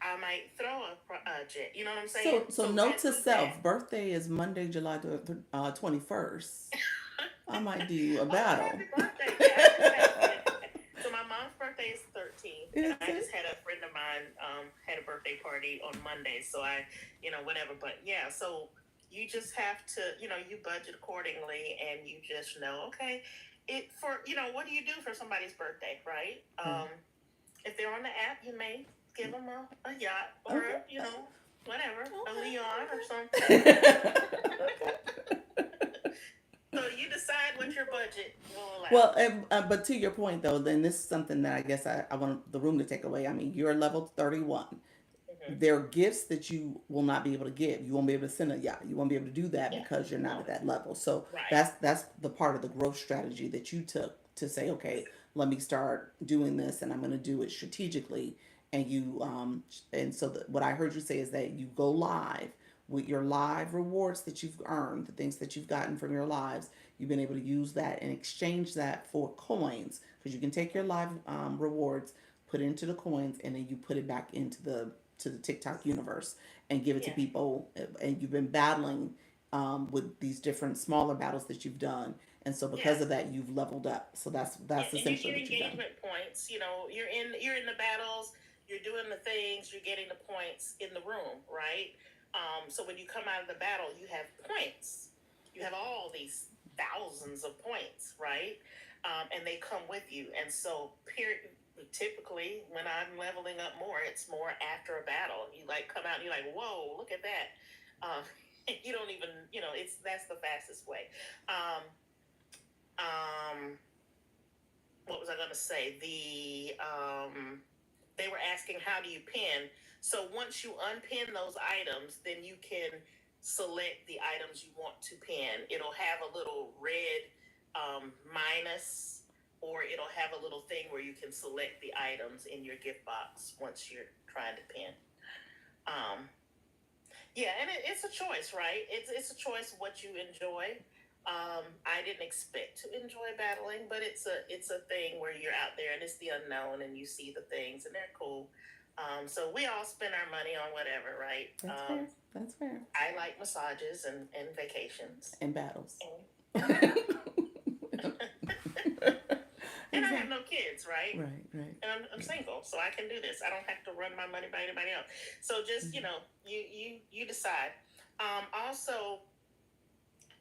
I might throw a jet. You know what I'm So, saying? so So note I to do that. self: birthday is Monday, July 21st. I might do a Oh, battle. happy birthday! Yeah, I just had one. So my mom's birthday is the 13th, and Is I just it? had a friend of mine had a birthday party on Monday. So whatever. But yeah, so you just have to, you budget accordingly, and you just know, okay, what do you do for somebody's birthday, right? Right. If they're on the app, you may give them a yacht or Okay. whatever, a Okay. Leon or something. Okay. So you decide what your budget will allow. Well, but to your point though, then this is something that I guess I want the room to take away. I mean, you're level 31. Hmm. There are gifts that you will not be able to give. You won't be able to send a yacht. You won't be able to do that Yeah. because you're not No. at that level. So Right. that's the part of the growth strategy that you took to say, okay, let me start doing this, and I'm going to do it strategically. And what I heard you say is that you go live with your live rewards that you've earned, the things that you've gotten from your lives. You've been able to use that and exchange that for coins, because you can take your live rewards, put it into the coins, and then you put it back into the TikTok universe and give it to Yeah. people. And you've been battling with these different smaller battles that you've done, and so because Yeah. of that, you've leveled up. So that's And you essentially get what you've done. engagement points. You're in the battles. You're doing the things. You're getting the points in the room, right? So when you come out of the battle, you have points. You have all these thousands of points, right? And they come with you. And so, typically, when I'm leveling up more, it's more after a battle. You like come out and you're like, whoa, look at that. Um, you don't even, that's the fastest way. Um, um, what was I going to say? They were asking, how do you pin? So once you unpin those items, then you can select the items you want to pin. It'll have a little red minus, or it'll have a little thing where you can select the items in your gift box once you're trying to pin. Um, yeah, and it's a choice, right? It's a choice of what you enjoy. I didn't expect to enjoy battling, but it's a thing where you're out there and it's the unknown and you see the things and they're cool. So we all spend our money on whatever, right? That's fair. That's fair. I like massages and vacations. And battles. And, And I Exactly. have no kids, right? Right, right, And I'm right. single, so I can do this. I don't have to run my money by anybody else. So just Mhm. you decide. Also,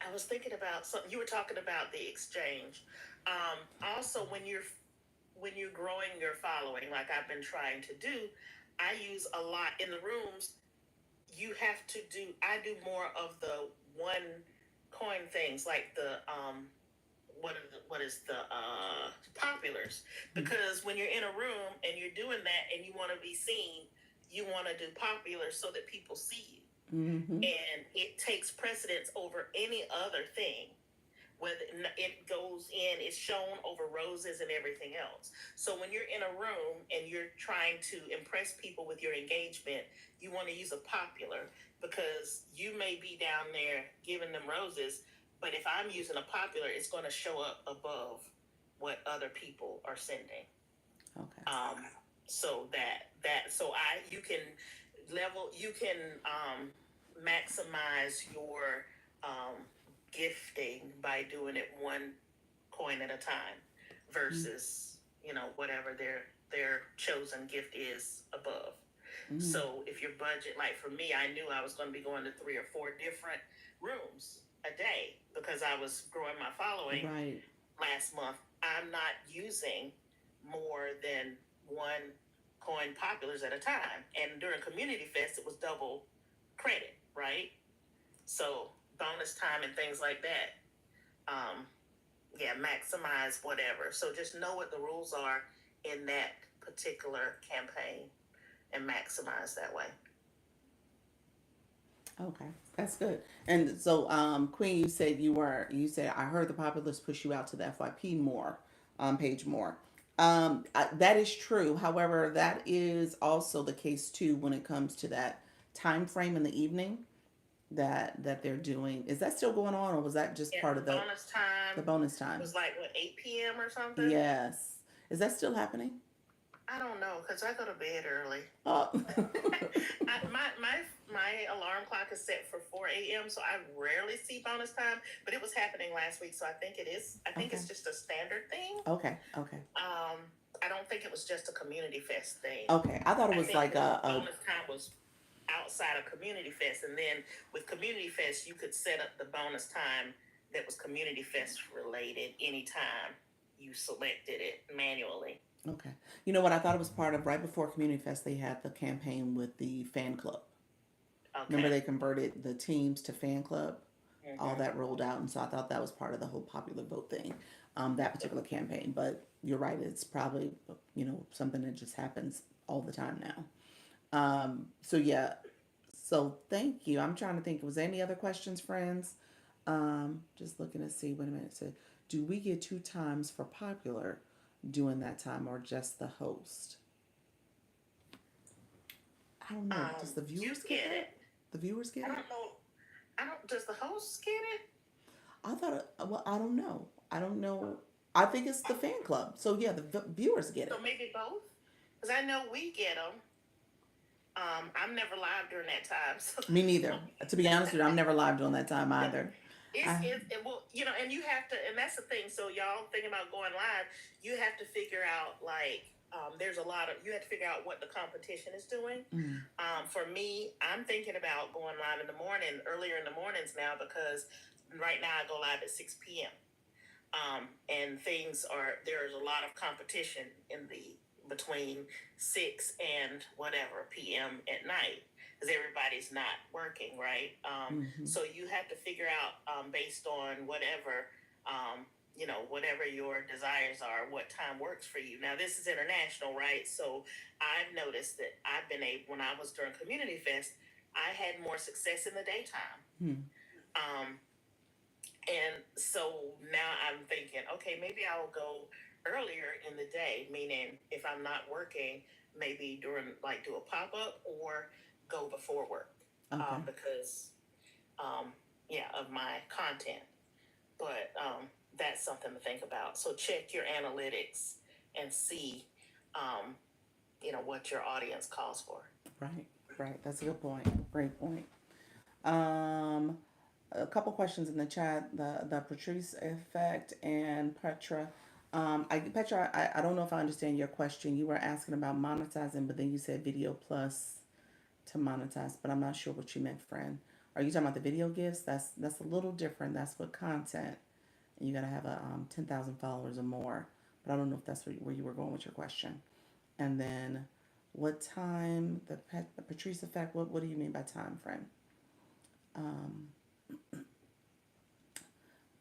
I was thinking about something you were talking about the exchange. Also, when you're growing your following, like I've been trying to do, I use a lot in the rooms. You have to do. I do more of the one coin things, like the what is the populars, because when you're in a room and you're doing that and you want to be seen, you want to do popular so that people see you, Mm-hmm. and it takes precedence over any other thing. Whether it goes in, it's shown over roses and everything else. So when you're in a room and you're trying to impress people with your engagement, you want to use a popular, because you may be down there giving them roses, but if I'm using a popular, it's going to show up above what other people are sending. Okay. Um, so so I you can you can maximize your um, gifting by doing it one coin at a time versus whatever their chosen gift is above. Mm-hmm. So if your budget, like for me, I knew I was going to be going to 3 or 4 different rooms a day because I was growing my following Right. last month. I'm not using more than one coin populars at a time. And during Community Fest, it was double credit, right? So bonus time and things like that. Um, yeah, maximize whatever. So just know what the rules are in that particular campaign and maximize that way. Okay, that's good. And so, Queen, you said I heard the populace push you out to the FYP more, page more. That is true. However, that is also the case too when it comes to that time frame in the evening that they're doing. Is that still going on, or was that just Yeah, part of bonus the time bonus time? was like what, 8 p.m. or something. Yes. Is that still happening? I don't know because I go to bed early. Oh. My alarm clock is set for 4 a.m., so I rarely see bonus time. But it was happening last week, so I think it is. I think Okay. it's just a standard thing. Okay. Okay. Um, I don't think it was just a community fest thing. Okay. I thought it I was think like the bonus time was outside of community fest, and then with community fest, you could set up the bonus time that was community fest related anytime you selected it manually. okay. You know what? I thought it was part of right before Community Fest. They had the campaign with the fan club. Remember, Okay. they converted the teams to fan club. All Mm-hmm. that rolled out, and so I thought that was part of the whole popular vote thing, that particular campaign. But you're right; it's probably something that just happens all the time now. So yeah. So thank you. I'm trying to think. Was there any other questions, friends? Just looking to see. Wait a minute. So, do we get 2 times for popular during that time, or just the host? I don't know. Does the You viewers get get it. that? The viewers I get it? don't know. I don't. Does the host get it? I thought. Well, I don't know. I don't know. I think it's the fan club. So yeah, the viewers get So it. maybe both. Because I know we get them. I'm never live during that time, so Me neither. To be honest with you, I'm never live during that time yeah. either. I It will, and you have to, and that's the thing. So y'all thinking about going live, you have to figure out like there's a lot of you have to figure out what the competition is doing. mm, For me, I'm thinking about going live in the morning, earlier in the mornings now, because right now I go live at 6 p.m. And there's a lot of competition in the between 6 and whatever p.m. at night because everybody's not working, right? mm-hmm. So you have to figure out based on whatever your desires are, what time works for you. Now this is international, right? So I've noticed that I've been able when I was during Community Fest, I had more success in the daytime. Mm, Um, and so now I'm thinking, okay, maybe I'll go earlier in the day, meaning if I'm not working, maybe during like do a pop up or go before work okay. because, um, yeah, of my content. But that's something to think about. So check your analytics and see, um, what your audience calls for. Right. Right. That's a good point. Great point. Um, a couple questions in the chat. The Patrice effect and Petra. Petra, I don't know if I understand your question. You were asking about monetizing, but then you said video plus to monetize, but I'm not sure what you meant, friend. Are you talking about the video gifts? That's a little different. That's for content, and you gotta have a 10,000 followers or more. But I don't know if that's where you were going with your question. And then, what time the Patrice effect? What do you mean by time, friend? Um,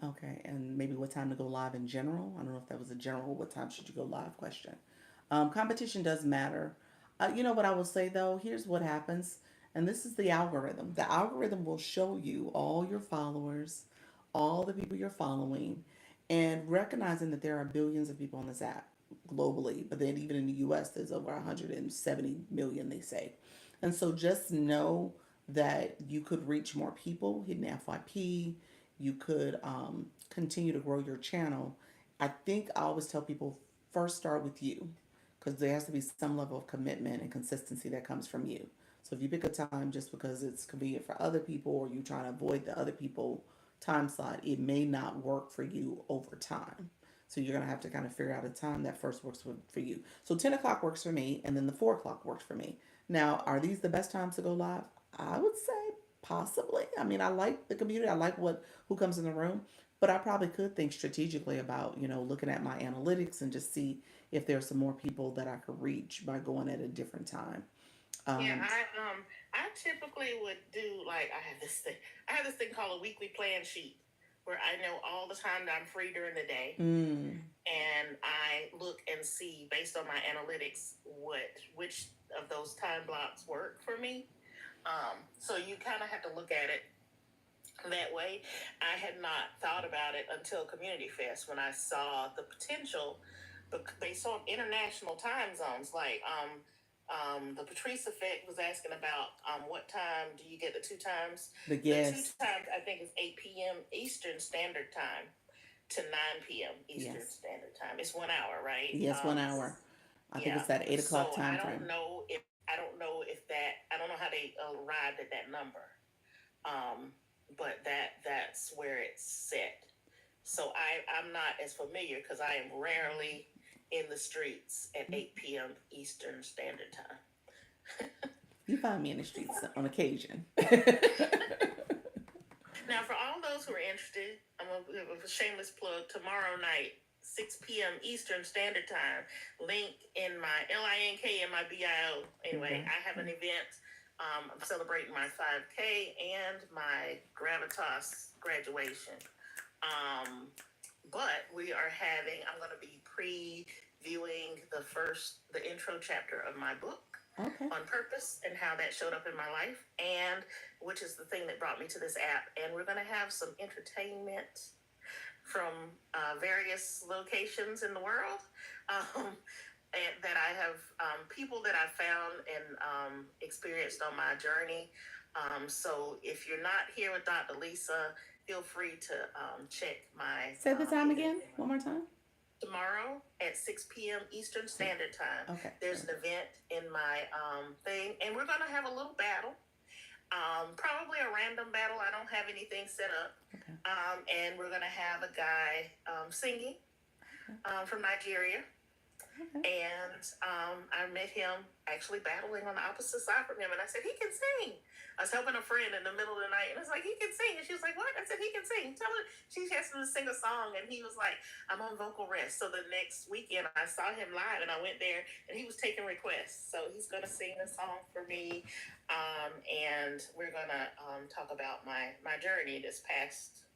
Okay, and maybe what time to go live in general? I don't know if that was a general what time should you go live question. Competition does matter. You know what I will say though? Here's what happens, and this is the algorithm. The algorithm will show you all your followers, all the people you're following, and recognizing that there are billions of people on this app globally, but then even in the US, there's over 170 million, they say. And so just know that you could reach more people hitting FYP. You could continue to grow your channel. I think I always tell people first start with you because there has to be some level of commitment and consistency that comes from you. So if you pick a time just because it's convenient for other people or you're trying to avoid the other people time slot, it may not work for you over time. So you're gonna have to kind of figure out a time that first works for you. So 10 o'clock works for me, and then the 4 o'clock works for me. Now, are these the best times to go live? I would say possibly. I mean, I like the community. I like what who comes in the room, but I probably could think strategically about looking at my analytics and just see if there's some more people that I could reach by going at a different time. Yeah, Um, I typically would do like I have this thing called a weekly plan sheet where I know all the time that I'm free during the day, mm, and I look and see based on my analytics which of those time blocks work for me. So you kind of have to look at it that way. I had not thought about it until Community Fest when I saw the potential, but based on international time zones, like the Patrice effect was asking about what time do you get the two times? the The two guest, times I think is 8 p.m. Eastern Standard Time to 9 p.m. Eastern yes, Standard Time. It's 1 hour, right? yes, 1 hour. I think Yeah. it's that 8 o'clock So time frame. I don't know if that I don't know how they arrived at that number, um, but that's where it's set. So I'm not as familiar because I am rarely in the streets at 8 p.m. Eastern Standard Time. You find me in the streets on occasion. Now, for all those who are interested, I'm going to give a shameless plug tomorrow night, 6 p.m. Eastern Standard Time. Link in my LINK and my BIO. Anyway, Okay. I have an event. I'm celebrating my 5K and my Gravitas graduation. Um, but I'm going to be previewing the intro chapter of my book Okay. on purpose and how that showed up in my life, and which is the thing that brought me to this app. And we're going to have some entertainment from various locations in the world. And that I have people that I found and experienced on my journey. So if you're not here with Dr. Lisa, feel free to check my Say the time event again. One more time. tomorrow at 6 p.m. Eastern Standard Time. Okay. There's an event in my thing, and we're going to have a little battle. Probably a random battle. I don't have anything set up. Okay. And we're going to have a guy singing from Nigeria. Okay. And I met him actually battling on the opposite side from him. And I said, he can sing. I was helping a friend in the middle of the night. And I was like, he can sing. And she was like, what? I said, he can sing. Tell her. She asked him to sing a song. And he was like, I'm on vocal rest. So the next weekend, I saw him live. And I went there. And he was taking requests. So he's going to sing a song for me. And we're going to talk about my journey this past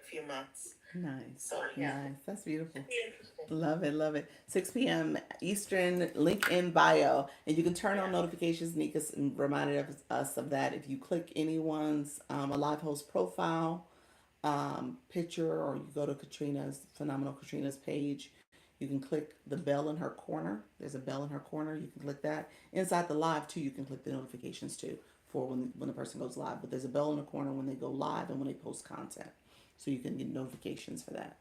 few months. Nice. So, yeah. Nice. That's beautiful. Interesting. Love it. Love it. 6 p.m. Eastern, link in bio. And you can turn on notifications. Nika's reminded us of that. If you click anyone's a live host profile picture, or you go to Phenomenal Katrina's page, you can click the bell in her corner. There's a bell in her corner. You can click that. Inside the live, too, you can click the notifications, too, for when the person goes live. But there's a bell in the corner when they go live and when they post content. So you can get notifications for that.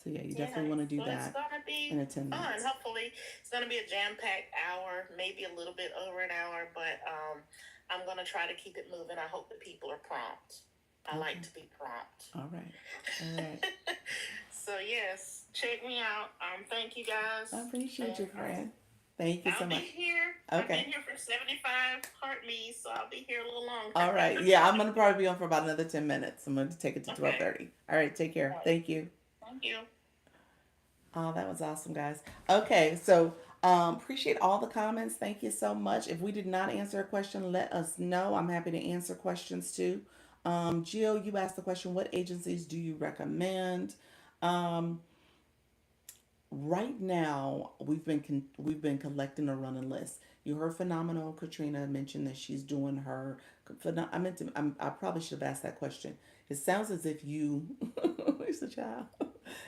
So yeah, you definitely want to do that. It's gonna be in attendance. fun. Hopefully, it's gonna be a jam-packed hour, maybe a little bit over an hour, but I'm gonna try to keep it moving. I hope that people are prompt. I like to be prompt. All right. All right. So yes, check me out. Thank you I guys, appreciate and you, friend. Thank you so I'll be much. here. I've been Okay. here for 75 heart me's, so I'll be here a little longer. All right. Yeah, I'm gonna probably be on for about another 10 minutes. I'm gonna take it to Okay. 12:30. All right. Take care. All right. Thank you. Thank you. Oh, that was awesome, guys. Okay, so appreciate all the comments. Thank you so much. If we did not answer a question, let us know. I'm happy to answer questions too. Jill, you asked the question, what agencies do you recommend? Um, right now, we've been collecting a running list. You heard Phenomenal Katrina mention that she's doing her. I probably should have asked that question. It sounds as if you, Lisa Child.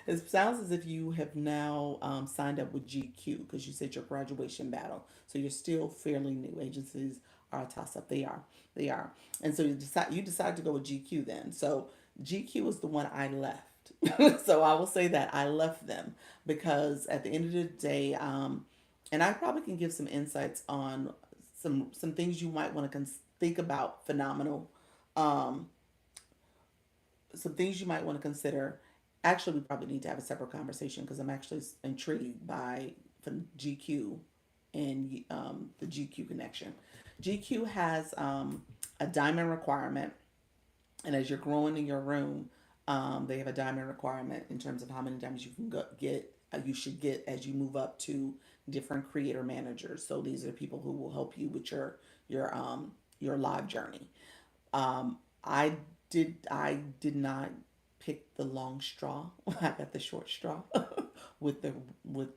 It sounds as if you have now signed up with GQ because you said your graduation battle. So you're still fairly new. Agencies are a toss up. They are. They are. And so you decide to go with GQ then. So GQ is the one I left. So I will say that I left them because at the end of the day, and I probably can give some insights on some things you might want to think about. Phenomenal, um, some things you might want to consider. Actually, we probably need to have a separate conversation because I'm actually intrigued by GQ and the GQ connection. GQ has a diamond requirement, and as you're growing in your room, they have a diamond requirement in terms of how many diamonds you can get. You should get as you move up to different creator managers. So these are people who will help you with your live journey. I I did not pick the long straw. I got the short straw with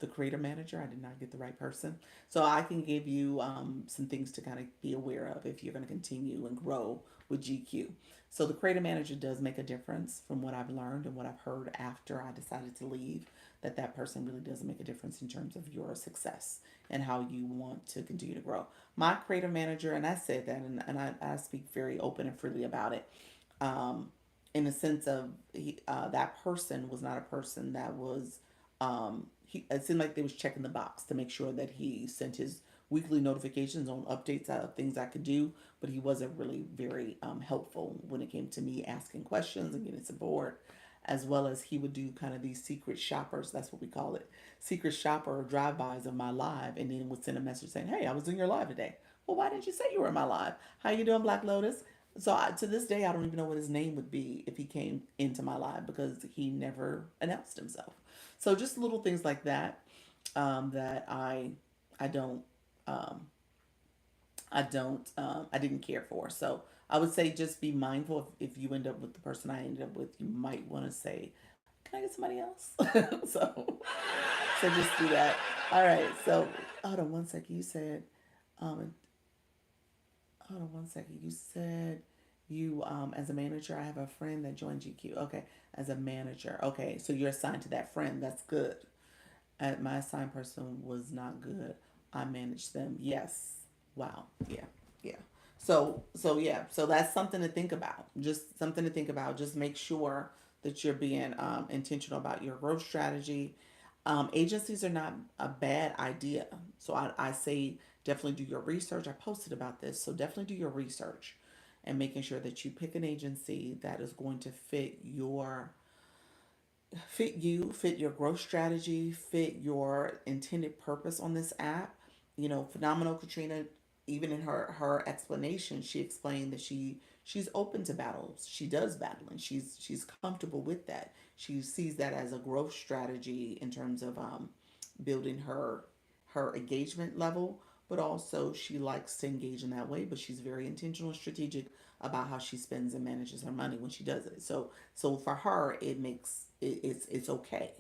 the creator manager. I did not get the right person. So I can give you some things to kind of be aware of if you're going to continue and grow with GQ. So the creator manager does make a difference from what I've learned and what I've heard after I decided to leave. That person really does make a difference in terms of your success and how you want to continue to grow. My creator manager, and I said that, and I speak very open and freely about it, um, in the sense of that person was not a person that was it seemed like they was checking the box to make sure that he sent his weekly notifications on updates of things I could do, but he wasn't really very helpful when it came to me asking questions and getting support, as well as he would do kind of these secret shoppers, that's what we call it, secret shopper drive-bys of my live, and then would send a message saying, hey, I was in your live today. Well, why didn't you say you were in my live? How you doing, Black Lotus? So to this day, I don't even know what his name would be if he came into my live because he never announced himself. So just little things like that, that I don't um, I didn't care for. So I would say just be mindful if you end up with the person I ended up with, you might want to say, can I get somebody else? so so just do that. All right. So hold on one second. You said um, hold on one second. You said you as a manager, I have a friend that joined GQ. Okay, as a manager. Okay, so you're assigned to that friend. That's good. My assigned person was not good. I managed them. Yes. Wow. Yeah. Yeah. So yeah. So that's something to think about. Just something to think about. Just make sure that you're being intentional about your growth strategy. Agencies are not a bad idea. So I say definitely do your research. I posted about this. So definitely do your research and making sure that you pick an agency that is going to fit your growth strategy, fit your intended purpose on this app. Phenomenal Katrina, even in her explanation, she explained that she's open to battles. She does battle and she's comfortable with that. She sees that as a growth strategy in terms of building her engagement level, but also she likes to engage in that way, but she's very intentional and strategic about how she spends and manages her money when she does it. So for her, it's okay.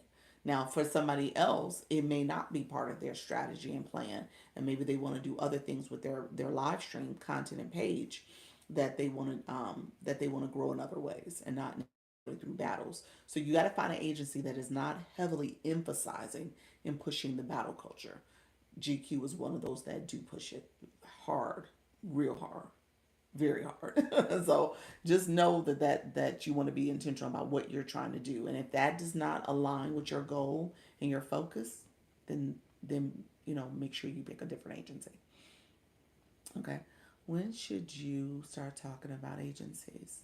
Now, for somebody else, it may not be part of their strategy and plan, and maybe they want to do other things with their live stream content and page that they want to grow in other ways and not necessarily through battles. So you got to find an agency that is not heavily emphasizing and pushing the battle culture. GQ is one of those that do push it hard, real hard, very hard. So just know that you want to be intentional about what you're trying to do, and if that does not align with your goal and your focus, then make sure you pick a different agency. Okay. When should you start talking about agencies?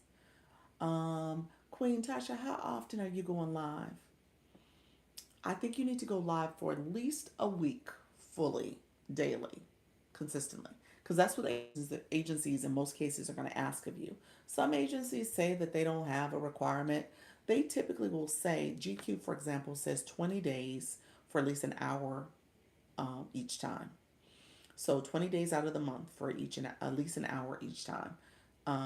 Queen Tasha, how often are you going live? I think you need to go live for at least a week fully, daily, consistently. Because that's what agencies in most cases are going to ask of you. Some agencies say that they don't have a requirement. They typically will say, GQ, for example, says 20 days for at least an hour each time. So 20 days out of the month for each and at least an hour each time.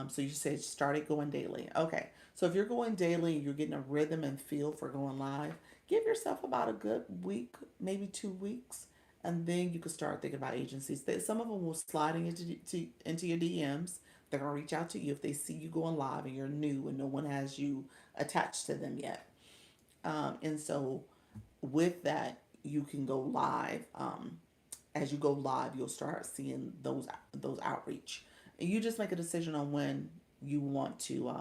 So you said started going daily. Okay. So if you're going daily, you're getting a rhythm and feel for going live, give yourself about a good week, maybe 2 weeks, and then you can start thinking about agencies. Some of them will slide into your DMs. They're gonna reach out to you if they see you going live and you're new and no one has you attached to them yet. And so with that, you can go live. As you go live, you'll start seeing those outreach, and you just make a decision on when you want to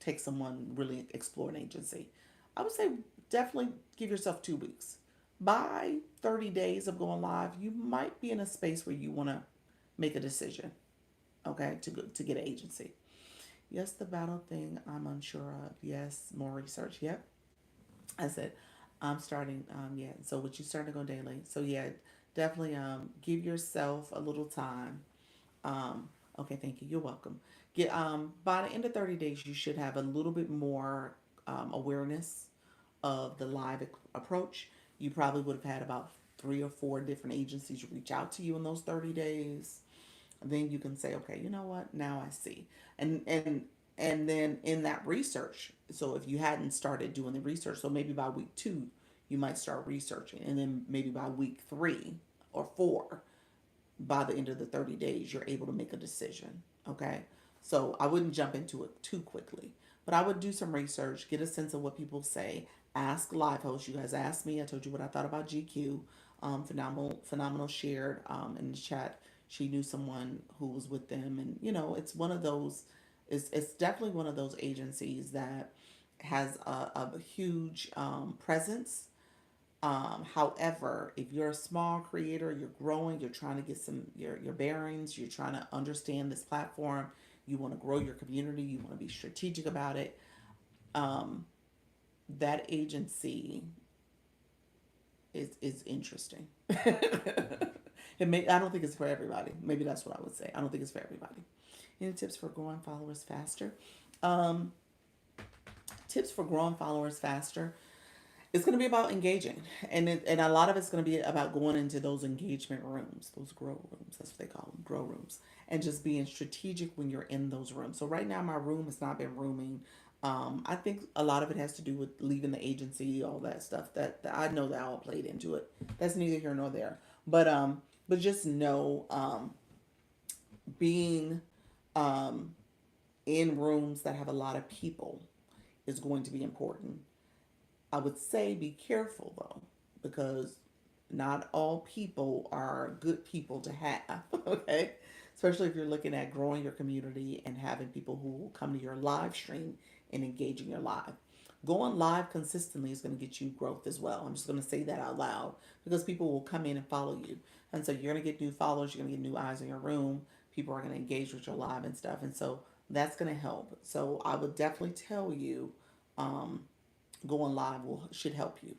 take someone really explore an agency. I would say definitely give yourself 2 weeks. By 30 days of going live, you might be in a space where you want to make a decision. Okay, to get an agency. Yes, the battle thing I'm unsure of. Yes, more research. Yep, I said I'm starting. Yeah. So what you starting to go daily? So yeah, definitely. Give yourself a little time. Okay, thank you. You're welcome. Get by the end of 30 days, you should have a little bit more awareness of the live approach. You probably would have had about 3 or 4 different agencies reach out to you in those 30 days. Then you can say, okay, you know what? Now I see. And then in that research, so if you hadn't started doing the research, so maybe by week 2, you might start researching, and then maybe by week 3 or 4, by the end of the 30 days, you're able to make a decision. Okay. So I wouldn't jump into it too quickly, but I would do some research, get a sense of what people say, ask live hosts. You guys asked me. I told you what I thought about GQ. Phenomenal shared in the chat. She knew someone who was with them. And, it's one of those, it's definitely one of those agencies that has a huge presence. However, if you're a small creator, you're growing, you're trying to get your bearings, you're trying to understand this platform, you want to grow your community, you want to be strategic about it, um, that agency is interesting. I don't think it's for everybody. Maybe that's what I would say. I don't think it's for everybody. Any tips for growing followers faster? Um, Tips for growing followers faster. It's going to be about engaging, and a lot of it's going to be about going into those engagement rooms, those grow rooms. That's what they call them, grow rooms, and just being strategic when you're in those rooms. So right now, my room has not been rooming. I think a lot of it has to do with leaving the agency, all that stuff. That I know that all played into it. That's neither here nor there. But just know, being um, in rooms that have a lot of people is going to be important. I would say be careful though, because not all people are good people to have. Okay, especially if you're looking at growing your community and having people who will come to your live stream and engage in your live. Going live consistently is going to get you growth as well. I'm just going to say that out loud because people will come in and follow you, and so you're going to get new followers. You're going to get new eyes in your room. People are going to engage with your live and stuff, and so that's going to help. So I would definitely tell you. Um, Going live should help you.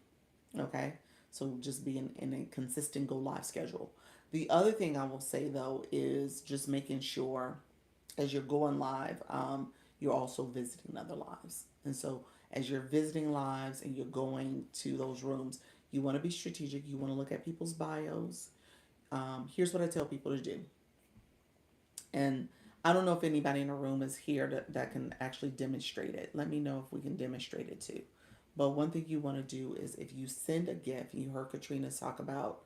Okay, so just be in a consistent go live schedule. The other thing I will say though is just making sure as you're going live, you're also visiting other lives. And so as you're visiting lives and you're going to those rooms, you want to be strategic. You want to look at people's bios. Here's what I tell people to do. And I don't know if anybody in the room is here that can actually demonstrate it. Let me know if we can demonstrate it too. But one thing you want to do is if you send a gift, you heard Katrina talk about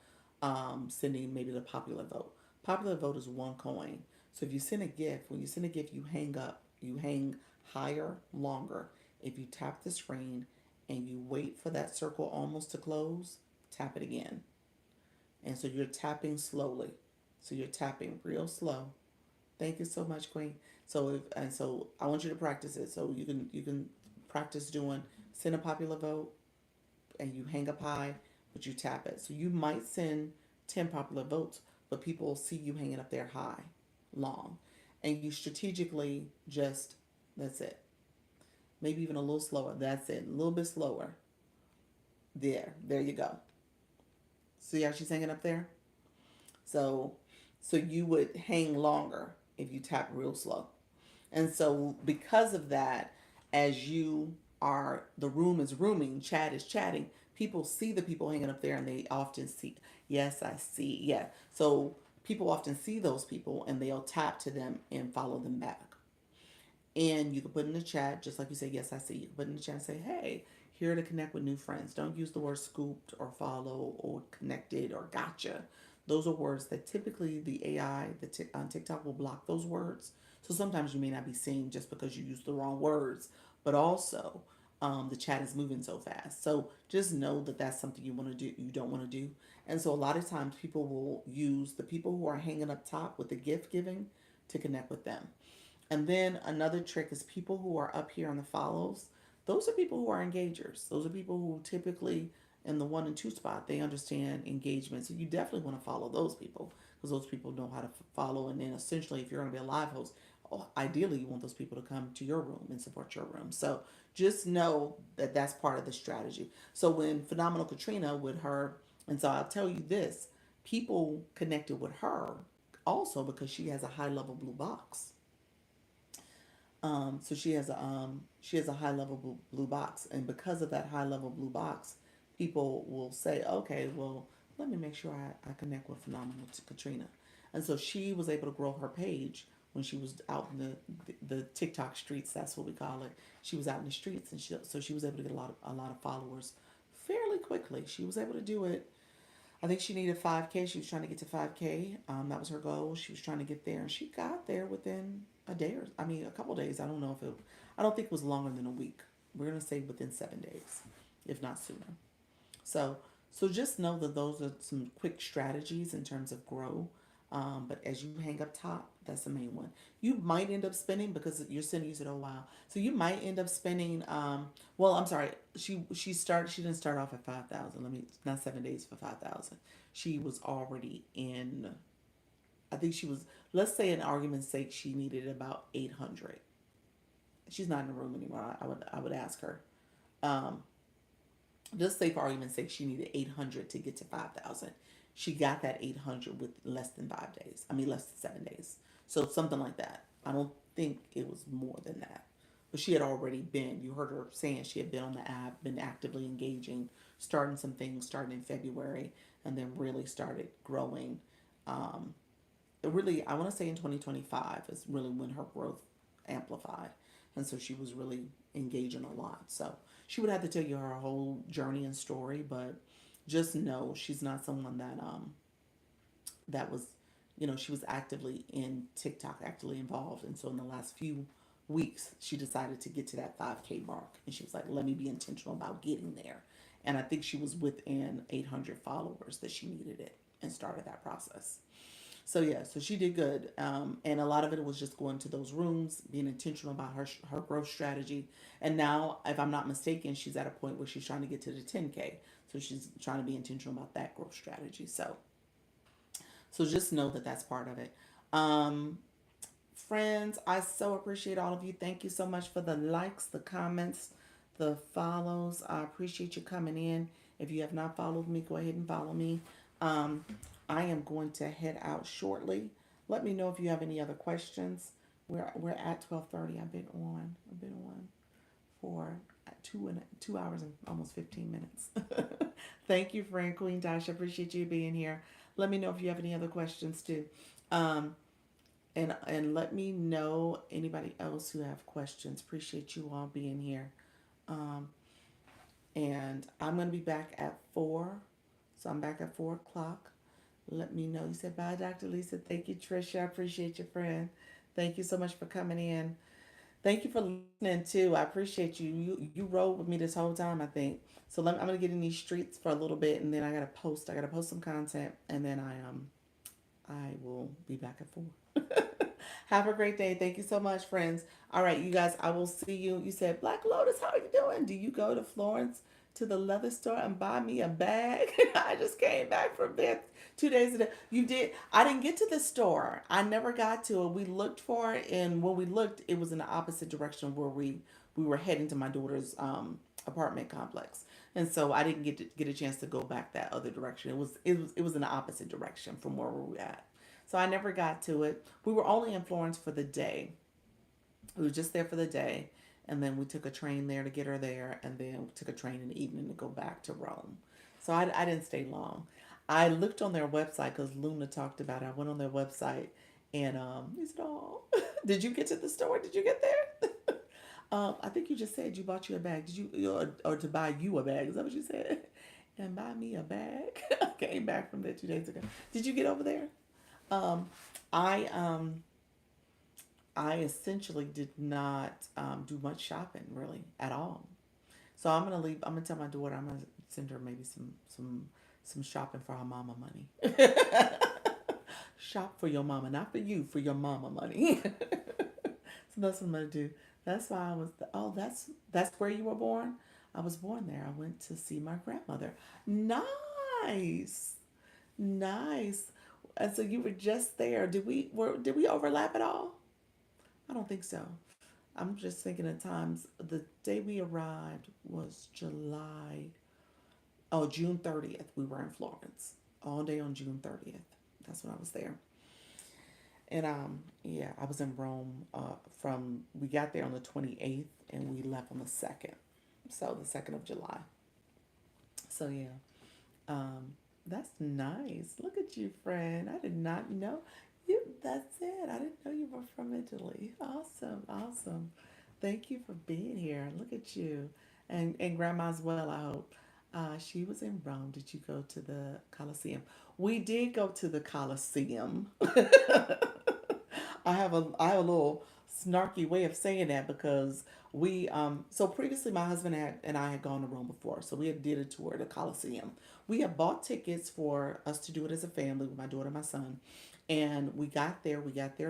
sending maybe the popular vote. Popular vote is one coin. So if you send a gift, when you send a gift, you hang up, you hang higher, longer. If you tap the screen and you wait for that circle almost to close, tap it again. And so you're tapping slowly. So you're tapping real slow. Thank you so much, Queen. So I want you to practice it. So you can practice doing send a popular vote and you hang up high, but you tap it. So you might send 10 popular votes, but people will see you hanging up there high, long, and you strategically just that's it. Maybe even a little slower. That's it. A little bit slower. There you go. See how she's hanging up there? So, so you would hang longer if you tap real slow. And so, because of that, as you are, the room is rooming, chat is chatting, people see the people hanging up there and they often see, yes, I see, yeah. So, people often see those people and they'll tap to them and follow them back. And you can put in the chat, just like you say, yes, I see. You can put in the chat and say, hey, here to connect with new friends. Don't use the word scooped or follow or connected or gotcha. Those are words that typically the AI on TikTok will block those words. So sometimes you may not be seen just because you use the wrong words, but also the chat is moving so fast. So just know that that's something you want to do, you don't want to do. And so a lot of times people will use the people who are hanging up top with the gift giving to connect with them. And then another trick is people who are up here on the follows. Those are people who are engagers. Those are people who typically in the one and two spot they understand engagement. So you definitely want to follow those people because those people know how to follow. And then essentially, if you're going to be a live host, ideally you want those people to come to your room and support your room. So just know that that's part of the strategy. So when Phenomenal Katrina with her, and so I'll tell you this, people connected with her also because she has a high level blue box. So she has a high level blue box, and because of that high level blue box, people will say, okay, well, let me make sure I connect with Phenomenal to Katrina, and so she was able to grow her page when she was out in the TikTok streets. That's what we call it. She was out in the streets, and so she was able to get a lot of followers fairly quickly. She was able to do it. I think she needed 5K. She was trying to get to 5K. That was her goal. She was trying to get there, and she got there within a day or I mean a couple days. I don't know if it. I don't think it was longer than a week. We're gonna say within 7 days, if not sooner. So just know that those are some quick strategies in terms of grow. But as you hang up top, that's the main one. You might end up spending because you're sending. You said, "Oh wow!" So you might end up spending. Well, I'm sorry. She didn't start off at 5,000. Let me not 7 days for 5,000. She was already in. I think she was. Let's say, in argument's sake, she needed about 800. She's not in the room anymore. I would ask her. Um, just say for argument's sake, she needed 800 to get to 5,000. She got that 800 with less than 5 days. I mean, less than 7 days. So something like that. I don't think it was more than that. But she had already been, you heard her saying she had been on the app, been actively engaging, starting some things, starting in February, and then really started growing. Um, really, I want to say in 2025 is really when her growth amplified. And so she was really engaging a lot. So she would have to tell you her whole journey and story, but just know she's not someone that was, she was actively in TikTok, actively involved. And so in the last few weeks, she decided to get to that 5K mark. And she was like, let me be intentional about getting there. And I think she was within 800 followers that she needed it and started that process. So yeah, so she did good, and a lot of it was just going to those rooms, being intentional about her growth strategy. And now, if I'm not mistaken, she's at a point where she's trying to get to the 10K. So she's trying to be intentional about that growth strategy. So just know that that's part of it. Um, Friends, I so appreciate all of you. Thank you so much for the likes, the comments, the follows. I appreciate you coming in. If you have not followed me, go ahead and follow me. Um, I am going to head out shortly. Let me know if you have any other questions. We're at 12:30. I've been on for 2 hours and almost 15 minutes. Thank you, friend Queen Dasha. Appreciate you being here. Let me know if you have any other questions too. Um, and let me know anybody else who have questions. Appreciate you all being here. Um, and I'm gonna be back at 4, so I'm back at 4 o'clock. Let me know. You said bye, Dr. Lisa. Thank you, Trisha. I appreciate your friend. Thank you so much for coming in. Thank you for listening too. I appreciate you. You rode with me this whole time, I think. So I'm gonna get in these streets for a little bit, and then I gotta post. I gotta post some content, and then I will be back at 4. Have a great day. Thank you so much, friends. All right, you guys, I will see you. You said, Black Lotus, how are you doing? Do you go to Florence to the leather store and buy me a bag? I just came back from there 2 days ago. You did. I didn't get to the store. I never got to it. We looked for it, and when we looked, it was in the opposite direction where we were heading to my daughter's apartment complex. And so I didn't get a chance to go back that other direction. It was in the opposite direction from where we were at. So I never got to it. We were only in Florence for the day. We were just there for the day, and then we took a train there to get her there, and then we took a train in the evening to go back to Rome. So I didn't stay long. I looked on their website because Luna talked about it. I went on their website, and he said, "Oh, did you get to the store? Did you get there?" I think you just said you bought you a bag. Did you or to buy you a bag? Is that what you said? And buy me a bag. I came back from there 2 days ago. Did you get over there? Um, I um, I essentially did not do much shopping really at all. So I'm gonna leave. I'm gonna tell my daughter. I'm gonna send her maybe some shopping for her mama money. Shop for your mama, not for you, for your mama money. So that's what I'm gonna do. That's why I was. Oh, that's where you were born. I was born there. I went to see my grandmother. Nice, nice. And so you were just there. Did we overlap at all? I don't think so. I'm just thinking of times. The day we arrived was July. Oh, June 30th. We were in Florence all day on June 30th. That's when I was there. And yeah, I was in Rome from we got there on the 28th and we left on the 2nd. So the 2nd of July. So yeah. Um that's nice. Look at you, friend. I did not know you that's it. I didn't know you were from Italy. Awesome. Awesome. Thank you for being here. Look at you. And grandma as well, I hope. She was in Rome. Did you go to the Colosseum? We did go to the Colosseum. I have a little snarky way of saying that because we so previously my husband and I had gone to Rome before, so we had did a tour of the Colosseum. We had bought tickets for us to do it as a family with my daughter and my son, and we got there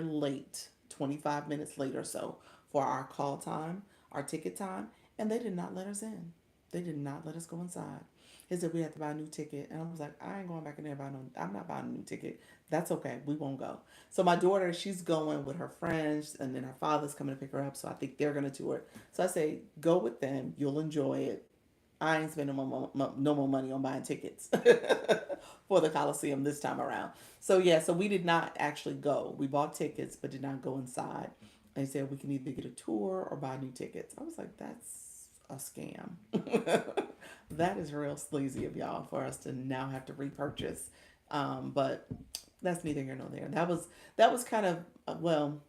late, 25 minutes late or so for our call time, our ticket time, and they did not let us in. They did not let us go inside. He said we had to buy a new ticket, and I was like, I ain't going back in there buy no. I'm not buying a new ticket. That's okay. We won't go. So my daughter, she's going with her friends, and then her father's coming to pick her up. So I think they're gonna tour. So I say, go with them. You'll enjoy it. I ain't spending no more money on buying tickets for the Coliseum this time around. So yeah, so we did not actually go. We bought tickets, but did not go inside. They said we can either get a tour or buy new tickets. I was like, that's a scam. That is real sleazy of y'all for us to now have to repurchase. But that's neither here nor there. That was kind of well,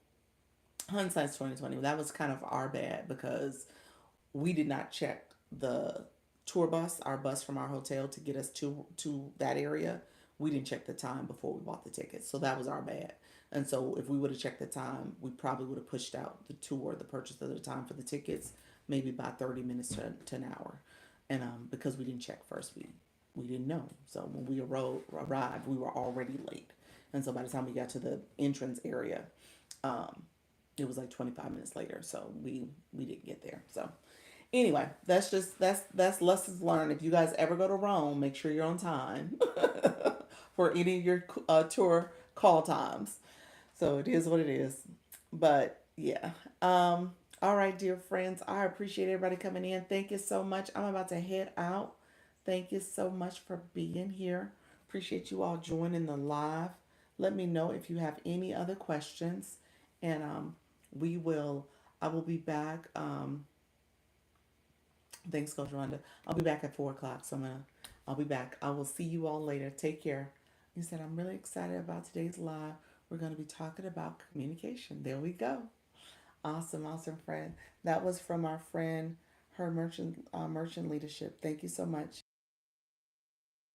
hindsight's 2020. That was kind of our bad because we did not check the tour bus, our bus from our hotel to get us to that area. We didn't check the time before we bought the tickets, so that was our bad. And so if we would have checked the time, we probably would have pushed out the tour, the purchase of the time for the tickets, maybe by 30 minutes to an hour. And because we didn't check first, we didn't know. So when we arrived, we were already late. And so by the time we got to the entrance area, um, it was like 25 minutes later. So we didn't get there. So anyway, that's lessons learned. If you guys ever go to Rome, make sure you're on time for any of your tour call times. So it is what it is. But yeah. All right, dear friends. I appreciate everybody coming in. Thank you so much. I'm about to head out. Thank you so much for being here. Appreciate you all joining the live. Let me know if you have any other questions, and we will. I will be back. Thanks, Coach Rhonda. I'll be back at 4 o'clock. So I'll be back. I will see you all later. Take care. You said I'm really excited about today's live. We're going to be talking about communication. There we go. Awesome, awesome friend. That was from our friend, her merchant leadership. Thank you so much.